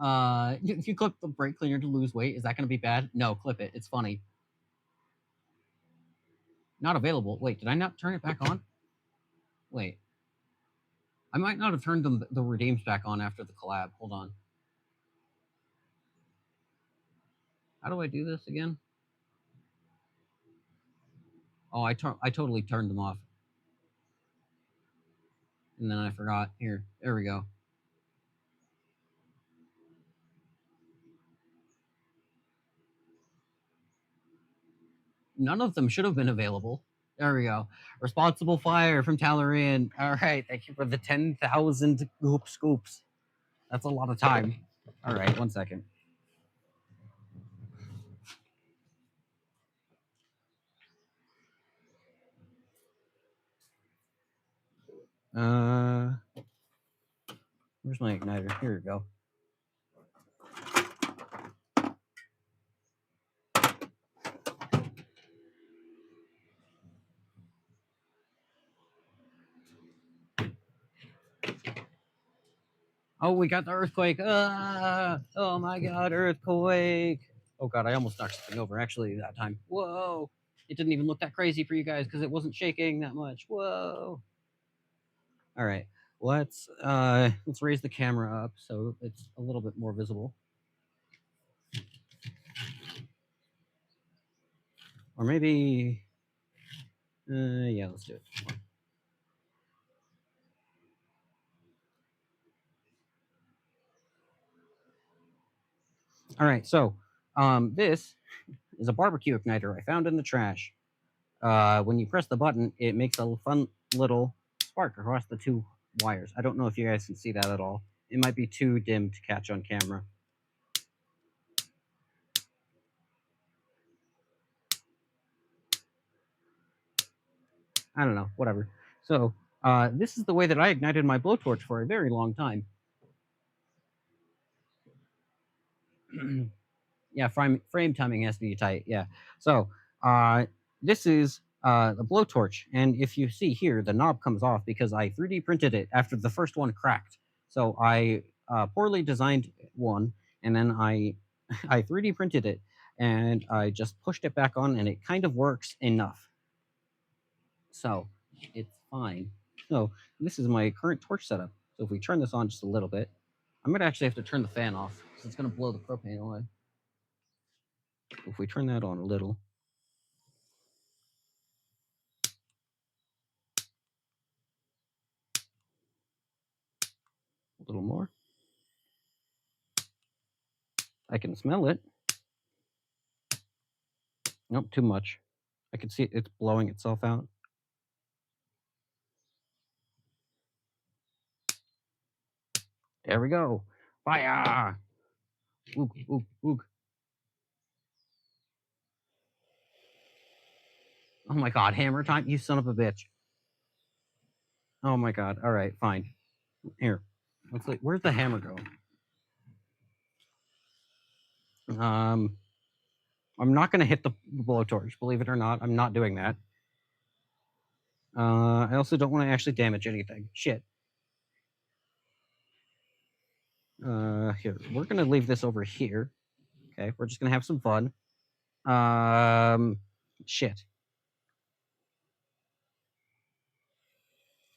If you clip the brake cleaner to lose weight, is that going to be bad? No, clip it. It's funny. Not available. Wait, did I not turn it back on? Wait. I might not have turned the redeems back on after the collab. Hold on. How do I do this again? Oh, I totally turned them off. And then I forgot. Here. There we go. None of them should have been available. There we go. Responsible Fire from Talarian. All right. Thank you for the 10,000 scoops. That's a lot of time. All right. 1 second. Where's my igniter? Here we go. Oh, we got the earthquake. Oh my god, earthquake. Oh god, I almost knocked something over actually that time. Whoa. It didn't even look that crazy for you guys because it wasn't shaking that much. Whoa. All right. Let's raise the camera up so it's a little bit more visible. Or maybe yeah, let's do it. All right, so this is a barbecue igniter I found in the trash. When you press the button, it makes a fun little spark across the two wires. I don't know if you guys can see that at all. It might be too dim to catch on camera. I don't know, whatever. So this is the way that I ignited my blowtorch for a very long time. Yeah, frame timing has to be tight. Yeah. So this is the blowtorch, and if you see here, the knob comes off because I 3D printed it after the first one cracked. So I poorly designed one, and then I 3D printed it, and I just pushed it back on, and it kind of works enough. So it's fine. So this is my current torch setup. So if we turn this on just a little bit, I'm gonna actually have to turn the fan off because it's gonna blow the propane away. If we turn that on a little. A little more. I can smell it. Nope, too much. I can see it's blowing itself out. There we go. Fire! Oog, oog, oog. Oh my god, hammer time, you son of a bitch. Oh my god. All right, fine. Here. Let's see. Where's the hammer go? I'm not gonna hit the blowtorch, believe it or not. I'm not doing that. I also don't want to actually damage anything. Shit. Here. We're gonna leave this over here. Okay, we're just gonna have some fun. Shit.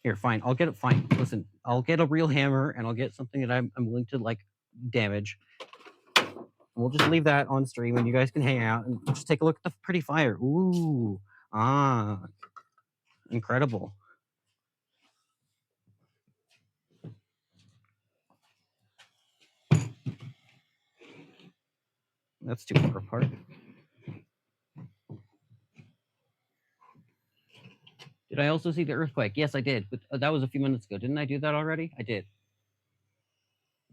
Here, fine. I'll get it. Fine. Listen, I'll get a real hammer and I'll get something that I'm willing to like damage. And we'll just leave that on stream, and you guys can hang out and just take a look at the pretty fire. Ooh, incredible. That's too far apart. Did I also see the earthquake? Yes, I did. But that was a few minutes ago. Didn't I do that already? I did.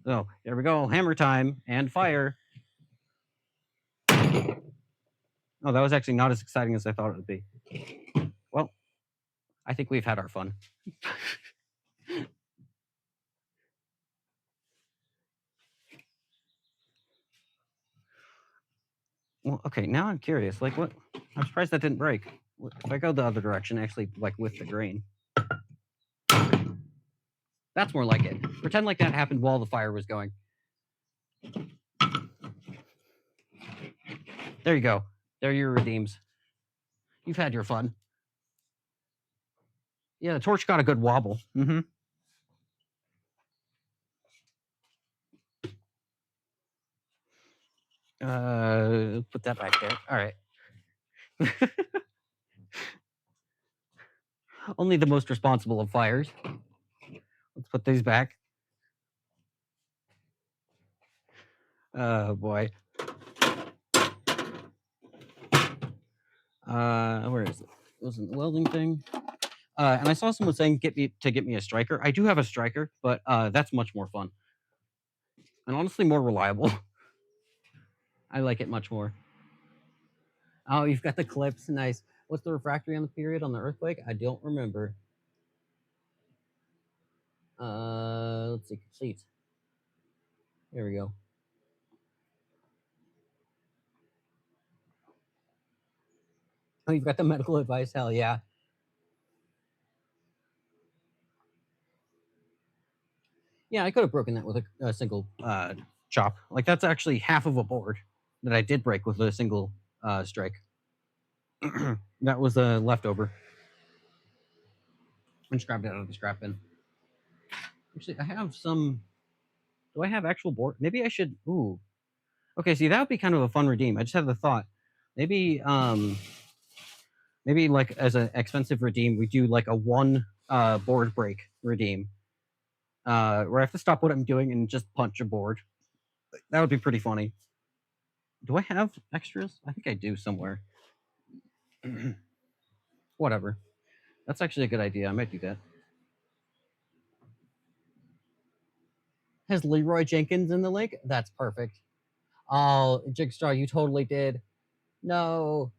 Oh, there we go. Hammer time and fire. Oh, that was actually not as exciting as I thought it would be. Well, I think we've had our fun. Well, okay, now I'm curious. Like, what? I'm surprised that didn't break. If I go the other direction, actually, like with the grain. That's more like it. Pretend like that happened while the fire was going. There you go. There are your redeems. You've had your fun. Yeah, the torch got a good wobble. Mm-hmm. Put that back there. All right. Only the most responsible of fires. Let's put these back. Oh boy. Where is it? It was in the welding thing. And I saw someone saying get me a striker. I do have a striker, but that's much more fun and honestly more reliable. I like it much more. Oh, you've got the clips. Nice. What's the refractory on the period on the earthquake? I don't remember. Let's see. Complete. Here we go. Oh, you've got the medical advice. Hell yeah. Yeah, I could have broken that with a single chop. Like that's actually half of a board that I did break with a single strike. That was a leftover. I just grabbed it out of the scrap bin. Actually, I have some. Do I have actual board? Maybe I should. Ooh. Okay, see, that would be kind of a fun redeem. I just have the thought. Maybe, maybe like as an expensive redeem, we do like a one board break redeem, where I have to stop what I'm doing and just punch a board. That would be pretty funny. Do I have extras? I think I do somewhere. Whatever. That's actually a good idea. I might do that. Has Leroy Jenkins in the link? That's perfect. Oh, Jigsaw, you totally did. No.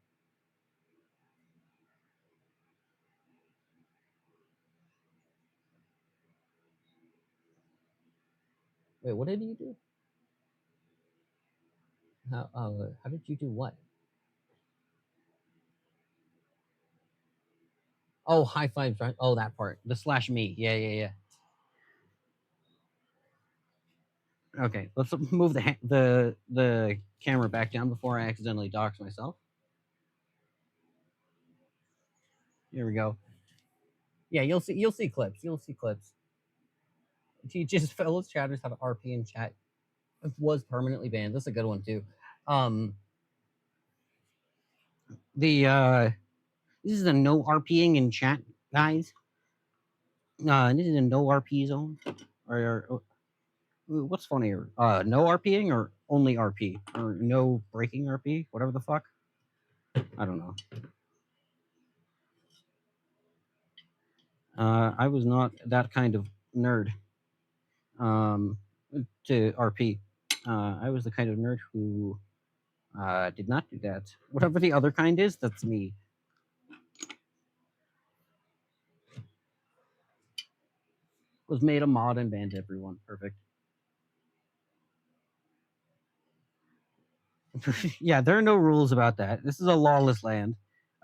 Wait, what did you do? How did you do what? Oh, high fives, right? Oh, that part. The slash me. Yeah. Okay, let's move the camera back down before I accidentally dox myself. Here we go. Yeah, you'll see clips. You'll see clips. Teaches fellow chatters how to RP in chat. It was permanently banned. That's a good one too. The this is a no RPing in chat, guys. This is a no RP zone. Or what's funnier? No RPing or only RP or no breaking RP? Whatever the fuck. I don't know. I was not that kind of nerd to RP. I was the kind of nerd who did not do that. Whatever the other kind is, that's me. Was made a mod and banned everyone. Perfect. Yeah, there are no rules about that. This is a lawless land.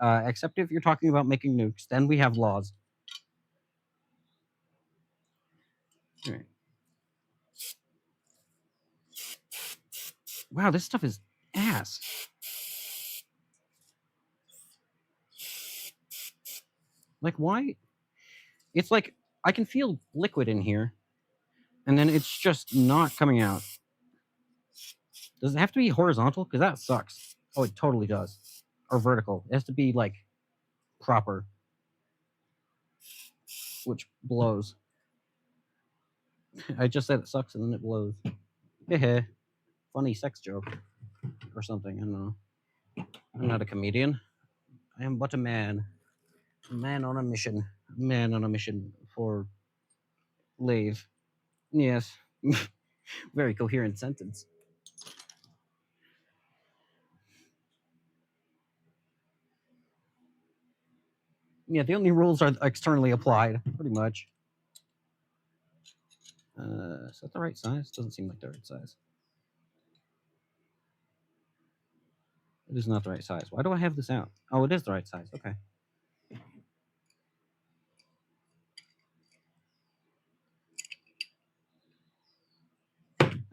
Except if you're talking about making nukes, then we have laws. All right. Wow, this stuff is ass. Like, why? It's like I can feel liquid in here, and then it's just not coming out. Does it have to be horizontal? Because that sucks. Oh, it totally does. Or vertical. It has to be like proper, which blows. I just said it sucks and then it blows. Heh. Funny sex joke or something. I don't know. I'm not a comedian. I am but a man. A man on a mission. A man on a mission for lathe. Yes. Very coherent sentence. Yeah, the only rules are externally applied, pretty much. Is that the right size? Doesn't seem like the right size. It is not the right size. Why do I have this out? Oh, it is the right size. Okay.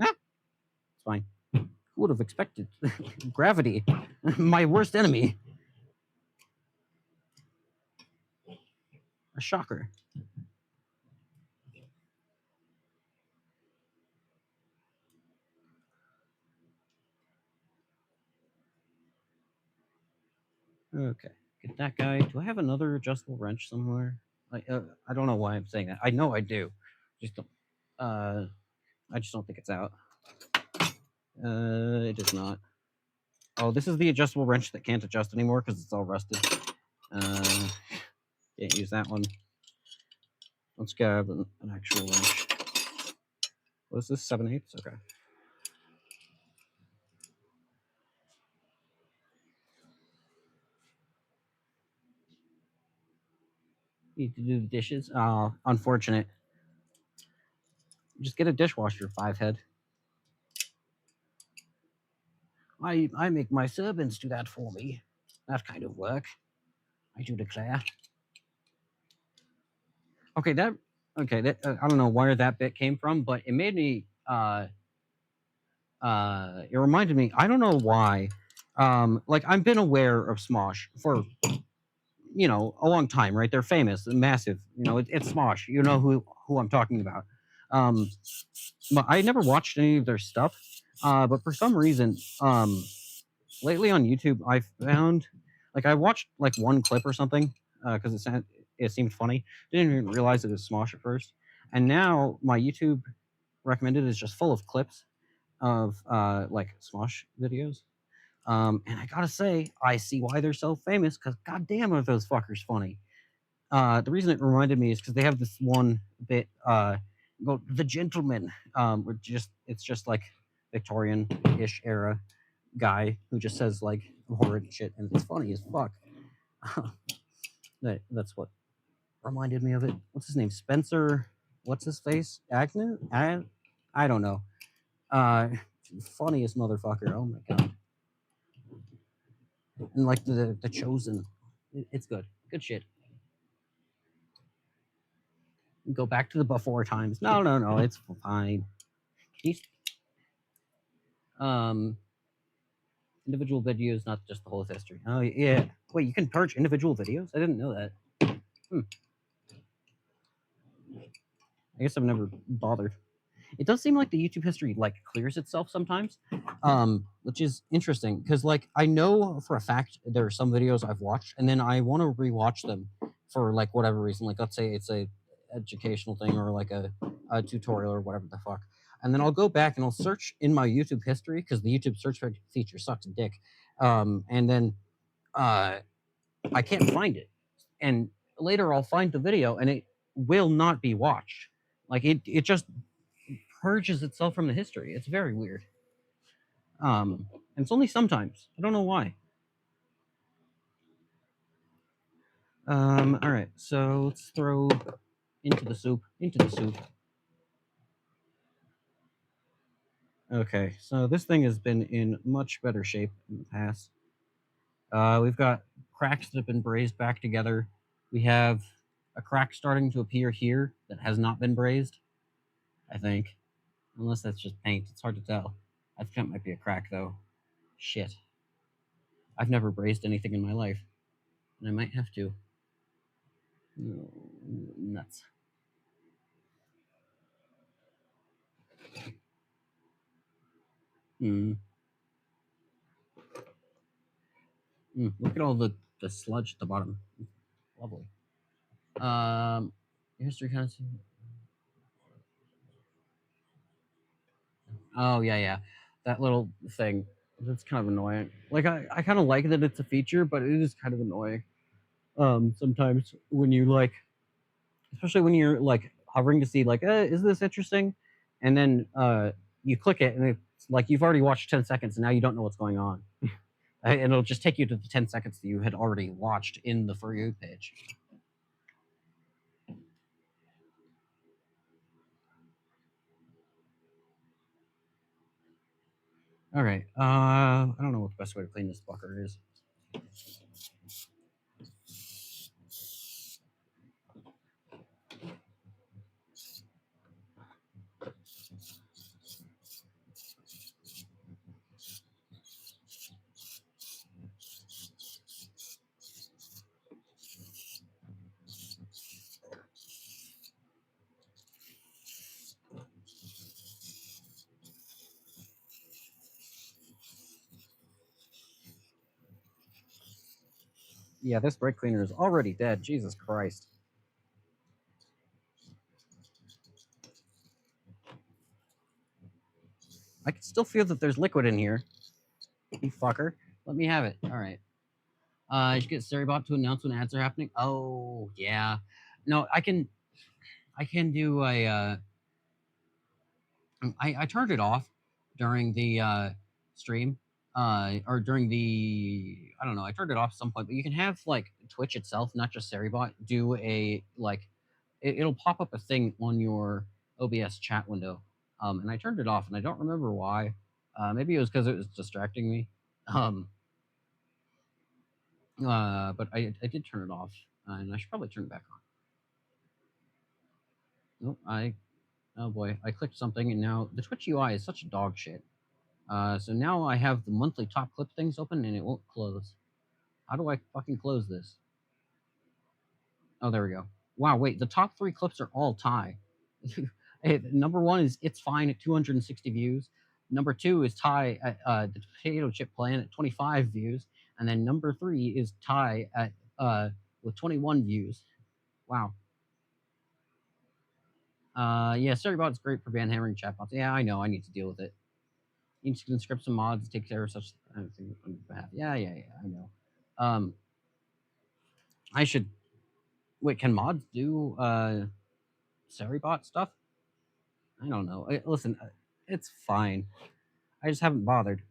Ah! It's fine. Who would have expected? Gravity, my worst enemy. A shocker. Okay, get that guy. Do I have another adjustable wrench somewhere? I don't know why I'm saying that. I know I do. Just don't. I just don't think it's out. It is not. Oh, this is the adjustable wrench that can't adjust anymore because it's all rusted. Can't use that one. Let's grab an actual wrench. What is this? 7/8? Okay. Need to do the dishes. Oh, unfortunate. Just get a dishwasher, 5-head. I make my servants do that for me. That kind of work. I do declare. Okay, that I don't know where that bit came from, but it made me it reminded me, I don't know why. Like I've been aware of Smosh for a long time, right? They're famous and massive. It's Smosh. You know who I'm talking about. Um, but I never watched any of their stuff. But for some reason, lately on YouTube, I found like I watched like one clip or something because it seemed funny. Didn't even realize it was Smosh at first, and now my YouTube recommended is just full of clips of like Smosh videos. And I gotta say, I see why they're so famous because goddamn are those fuckers funny. The reason it reminded me is because they have this one bit, the gentleman, it's just like Victorian-ish era guy who just says like horrid shit, and it's funny as fuck. That's what reminded me of it. What's his name? Spencer. What's his face? Agnew? I don't know. Funniest motherfucker. Oh my god. And like the chosen. It's good. Good shit. Go back to the before times. No, it's fine. He's um individual videos, not just the whole history. Oh yeah. Wait, you can purge individual videos? I didn't know that. I guess I've never bothered. It does seem like the YouTube history like clears itself sometimes, which is interesting because like I know for a fact there are some videos I've watched and then I want to rewatch them for like whatever reason. Like let's say it's a educational thing or like a tutorial or whatever the fuck. And then I'll go back and I'll search in my YouTube history because the YouTube search feature sucks a dick. And then I can't find it. And later I'll find the video and it will not be watched. Like it just purges itself from the history. It's very weird. And it's only sometimes. I don't know why. All right, so let's throw into the soup. Okay, so this thing has been in much better shape in the past. We've got cracks that have been brazed back together. We have a crack starting to appear here that has not been brazed, I think. Unless that's just paint. It's hard to tell. I think that might be a crack, though. Shit. I've never brazed anything in my life. And I might have to. No, nuts. Look at all the sludge at the bottom. Lovely. History kind of. Oh yeah. That little thing. That's kind of annoying. Like I kind of like that it's a feature, but it is kind of annoying. Sometimes when you like, especially when you're like hovering to see like, is this interesting? And then you click it and it's like you've already watched 10 seconds and now you don't know what's going on. And it'll just take you to the 10 seconds that you had already watched in the For You page. All right. I don't know what the best way to clean this fucker is. Yeah, this brake cleaner is already dead. Jesus Christ. I can still feel that there's liquid in here. You fucker. Let me have it. All right. You should get Seribot to announce when ads are happening. Oh yeah. No, I can do a I turned it off during the stream. Or during the I don't know, I turned it off at some point, but you can have like Twitch itself, not just Seribot, do a like it'll pop up a thing on your OBS chat window. And I turned it off and I don't remember why. Maybe it was because it was distracting me. Um, but I did turn it off, and I should probably turn it back on. Nope, oh boy, I clicked something, and now the Twitch UI is such dog shit. So now I have the monthly top clip things open, and it won't close. How do I fucking close this? Oh, there we go. Wow, wait, the top 3 clips are all tie. Number 1 is It's Fine at 260 views. Number 2 is Ty at the Potato Chip Plan at 25 views. And then number 3 is Ty at with 21 views. Wow. Yeah, Storybot's great for ban hammering chatbots. Yeah, I know. I need to deal with it. You need to script some mods, take care of such things on behalf. Yeah, I know. I should wait. Can mods do Storybot stuff? I don't know. Listen, it's fine. I just haven't bothered.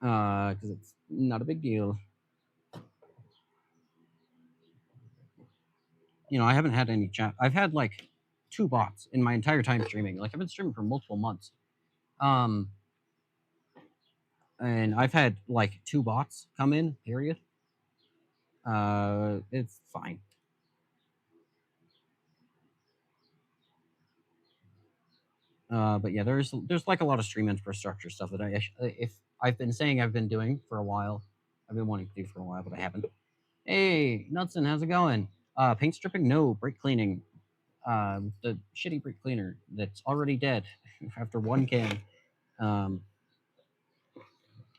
Because it's not a big deal. You know, I haven't had any chat. I've had like 2 bots in my entire time streaming. Like I've been streaming for multiple months. And I've had like 2 bots come in, period. It's fine. But yeah, there's like a lot of stream infrastructure stuff that if I've been saying I've been doing for a while. I've been wanting to do for a while, but I haven't. Hey, Knudsen, how's it going? Paint stripping? No. Brake cleaning. The shitty brake cleaner that's already dead after 1 can. I'm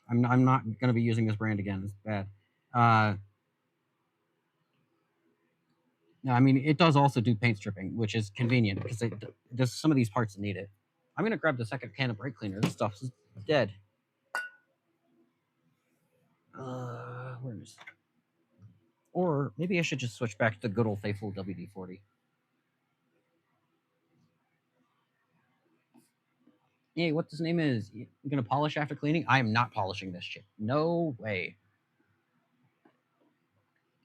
not going to be using this brand again. It's bad. I mean, it does also do paint stripping, which is convenient because there's some of these parts that need it. I'm going to grab the second can of brake cleaner. This stuff is dead. Where is? Or maybe I should just switch back to the good old faithful WD-40. Hey, what this name is? You gonna polish after cleaning? I am not polishing this shit. No way.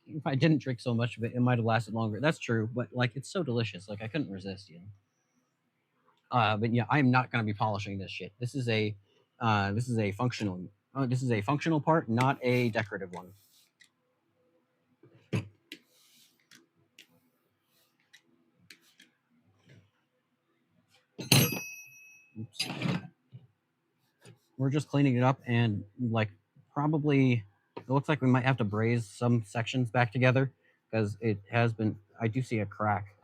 If I didn't drink so much of it, it might have lasted longer. That's true, but like it's so delicious, like I couldn't resist, you know. But yeah, I am not gonna be polishing this shit. This is a functional. This is a functional part, not a decorative one. Oops. We're just cleaning it up, and like probably it looks like we might have to braze some sections back together because it has been. I do see a crack.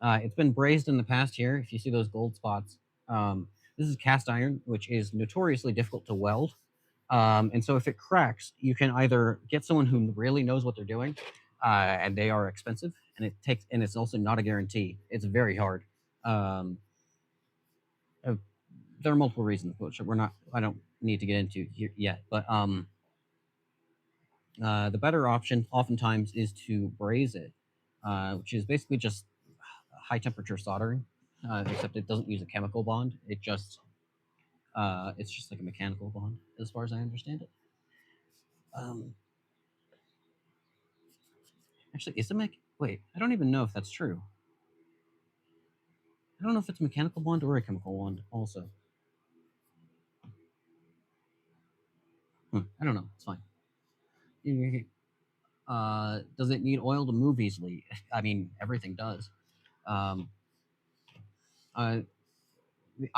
It's been brazed in the past here. If you see those gold spots, this is cast iron, which is notoriously difficult to weld. And so if it cracks, you can either get someone who really knows what they're doing, and they are expensive, and it's also not a guarantee. It's very hard. Uh, there are multiple reasons, which I don't need to get into here yet. But the better option oftentimes is to braze it, which is basically just high temperature soldering, except it doesn't use a chemical bond. It's just like a mechanical bond, as far as I understand it. Actually, is it wait, I don't even know if that's true. I don't know if it's a mechanical bond or a chemical bond also. I don't know. It's fine. Does it need oil to move easily? I mean, everything does. I'm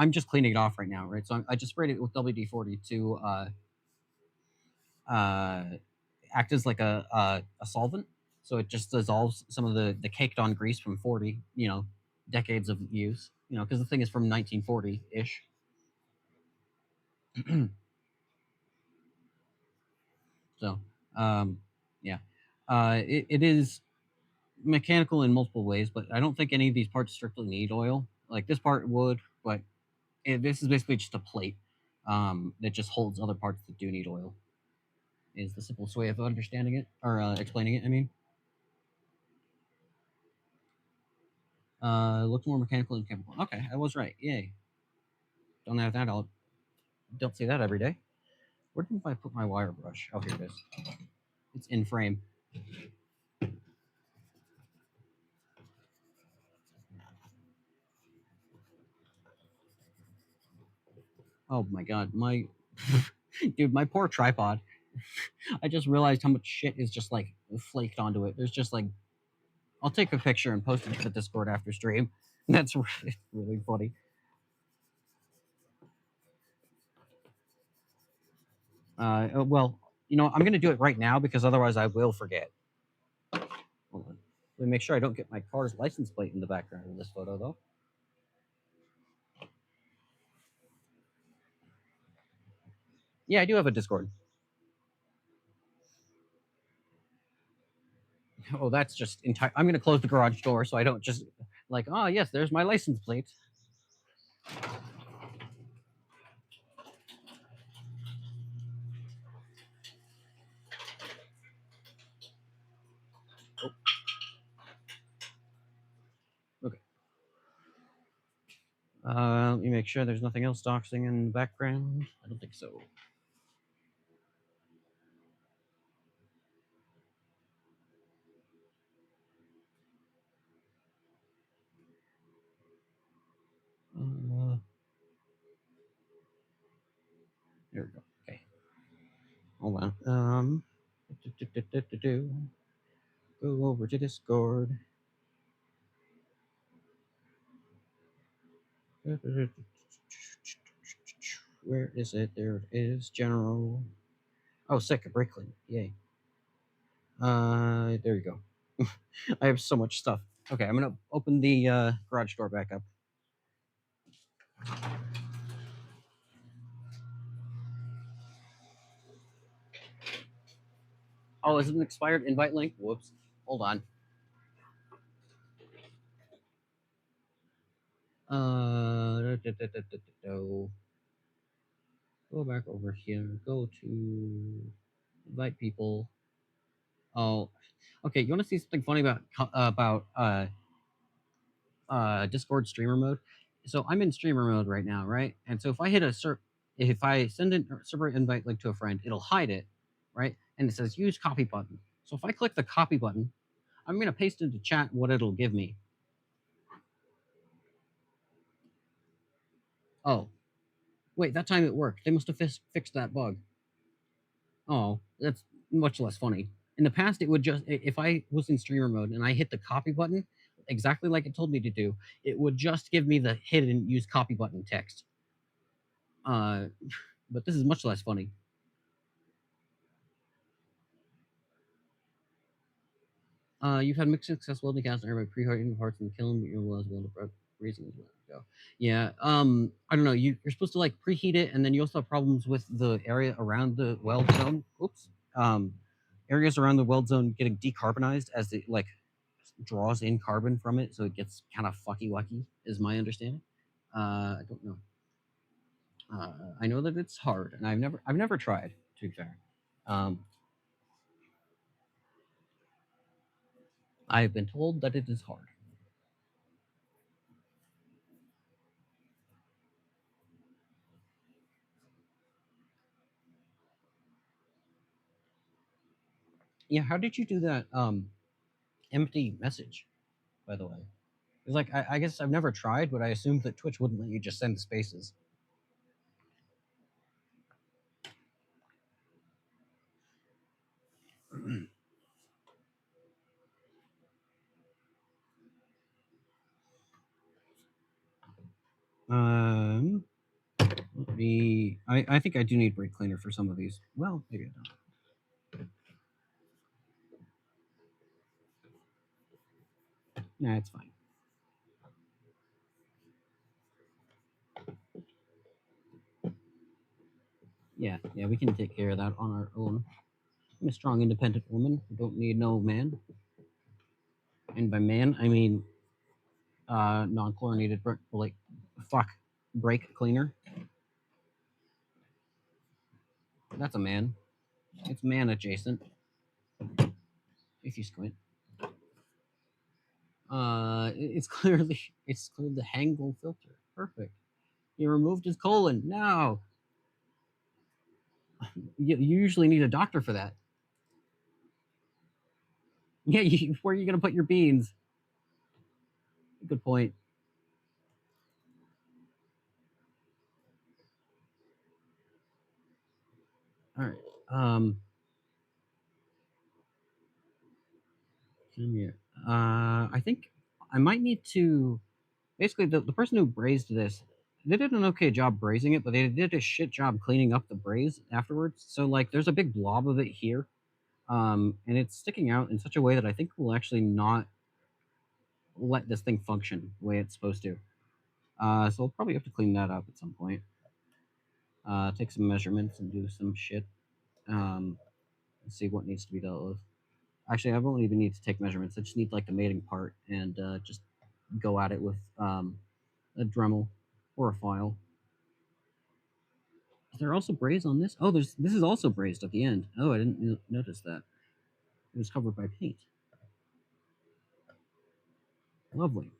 just cleaning it off right now, right? So I just sprayed it with WD-40 to act as like a solvent. So it just dissolves some of the caked on grease from 40, decades of use, because the thing is from 1940-ish. So, yeah, it is mechanical in multiple ways, but I don't think any of these parts strictly need oil. Like this part would, but this is basically just a plate that just holds other parts that do need oil. Is the simplest way of understanding it or explaining it. I mean, looks more mechanical than chemical. Okay, I was right. Yay! Don't have that. I'll don't see that every day. Where did I put my wire brush? Oh, here it is. It's in frame. Oh my god, my dude, my poor tripod. I just realized how much shit is just like flaked onto it. There's just like I'll take a picture and post it to the Discord after stream. That's really, really funny. Well, I'm gonna do it right now because otherwise I will forget. Hold on. Let me make sure I don't get my car's license plate in the background of this photo, though. Yeah, I do have a Discord. Oh, that's just entire. I'm gonna close the garage door so I don't just like. Oh yes, there's my license plate. Oh, okay. Let me make sure there's nothing else doxing in the background. I don't think so. Uh, there we go. Okay. Hold on. Go over to Discord. Where is it? There it is. General. Oh, sick. A brake cleaner. Yay. There you go. I have so much stuff. Okay, I'm gonna open the garage door back up. Oh, is it an expired invite link? Whoops. Hold on. Go back over here. Go to invite people. Oh, okay. You want to see something funny about Discord streamer mode? So I'm in streamer mode right now, right? And so if I hit if I send a server invite link to a friend, it'll hide it, right? And it says use copy button. So if I click the copy button, I'm gonna paste into chat what it'll give me. Oh, wait, that time it worked. They must have fixed that bug. Oh, that's much less funny. In the past, it would just if I was in streamer mode and I hit the copy button, exactly like it told me to do, it would just give me the hidden use copy button text. Uh, but this is much less funny. You've had mixed success welding cast iron by preheating parts and killing your welds well to reason as well. Go. Yeah. I don't know. You're supposed to like preheat it, and then you also have problems with the area around the weld zone. Oops. Areas around the weld zone getting decarbonized as it like draws in carbon from it, so it gets kind of fucky wucky. Is my understanding. I don't know. I know that it's hard, and I've never tried. To be fair, um, I've been told that it is hard. Yeah, how did you do that? Empty message, by the way. It's like I guess I've never tried, but I assumed that Twitch wouldn't let you just send spaces. um, let me. I think I do need brake cleaner for some of these. Well, maybe I don't. Nah, it's fine. Yeah, we can take care of that on our own. I'm a strong, independent woman who don't need no man. And by man, I mean non-chlorinated brake cleaner. That's a man. It's man adjacent if you squint. It's clearly the Hangul filter. Perfect. You removed his colon. No, you usually need a doctor for that. Yeah, where are you gonna put your beans? Good point. All right. Come here. I think I might need to. Basically, the person who braised this, they did an okay job braising it, but they did a shit job cleaning up the braise afterwards. So like, there's a big blob of it here, and it's sticking out in such a way that I think will actually not let this thing function the way it's supposed to. So we'll probably have to clean that up at some point. Take some measurements and do some shit. Um, and see what needs to be dealt with. Actually, I won't even need to take measurements. I just need like the mating part and just go at it with a Dremel or a file. Is there also braise on this? Oh, this is also brazed at the end. Oh, I didn't notice that. It was covered by paint. Lovely.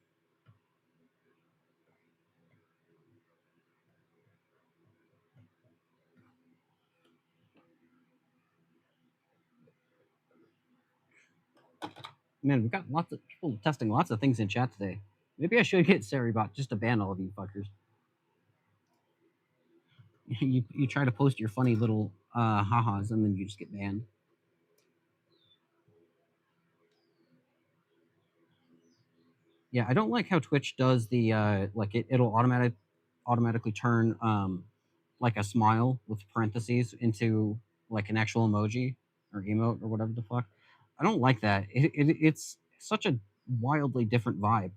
Man, we've got lots of people testing lots of things in chat today. Maybe I should get Saribot just to ban all of you fuckers. You try to post your funny little ha-has and then you just get banned. Yeah, I don't like how Twitch does the like it'll automatically turn like a smile with parentheses into like an actual emoji or emote or whatever the fuck. I don't like that. It's such a wildly different vibe.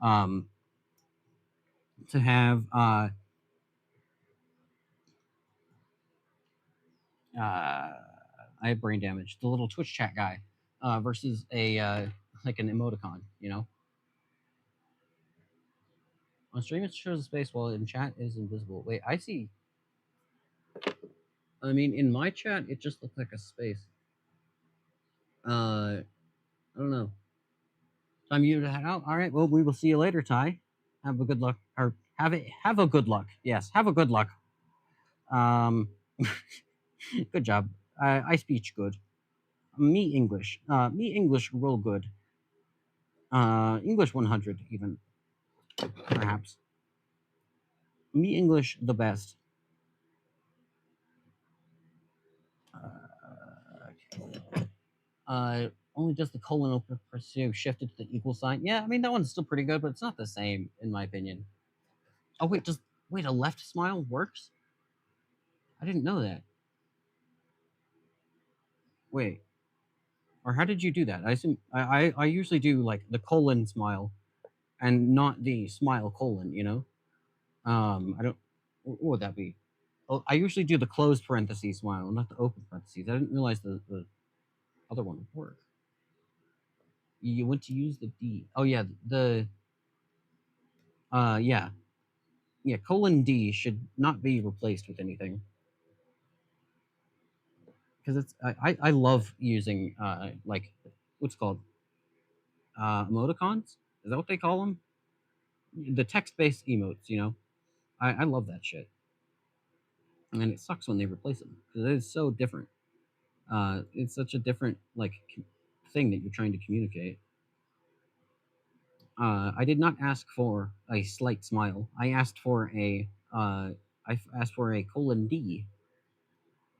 Um, to have I have brain damage. The little Twitch chat guy versus a like an emoticon. You know, on stream it shows a space while in chat is invisible. Wait, I see. I mean, in my chat it just looks like a space. I don't know. Time you to head out. All right. Well, we will see you later, Ty. Have a good luck, or have a good luck. Yes, have a good luck. Um, good job. I speech good. Me English. Me English real good. English 100 even perhaps. Me English the best. Only just the colon open pursue shifted to the equal sign. Yeah, I mean that one's still pretty good, but it's not the same in my opinion. Oh wait, a left smile works? I didn't know that. Wait, or how did you do that? I assume I usually do like the colon smile, and not the smile colon. You know, I don't. What would that be? Oh, I usually do the closed parentheses smile, not the open parentheses. I didn't realize the other one would work. You went to use the D. Oh yeah, yeah, colon D should not be replaced with anything because it's I love using like what's it called emoticons. Is that what they call them? The text-based emotes. You know, I love that shit, and it sucks when they replace them because it is so different. It's such a different like thing that you're trying to communicate. I did not ask for a slight smile. I asked for a asked for a colon D,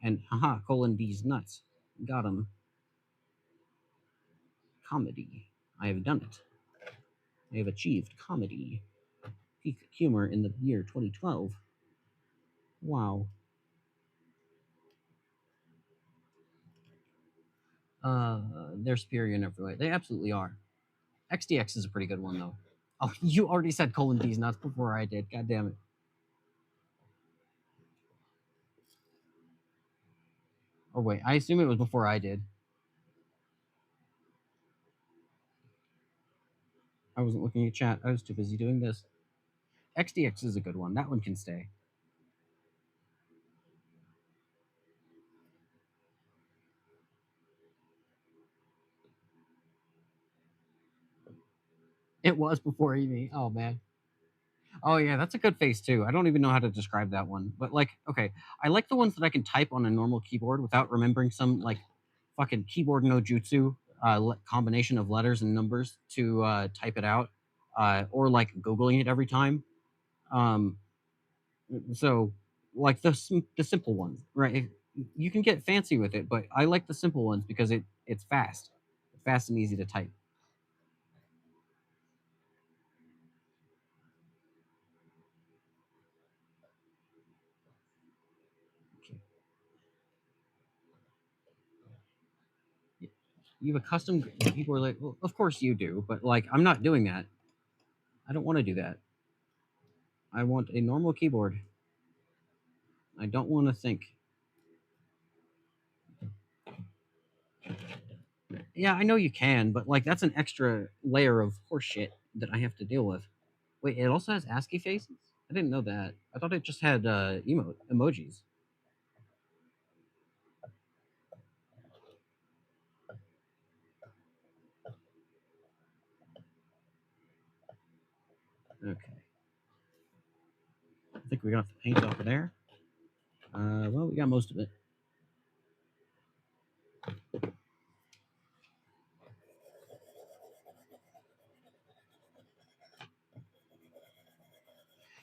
and haha, colon D's nuts. Got him. Comedy. I have done it. I have achieved comedy. Peak humor in the year 2012. Wow. They're superior in every way. They absolutely are. XDX is a pretty good one though. Oh, you already said colon D's nuts before I did. God damn it. Oh wait, I assume it was before I did. I wasn't looking at chat. I was too busy doing this. XDX is a good one. That one can stay. It was before EV. Oh man. Oh yeah, that's a good face too. I don't even know how to describe that one. But like, okay, I like the ones that I can type on a normal keyboard without remembering some like fucking keyboard no jutsu combination of letters and numbers to type it out, or like googling it every time. Um, so like the simple ones, right? You can get fancy with it, but I like the simple ones because it's fast and easy to type. Okay. You have a custom keyboard, like, well, of course you do, but like I'm not doing that. I don't want to do that. I want a normal keyboard. I don't want to think. Yeah, I know you can, but like that's an extra layer of horseshit that I have to deal with. Wait, it also has ASCII faces? I didn't know that. I thought it just had emojis. Okay. I think we got the paint off of there. Well, we got most of it.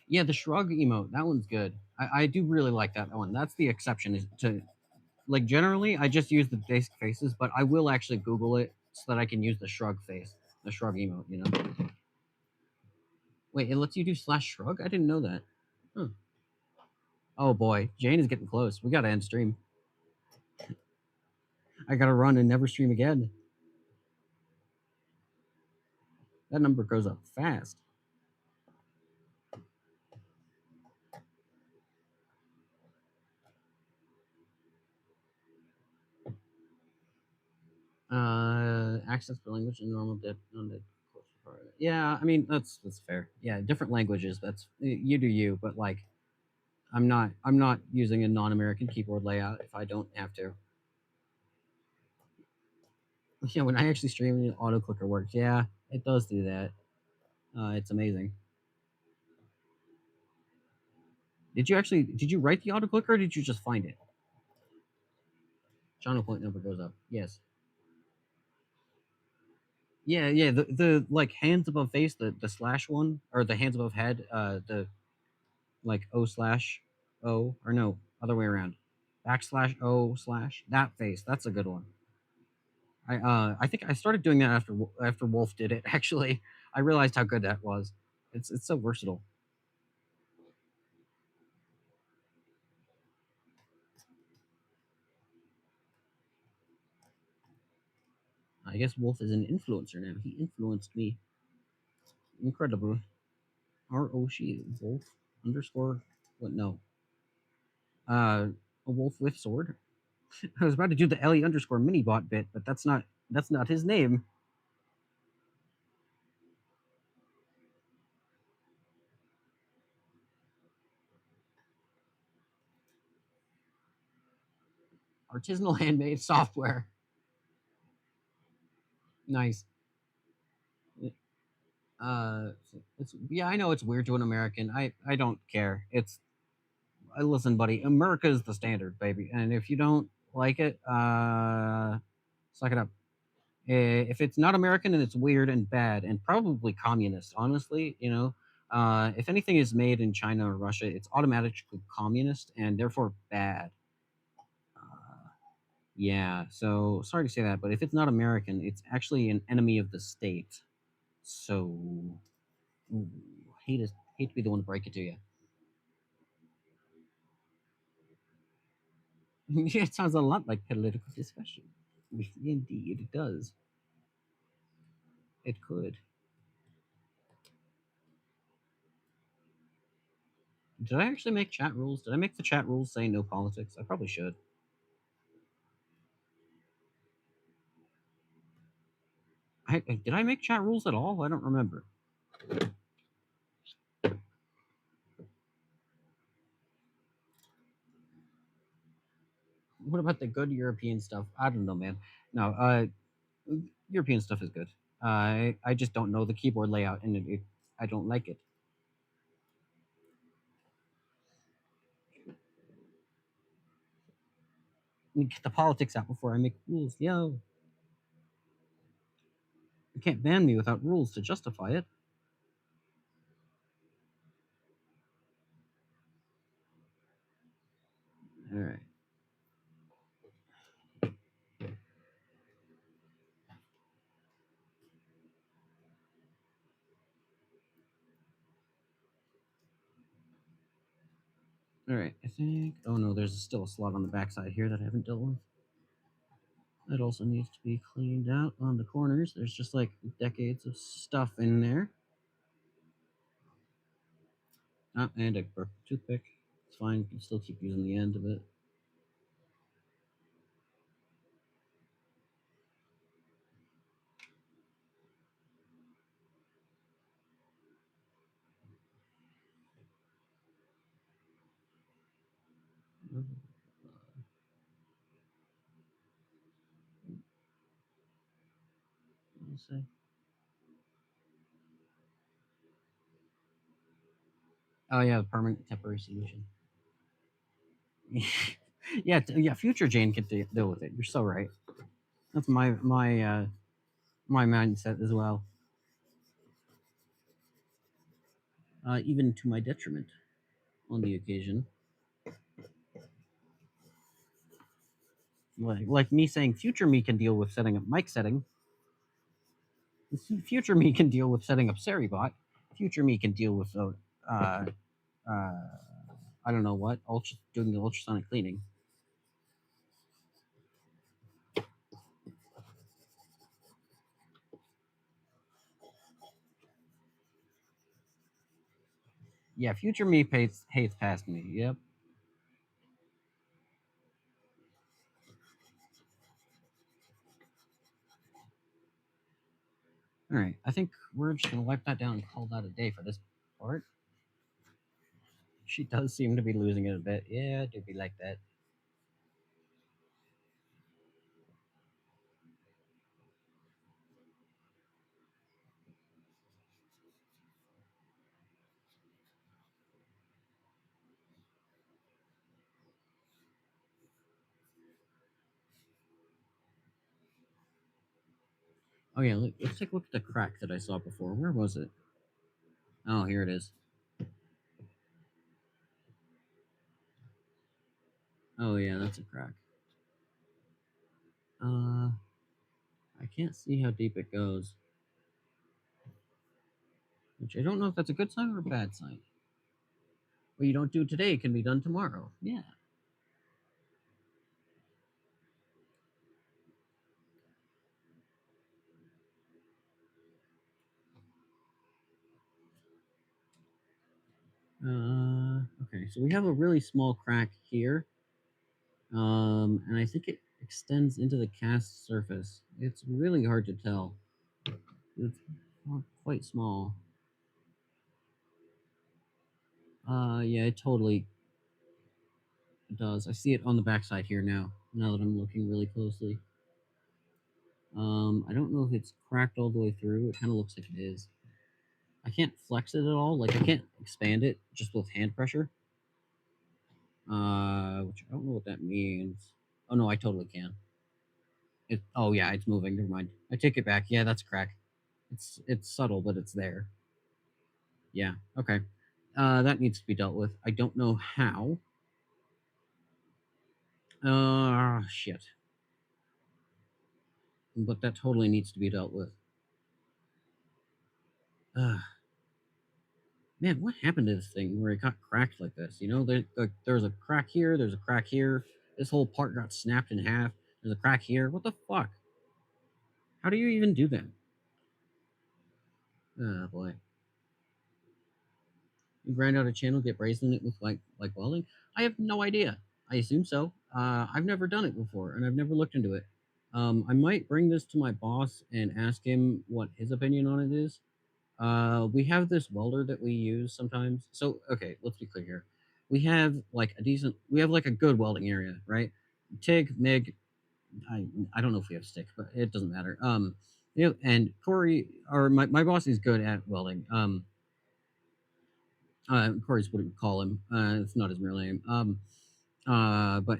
Yeah, the shrug emote, that one's good. I do really like that one. That's the exception is to like generally I just use the basic faces, but I will actually Google it so that I can use the shrug face, the shrug emote, you know. Wait, it lets you do slash shrug? I didn't know that. Huh. Oh boy, Jane is getting close. We gotta end stream. I gotta run and never stream again. That number goes up fast. Access for language and normal dip on the course requirement. Yeah, I mean that's fair. Yeah, different languages. That's you do you, but like I'm not using a non-American keyboard layout if I don't have to. Yeah, when I actually stream, the auto clicker works. Yeah, it does do that. It's amazing. Did you write the auto clicker or did you just find it? Channel point number goes up. Yes. Yeah, yeah. The like hands above face, the slash one, or the hands above head, the like O slash O, or no, other way around. Backslash O slash that face. That's a good one. I think I started doing that after Wolf did it. Actually, I realized how good that was. It's so versatile. I guess Wolf is an influencer now. He influenced me. Incredible. ROC Wolf underscore what? No. A wolf with sword. I was about to do the Ellie underscore minibot bit, but that's not his name. Artisanal handmade software. Nice. It's yeah, I know it's weird to an American. I don't care. Listen, buddy. America is the standard, baby, and if you don't like it, suck it up. If it's not American and it's weird and bad and probably communist, honestly, if anything is made in China or Russia, it's automatically communist and therefore bad. Uh, yeah, so sorry to say that, but if it's not American, it's actually an enemy of the state. So, ooh, hate to be the one to break it to you. Yeah, it sounds a lot like political discussion. Indeed, it does. It could. Did I actually make chat rules? Did I make the chat rules say no politics? I probably should. Did I make chat rules at all? I don't remember. What about the good European stuff? I don't know, man. No, European stuff is good. I just don't know the keyboard layout, and I don't like it. Get the politics out before I make rules. Yo, you can't ban me without rules to justify it. All right. All right. I think. Oh no, there's still a slot on the backside here that I haven't dealt with. That also needs to be cleaned out on the corners. There's just like decades of stuff in there. Ah, and I broke the toothpick. It's fine. You can still keep using the end of it. Let's see. Oh yeah, the permanent temporary solution. Yeah, yeah. Future Jane can deal with it. You're so right. That's my mindset as well. Even to my detriment on the occasion. Like me saying future me can deal with setting up mic setting. Future me can deal with setting up Seribot. Future me can deal with uh, uh, I don't know what, doing the ultrasonic cleaning. Yeah, future me hates past me. Yep. All right, I think we're just gonna wipe that down and call that a day for this part. She does seem to be losing it a bit. Yeah, it do be like that. Oh yeah, let's take a look at the crack that I saw before. Where was it? Oh, here it is. Oh yeah, that's a crack. I can't see how deep it goes, which I don't know if that's a good sign or a bad sign. What you don't do today can be done tomorrow. Yeah. Okay, so we have a really small crack here, and I think it extends into the cast surface. It's really hard to tell. It's quite small. Yeah, it totally does. I see it on the backside here now. Now that I'm looking really closely. I don't know if it's cracked all the way through. It kind of looks like it is. I can't flex it at all. Like I can't expand it just with hand pressure. Which I don't know what that means. Oh no, I totally can. Oh yeah, it's moving. Never mind. I take it back. Yeah, that's a crack. It's subtle, but it's there. Yeah. Okay. That needs to be dealt with. I don't know how. Shit. But that totally needs to be dealt with. Uh, Man, what happened to this thing where it got cracked like this? You know, there's a crack here. There's a crack here. This whole part got snapped in half. There's a crack here. What the fuck? How do you even do that? Oh boy. You grind out a channel, get brazed in it with like welding. I have no idea. I assume so. I've never done it before, and I've never looked into it. I might bring this to my boss and ask him what his opinion on it is. We have this welder that we use sometimes. So okay, let's be clear here. We have like a good welding area, right? TIG, MIG. I don't know if we have stick, but it doesn't matter. And Corey or my boss is good at welding. Corey's what we call him. It's not his real name. But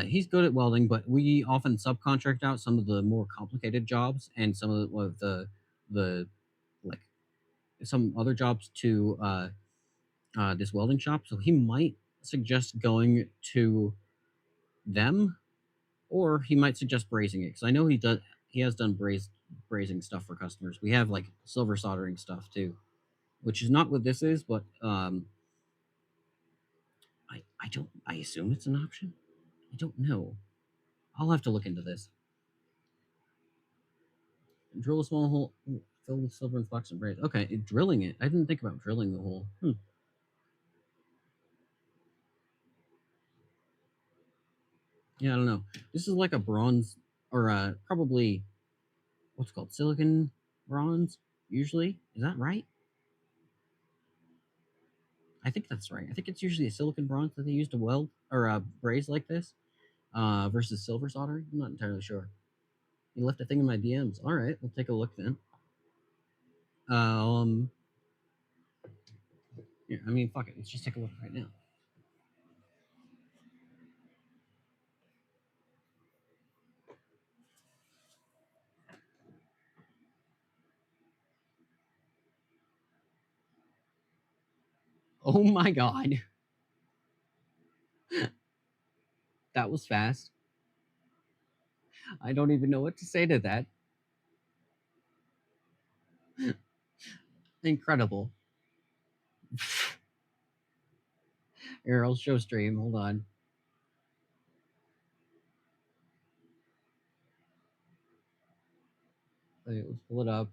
he's good at welding, but we often subcontract out some of the more complicated jobs and some of the like some other jobs to this welding shop. So he might suggest going to them, or he might suggest brazing it because I know he does. He has done brazing stuff for customers. We have like silver soldering stuff too, which is not what this is, but I don't. I assume it's an option. I don't know. I'll have to look into this. Drill a small hole, fill with silver and flux and braze. Okay, drilling it. I didn't think about drilling the hole. Yeah, I don't know. This is like a bronze or probably what's it called silicon bronze. Usually, is that right? I think that's right. I think it's usually a silicon bronze that they use to weld or braze like this, versus silver soldering. I'm not entirely sure. You left a thing in my DMs. All right, we'll take a look then. Um, yeah, I mean, fuck it. Let's just take a look right now. Oh my god, that was fast. I don't even know what to say to that. Incredible. Here, I'll show stream. Hold on. Let's pull it up.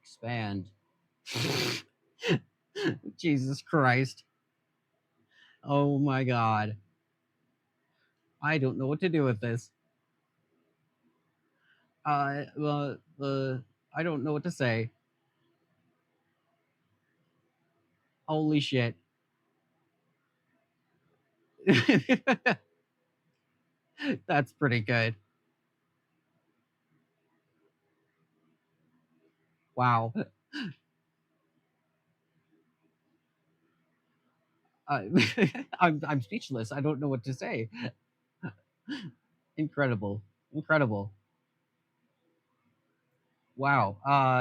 Expand. Jesus Christ. Oh my god. I don't know what to do with this. The I don't know what to say. Holy shit. That's pretty good. Wow. Uh, I'm speechless. I don't know what to say. Incredible. Incredible. Wow.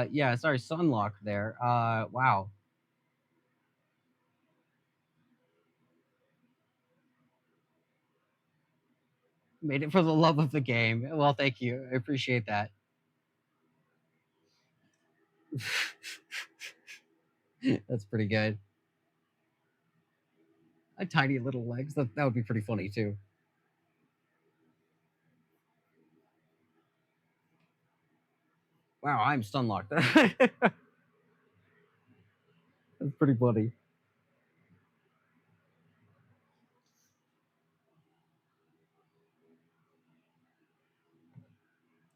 Yeah, sorry, sunlock there. Wow. Made it for the love of the game. Well, thank you. I appreciate that. That's pretty good. A tiny little legs. That would be pretty funny too. Wow, I'm stun locked. That's pretty funny.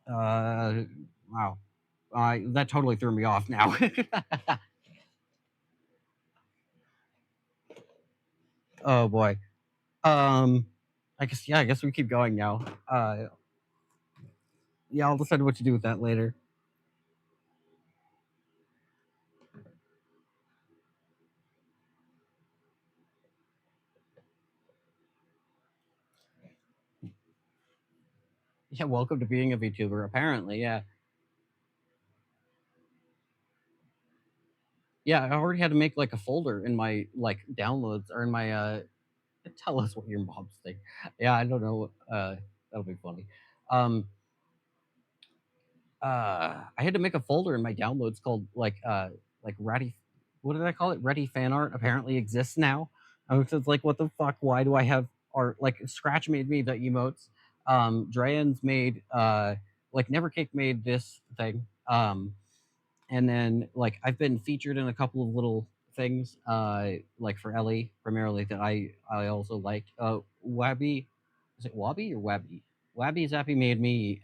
Wow. That totally threw me off now. Oh boy. Um, I guess yeah. I guess we keep going now. Yeah, I'll decide what to do with that later. Yeah, welcome to being a VTuber. Apparently, yeah, yeah. I already had to make like a folder in my like downloads or in my tell us what your mobs think. Yeah, I don't know. That'll be funny. Um, I had to make a folder in my downloads called like Ready. What did I call it? Ready fan art apparently exists now. I was just like, what the fuck? Why do I have art? Like Scratch made me the emotes. Drayan's made like Nevercake made this thing. And then like I've been featured in a couple of little things, like for Ellie primarily that I also liked. Wabby, is it Wabby or Wabby? Wabby Zappy made me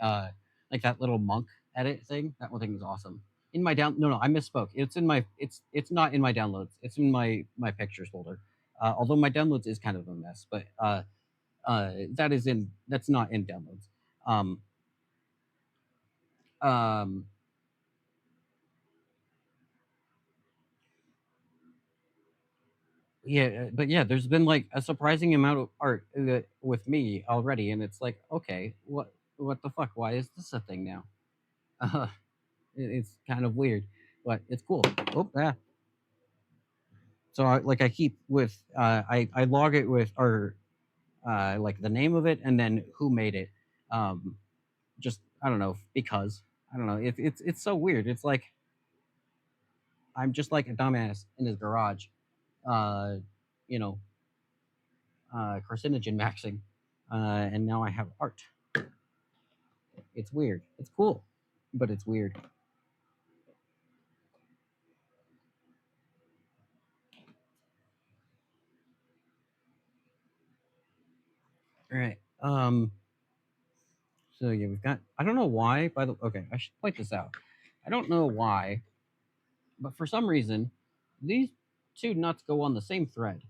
like that little monk edit thing. That one thing is awesome. In my down, no, I misspoke. It's in my, it's not in my downloads. It's in my pictures folder. Although my downloads is kind of a mess, but that's not in downloads. Um, um, yeah, but yeah, there's been like a surprising amount of art with me already, and it's like, okay, what the fuck? Why is this a thing now? Uh, it's kind of weird, but it's cool. Oh, yeah. So I keep with I log it with or like the name of it and then who made it. Um, just I don't know because I don't know. It's so weird. It's like I'm just like a dumbass in his garage, uh, you know, carcinogen maxing, and now I have art. It's weird. It's cool, but it's weird. All right. So yeah, we've got. I don't know why. By the okay, I should point this out. I don't know why, but for some reason, these two nuts go on the same thread.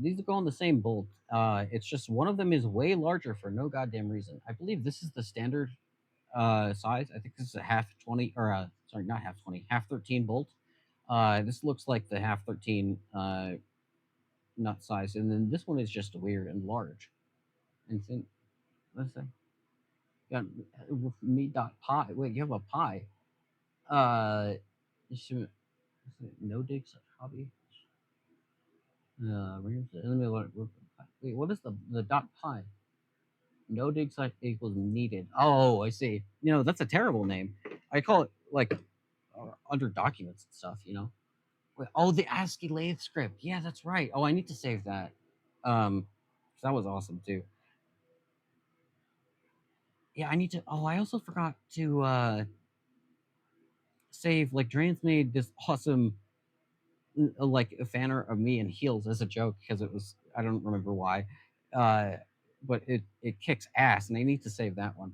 These go on the same bolt. It's just one of them is way larger for no goddamn reason. I believe this is the standard size. I think this is a half 20 or sorry, not half 20, half 13 bolt. This looks like the half 13 nut size, and then this one is just weird and large. And then let's say, got me dot pie. Wait, you have a pie? Uh, no digs hobby. Let me look. Wait, what is the dot pie? No dig site equals needed. Oh, I see. That's a terrible name. I call it like under documents and stuff. Wait, oh, the ASCII lathe script. Yeah, that's right. Oh, I need to save that. 'Cause that was awesome too. Yeah, I need to. Oh, I also forgot to save. Like, Drance made this awesome like a fan art of me in heels as a joke because it was I don't remember why, uh, but it kicks ass, and I need to save that one.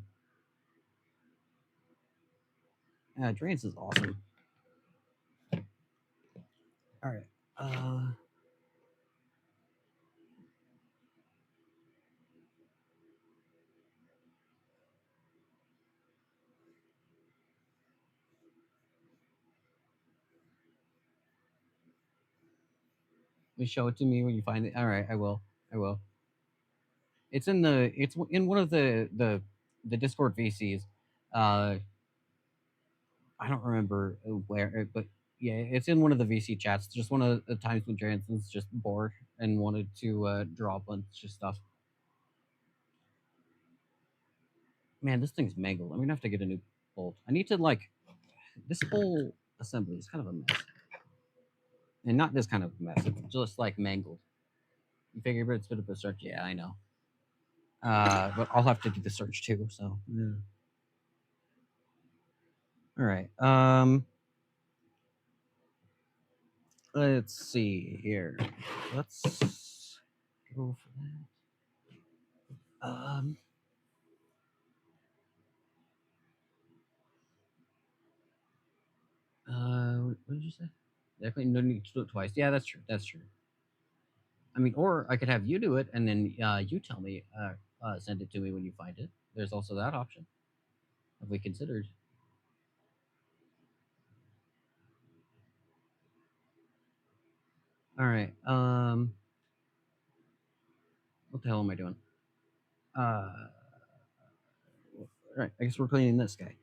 Drance is awesome. All right. You show it to me when you find it. All right, I will. I will. It's in one of the Discord VCs. Uh, I don't remember where, but yeah, it's in one of the VC chats. Just one of the times when Dranson's just bored and wanted to draw a bunch of stuff. Man, this thing's mangled. I'm gonna have to get a new bolt. I need to like this whole assembly is kind of a mess, and not this kind of mess. It's just like mangled. You figure it's a bit of a search. Yeah, I know. But I'll have to do the search too. So yeah. All right. Let's see here. Let's go for that. What did you say? Definitely no need to do it twice. Yeah, that's true. That's true. I mean, or I could have you do it and then you tell me, send it to me when you find it. There's also that option. Have we considered? All right. What the hell am I doing? All right. I guess we're cleaning this guy.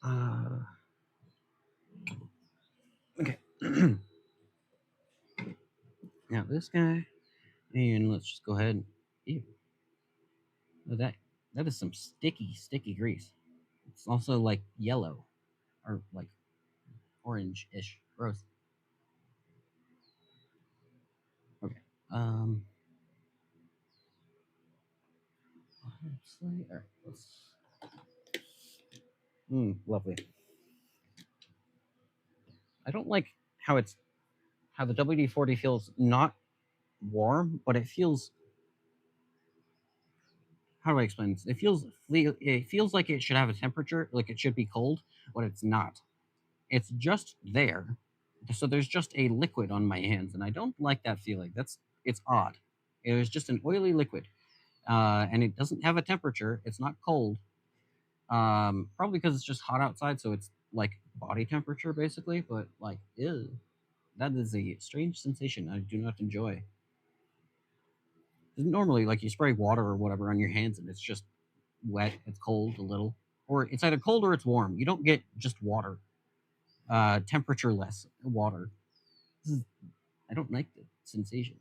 Uh, okay. Now this guy, and let's just go ahead and. Ew. Oh, that is some sticky grease. It's also like yellow or like orange-ish. Gross. Okay. Um. All right, let's. Lovely. I don't like how the WD-40 feels not warm, but it feels. How do I explain this? It feels like it should have a temperature, like it should be cold, but it's not. It's just there. So there's just a liquid on my hands, and I don't like that feeling. It's odd. It was just an oily liquid, and it doesn't have a temperature. It's not cold. Probably because it's just hot outside, so it's like body temperature basically. But like, ew, that is a strange sensation I do not enjoy. Normally, like you spray water or whatever on your hands, and it's just wet. It's cold a little, or it's either cold or it's warm. You don't get just water, temperature less water. I don't like the sensation.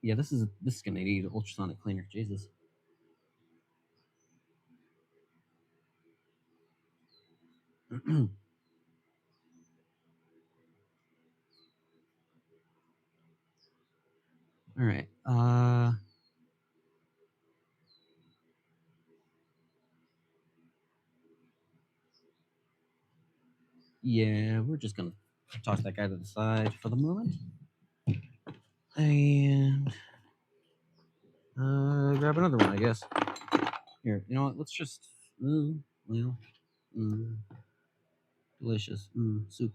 Yeah, this is gonna need an ultrasonic cleaner. Jesus. All right. Yeah, we're just gonna toss that guy to the side for the moment, and grab another one, I guess. Here, you know what? Let's just. Well, mm, delicious soup.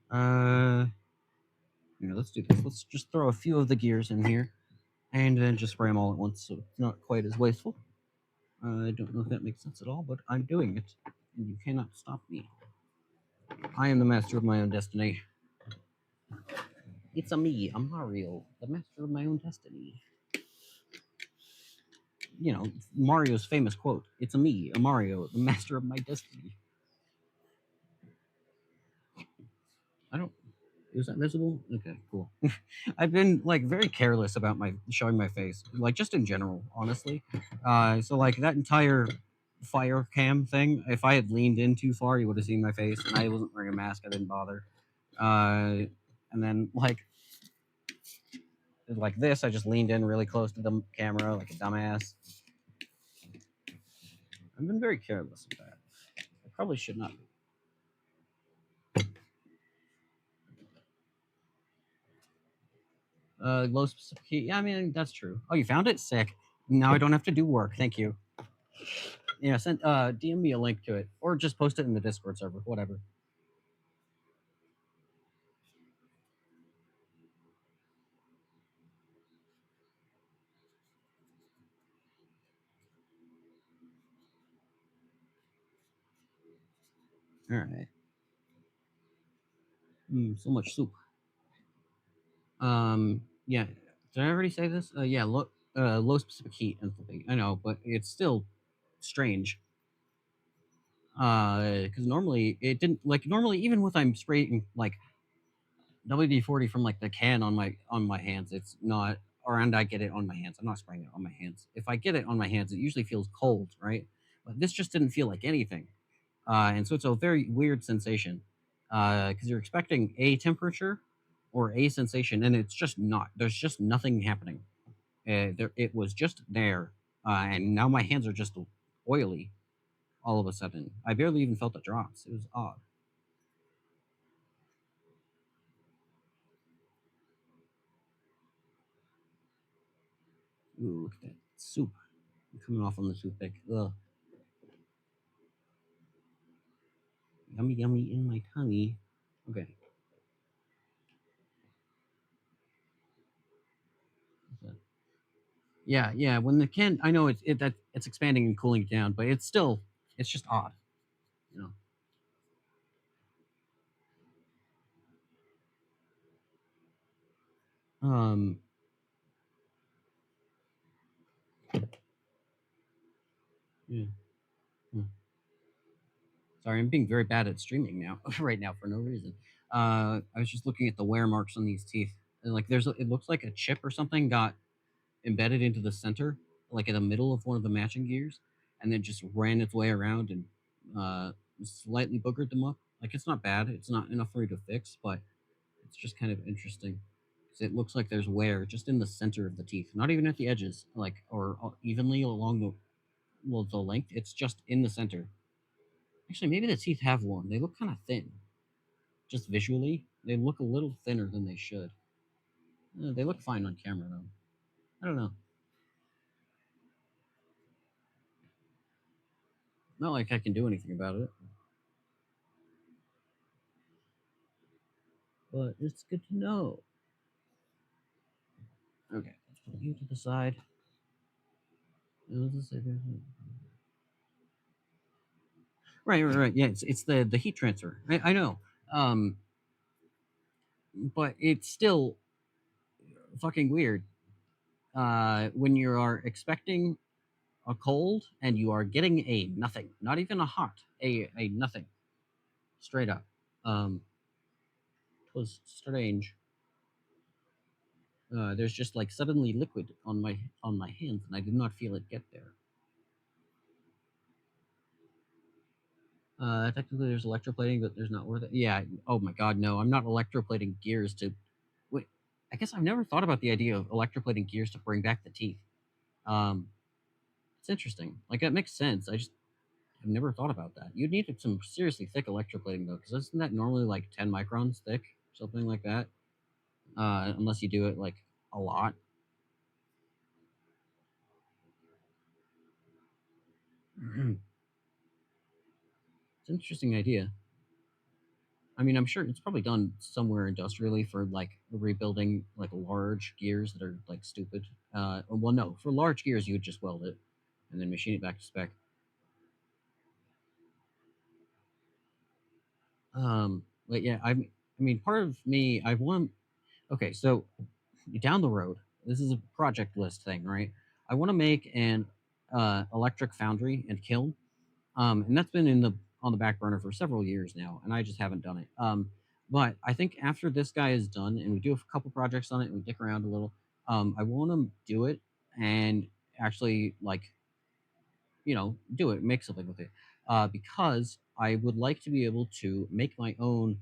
Uh, let's do this. Let's just throw a few of the gears in here, and then just spray them all at once, so it's not quite as wasteful. I don't know if that makes sense at all, but I'm doing it, and you cannot stop me. I am the master of my own destiny. It's a me, a Mario, the master of my own destiny. Mario's famous quote. It's a me, a Mario, the master of my destiny. I don't. Is that visible? Okay, cool. I've been like very careless about my showing my face, like just in general, honestly. So like that entire fire cam thing, if I had leaned in too far, you would have seen my face, and I wasn't wearing a mask. I didn't bother. And then like this, I just leaned in really close to the camera, like a dumbass. I've been very careless with that. I probably should not be. Low specific heat. Yeah, I mean that's true. Oh, you found it? Sick. Now I don't have to do work. Thank you. Yeah, send DM me a link to it, or just post it in the Discord server. Whatever. All right. So much soup. Yeah. Did I already say this? Yeah. Low specific heat and something. I know, but it's still strange. Because normally it didn't like normally even with I'm spraying like WD-40 from like the can on my hands. It's not, or and I get it on my hands. I'm not spraying it on my hands. If I get it on my hands, it usually feels cold, right? But this just didn't feel like anything, and so it's a very weird sensation because you're expecting a temperature or a sensation, and it's just not. There's just nothing happening. It was just there, and now my hands are just oily all of a sudden. I barely even felt the drops. It was odd. Ooh, look at that soup coming off on the toothpick. Ugh. Yummy, yummy in my tummy. Okay. Yeah, yeah. When the can, I know it's expanding and cooling down, but it's just odd, you know. Yeah. Hmm. Sorry, I'm being very bad at streaming now, right now for no reason. I was just looking at the wear marks on these teeth, and like it looks like a chip or something got embedded into the center, like in the middle of one of the matching gears, and then just ran its way around and uh, slightly boogered them up. Like it's not bad. It's not enough for me to fix, but it's just kind of interesting. 'Cause it looks like there's wear just in the center of the teeth, not even at the edges, like or evenly along the length. It's just in the center. Actually, maybe the teeth have worn. They look kind of thin. Just visually, they look a little thinner than they should. They look fine on camera though. I don't know. Not like I can do anything about it, but it's good to know. Okay, let's put you to the side. Right. Yeah, it's the heat transfer. I know, um, but it's still fucking weird. When you are expecting a cold and you are getting a nothing, not even a hot, a nothing, straight up. It was strange. There's just like suddenly liquid on my hands, and I did not feel it get there. Technically, there's electroplating, but there's not worth it. Yeah. Oh my god, no! I'm not electroplating gears to. Wait, I guess I've never thought about the idea of electroplating gears to bring back the teeth. Um, it's interesting. Like it makes sense. I just have never thought about that. You'd need some seriously thick electroplating though, because isn't that normally like 10 microns thick, something like that? Unless you do it like a lot. It's an interesting idea. I mean, I'm sure it's probably done somewhere industrially for like rebuilding like large gears that are like stupid. Well, no, for large gears you would just weld it and then machine it back to spec. But yeah, I mean, part of me, I want. Okay, so down the road, this is a project list thing, right? I want to make an electric foundry and kiln, and that's been in the on the back burner for several years now, and I just haven't done it. But I think after this guy is done, and we do a couple projects on it, and we dick around a little, I want to do it and actually like do it, make something with it, because I would like to be able to make my own.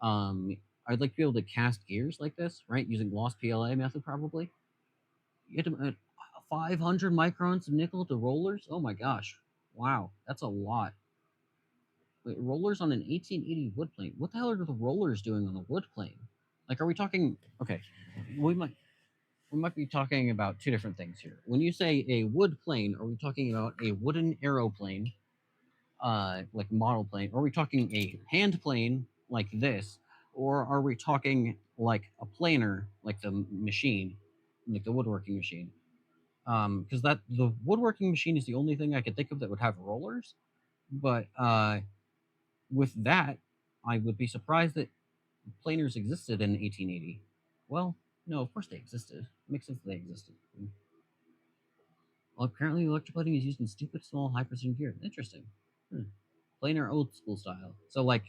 Um, I'd like to be able to cast gears like this, right, using lost PLA method probably. You get to 500 microns of nickel to rollers. Oh my gosh, wow, that's a lot. Wait, rollers on an 1880 wood plane. What the hell are the rollers doing on a wood plane? Like, are we talking? Okay, we might be talking about two different things here. When you say a wood plane, are we talking about a wooden aeroplane, like model plane? Or are we talking a hand plane like this, or are we talking like a planer, like the machine, like the woodworking machine? Because that the woodworking machine is the only thing I could think of that would have rollers. But with that, I would be surprised that planers existed in 1880. Well, no, of course they existed. It makes sense that they existed. Well, apparently electroplating is used in stupid small high precision gear. Interesting. Hmm. Planar old school style. So like,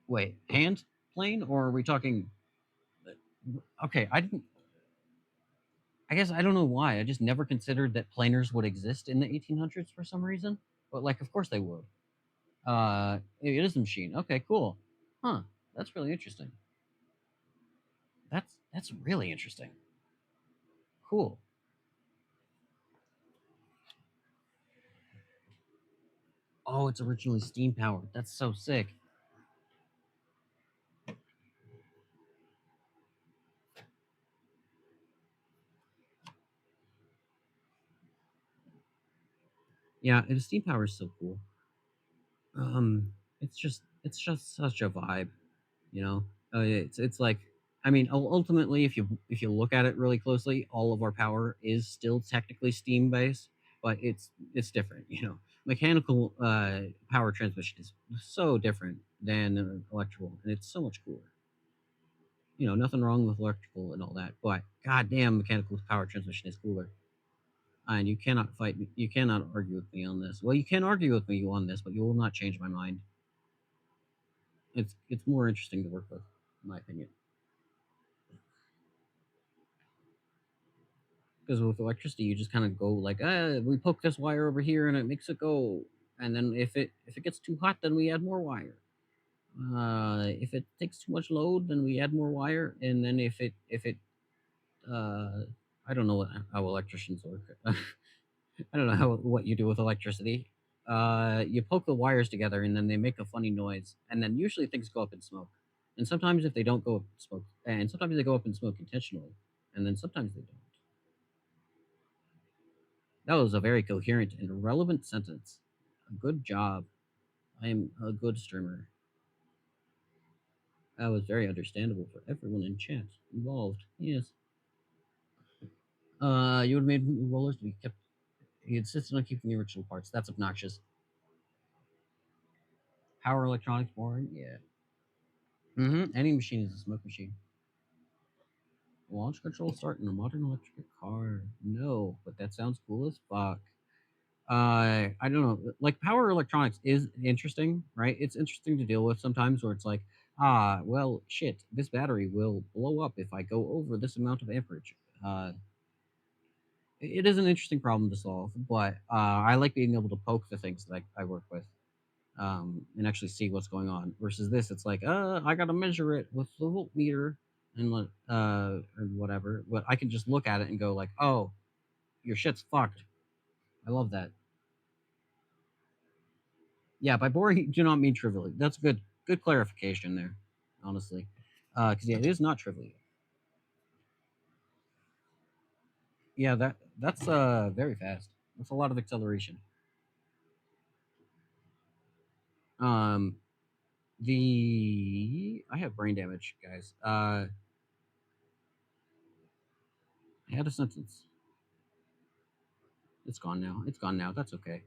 wait, hand plane, or are we talking? Okay, I didn't. I guess I don't know why. I just never considered that planers would exist in the 1800s for some reason. But like, of course they would. It is a machine. Okay, cool. Huh. That's really interesting. That's really interesting. Cool. Oh, it's originally steam powered. That's so sick. Yeah, and steam power is so cool. It's just such a vibe, you know. It's like, I mean, ultimately, if you look at it really closely, all of our power is still technically steam based, but it's different, you know. Mechanical power transmission is so different than electrical, and it's so much cooler. You know, nothing wrong with electrical and all that, but goddamn, mechanical power transmission is cooler. And you cannot fight me. You cannot argue with me on this. Well, you can argue with me on this, but you will not change my mind. It's more interesting to work with, in my opinion. Because with electricity, you just kind of go like, we poke this wire over here, and it makes it go. And then if it gets too hot, then we add more wire. If it takes too much load, then we add more wire. And then if it I don't know how electricians work. I don't know what you do with electricity. You poke the wires together, and then they make a funny noise, and then usually things go up in smoke. And sometimes if they don't go up in smoke, and sometimes they go up in smoke intentionally, and then sometimes they don't. That was a very coherent and relevant sentence. Good job. I am a good streamer. That was very understandable for everyone in chat involved. Yes. You would have made rollers to be kept. He insisted on keeping the original parts. That's obnoxious. Power electronics boring? Yeah. Any machine is a smoke machine. Launch control start in a modern electric car. No, but that sounds cool as fuck. I don't know. Like power electronics is interesting, right? It's interesting to deal with sometimes where it's like, well, shit, this battery will blow up if I go over this amount of amperage. It is an interesting problem to solve, but I like being able to poke the things that I work with and actually see what's going on. Versus this, it's like, I got to measure it with the voltmeter and or whatever. But I can just look at it and go like, oh, your shit's fucked. I love that. Yeah, by boring, you do not mean trivially. That's good clarification there, honestly. Because yeah, it is not trivial. Yeah, that's very fast. That's a lot of acceleration. Um, I have brain damage, guys. I had a sentence. It's gone now. It's gone now. That's okay.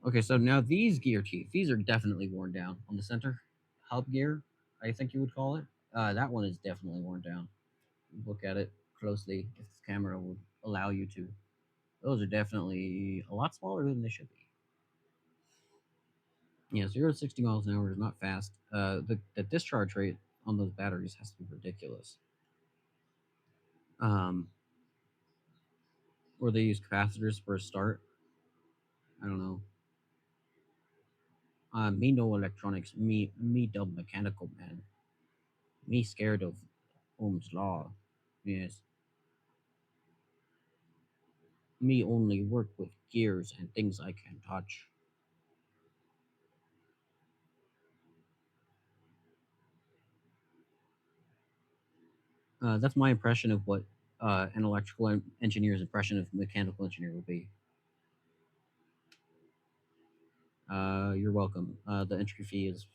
Okay, so now these gear teeth, these are definitely worn down on the center hub gear. I think you would call it. That one is definitely worn down. Look at it closely if this camera would allow you to. Those are definitely a lot smaller than they should be. Yeah, 0 to 60 miles an hour is not fast. The discharge rate on those batteries has to be ridiculous. Um, or they use capacitors for a start. I don't know. Me no electronics. Me dumb mechanical man. Me scared of Ohm's law. Yes. Me only work with gears and things I can touch. That's my impression of what an electrical engineer's impression of mechanical engineer would be. You're welcome. The entry fee is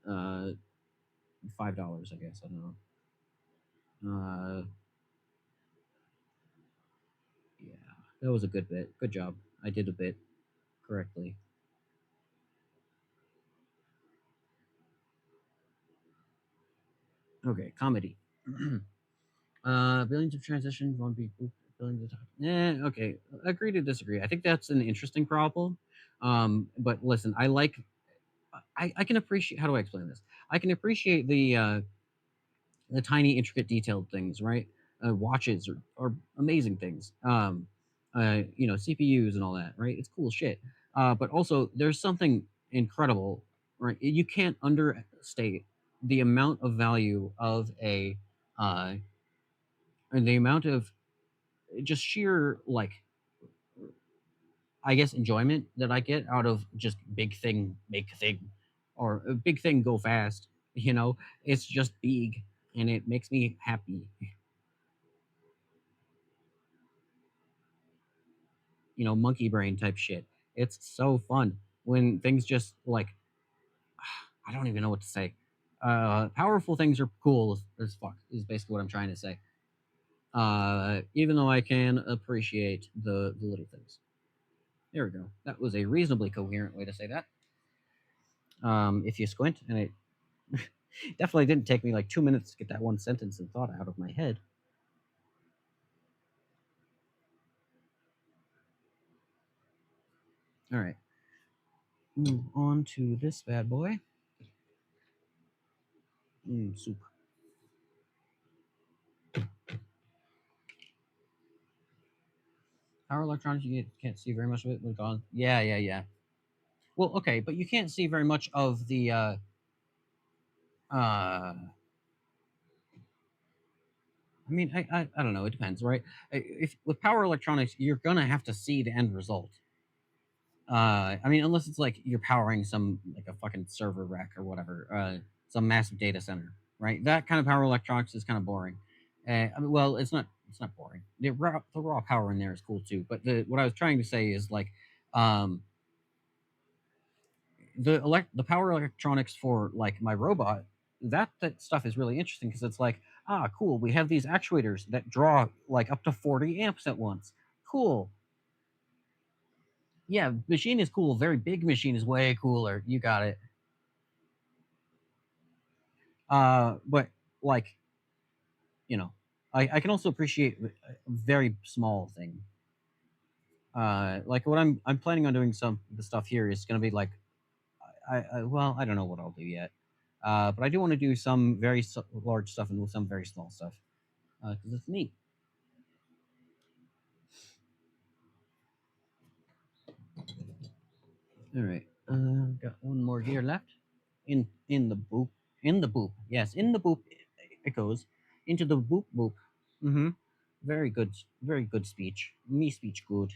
uh, $5, I guess. I don't know. Yeah, that was a good bit. Good job. I did a bit correctly. Okay, comedy. Billions of transition won't be billions of times. Okay. Agree to disagree. I think that's an interesting problem. But listen, I can appreciate how do I explain this? I can appreciate the tiny intricate detailed things, right? Watches are amazing things. CPUs and all that, right? It's cool shit. But also there's something incredible, right? You can't understate the amount of value of a and the amount of just sheer like I guess enjoyment that I get out of just big thing make thing or a big thing go fast. You know, it's just big and it makes me happy. Monkey brain type shit. It's so fun when things just like I don't even know what to say. Powerful things are cool as fuck is basically what I'm trying to say. Even though I can appreciate the little things. There we go. That was a reasonably coherent way to say that. If you squint, and it definitely didn't take me like 2 minutes to get that one sentence and thought out of my head. All right, move on to this bad boy. Soup. Power electronics, you can't see very much of it. Gone. Yeah, yeah, yeah. Well, okay, but you can't see very much of the. I mean, I don't know. It depends, right? If with power electronics, you're gonna have to see the end result. I mean, unless it's like you're powering some like a fucking server rack or whatever, some massive data center, right? That kind of power electronics is kind of boring. I mean, well, it's not. It's not boring. The raw power in there is cool too. But what I was trying to say is like, um, the power electronics for like my robot, that stuff is really interesting because it's like, ah, cool. We have these actuators that draw like up to 40 amps at once. Cool. Yeah, machine is cool. Very big machine is way cooler. You got it. But like, I can also appreciate a very small thing. Like what I'm planning on doing some the stuff here is going to be like, well, I don't know what I'll do yet. But I do want to do some very large stuff and some very small stuff because it's neat. All right, got one more here left. In the boop, in the boop. Yes, in the boop. It goes into the boop boop. Mm-hmm. Very good speech. Me speech good.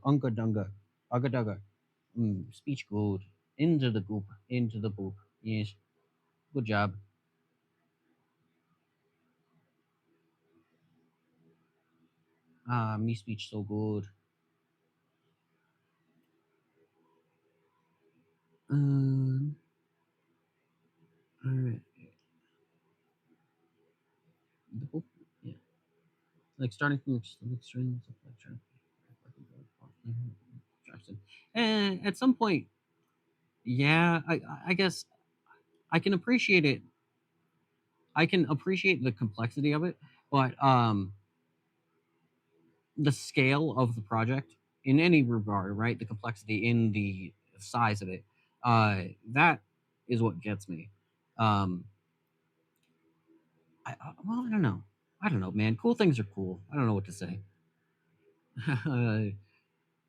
Unga dunga, ugga dugga. Speech good. Into the goop, into the boop. Yes, good job. Me speech so good. Um, all right. The boop. Yeah, like starting from like strings of like Jackson. And at some point, yeah, I guess I can appreciate it. I can appreciate the complexity of it, but the scale of the project in any regard, right? The complexity in the size of it, that is what gets me. Um, well, I don't know. I don't know, man. Cool things are cool. I don't know what to say. uh,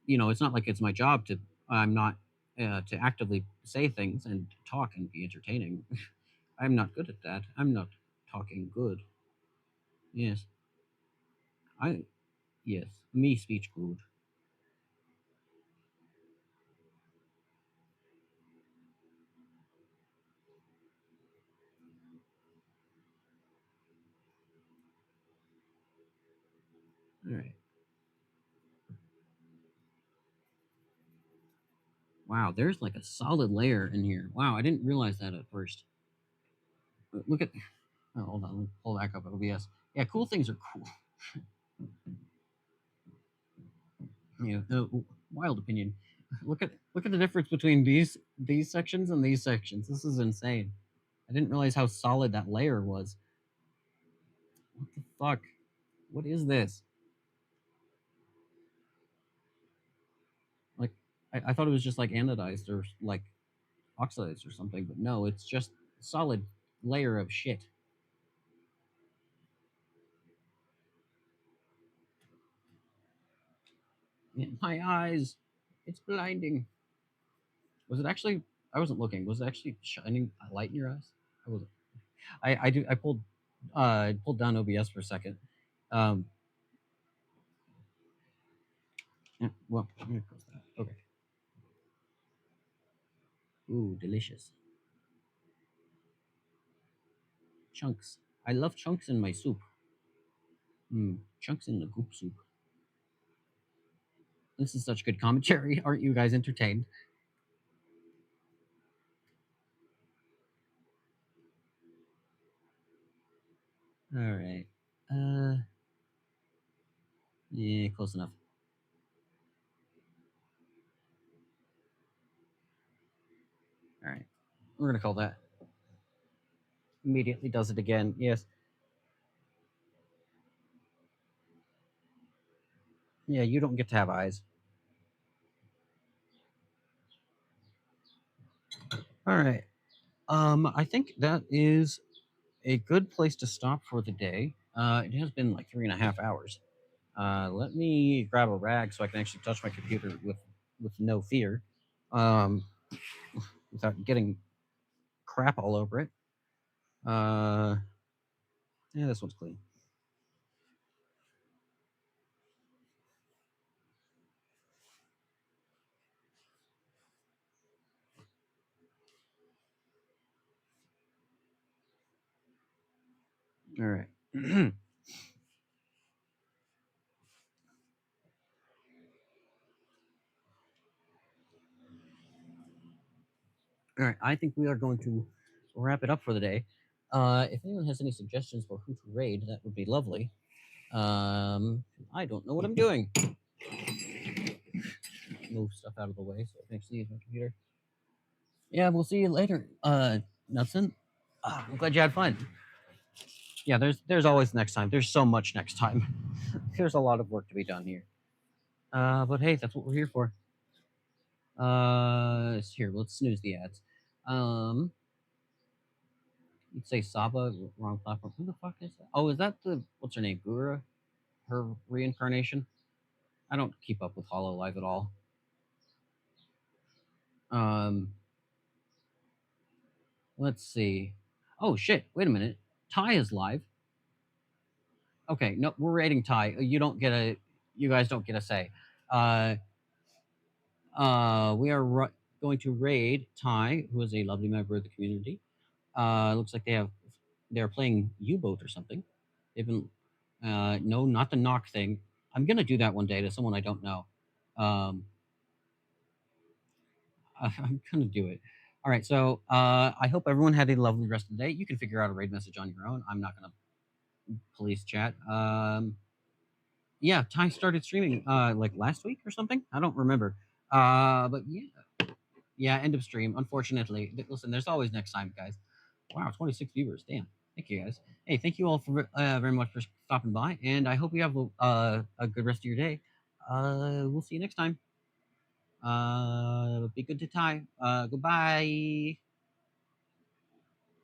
it's not like it's my job to. I'm not to actively say things and talk and be entertaining. I'm not good at that. I'm not talking good. Yes, I. Yes, me speech good. All right. Wow, there's like a solid layer in here. Wow, I didn't realize that at first. Look at. Oh, hold on, let me pull back up OBS. Yeah, cool things are cool. Yeah, wild opinion. Look at the difference between these sections and these sections. This is insane. I didn't realize how solid that layer was. What the fuck? What is this? Like, I thought it was just like anodized or like oxidized or something, but no, it's just a solid layer of shit. My eyes, it's blinding. Was it actually? I wasn't looking. Was it actually shining a light in your eyes? I wasn't. I pulled down OBS for a second. Um, yeah, well, I'm gonna close that. Okay. Ooh, delicious chunks. I love chunks in my soup. Chunks in the goop soup. This is such good commentary. Aren't you guys entertained? All right. Uh, yeah, close enough. All right. We're gonna call that. Immediately does it again. Yes. Yeah, you don't get to have eyes. All right. I think that is a good place to stop for the day. It has been like 3.5 hours. Let me grab a rag so I can actually touch my computer with no fear, um, without getting crap all over it. Yeah, this one's clean. All right. All right. I think we are going to wrap it up for the day. If anyone has any suggestions for who to raid, that would be lovely. I don't know what I'm doing. Move stuff out of the way so I can actually use my computer. Yeah, we'll see you later, Nelson. I'm glad you had fun. Yeah, there's always next time. There's so much next time. There's a lot of work to be done here. But hey, that's what we're here for. Here, let's snooze the ads. Um, you'd say Saba, wrong platform. Who the fuck is that? Oh, is that the what's her name? Gura? Her reincarnation? I don't keep up with Hollow Live at all. Um, let's see. Oh shit! Wait a minute. Ty is live. Okay, no, we're rating Ty. You don't get a. You guys don't get a say. Uh, we are going to raid Ty, who is a lovely member of the community. Looks like they're playing U-boat or something. They've been no, not the knock thing. I'm gonna do that one day to someone I don't know. Um, I'm gonna do it. All right, so I hope everyone had a lovely rest of the day. You can figure out a raid message on your own. I'm not gonna police chat. Yeah, Ty started streaming like last week or something. I don't remember. But yeah, end of stream. Unfortunately, listen, there's always next time, guys. Wow, 26 viewers. Damn. Thank you, guys. Hey, thank you all for very much for stopping by, and I hope you have a good rest of your day. We'll see you next time. Be good to Ty. Goodbye.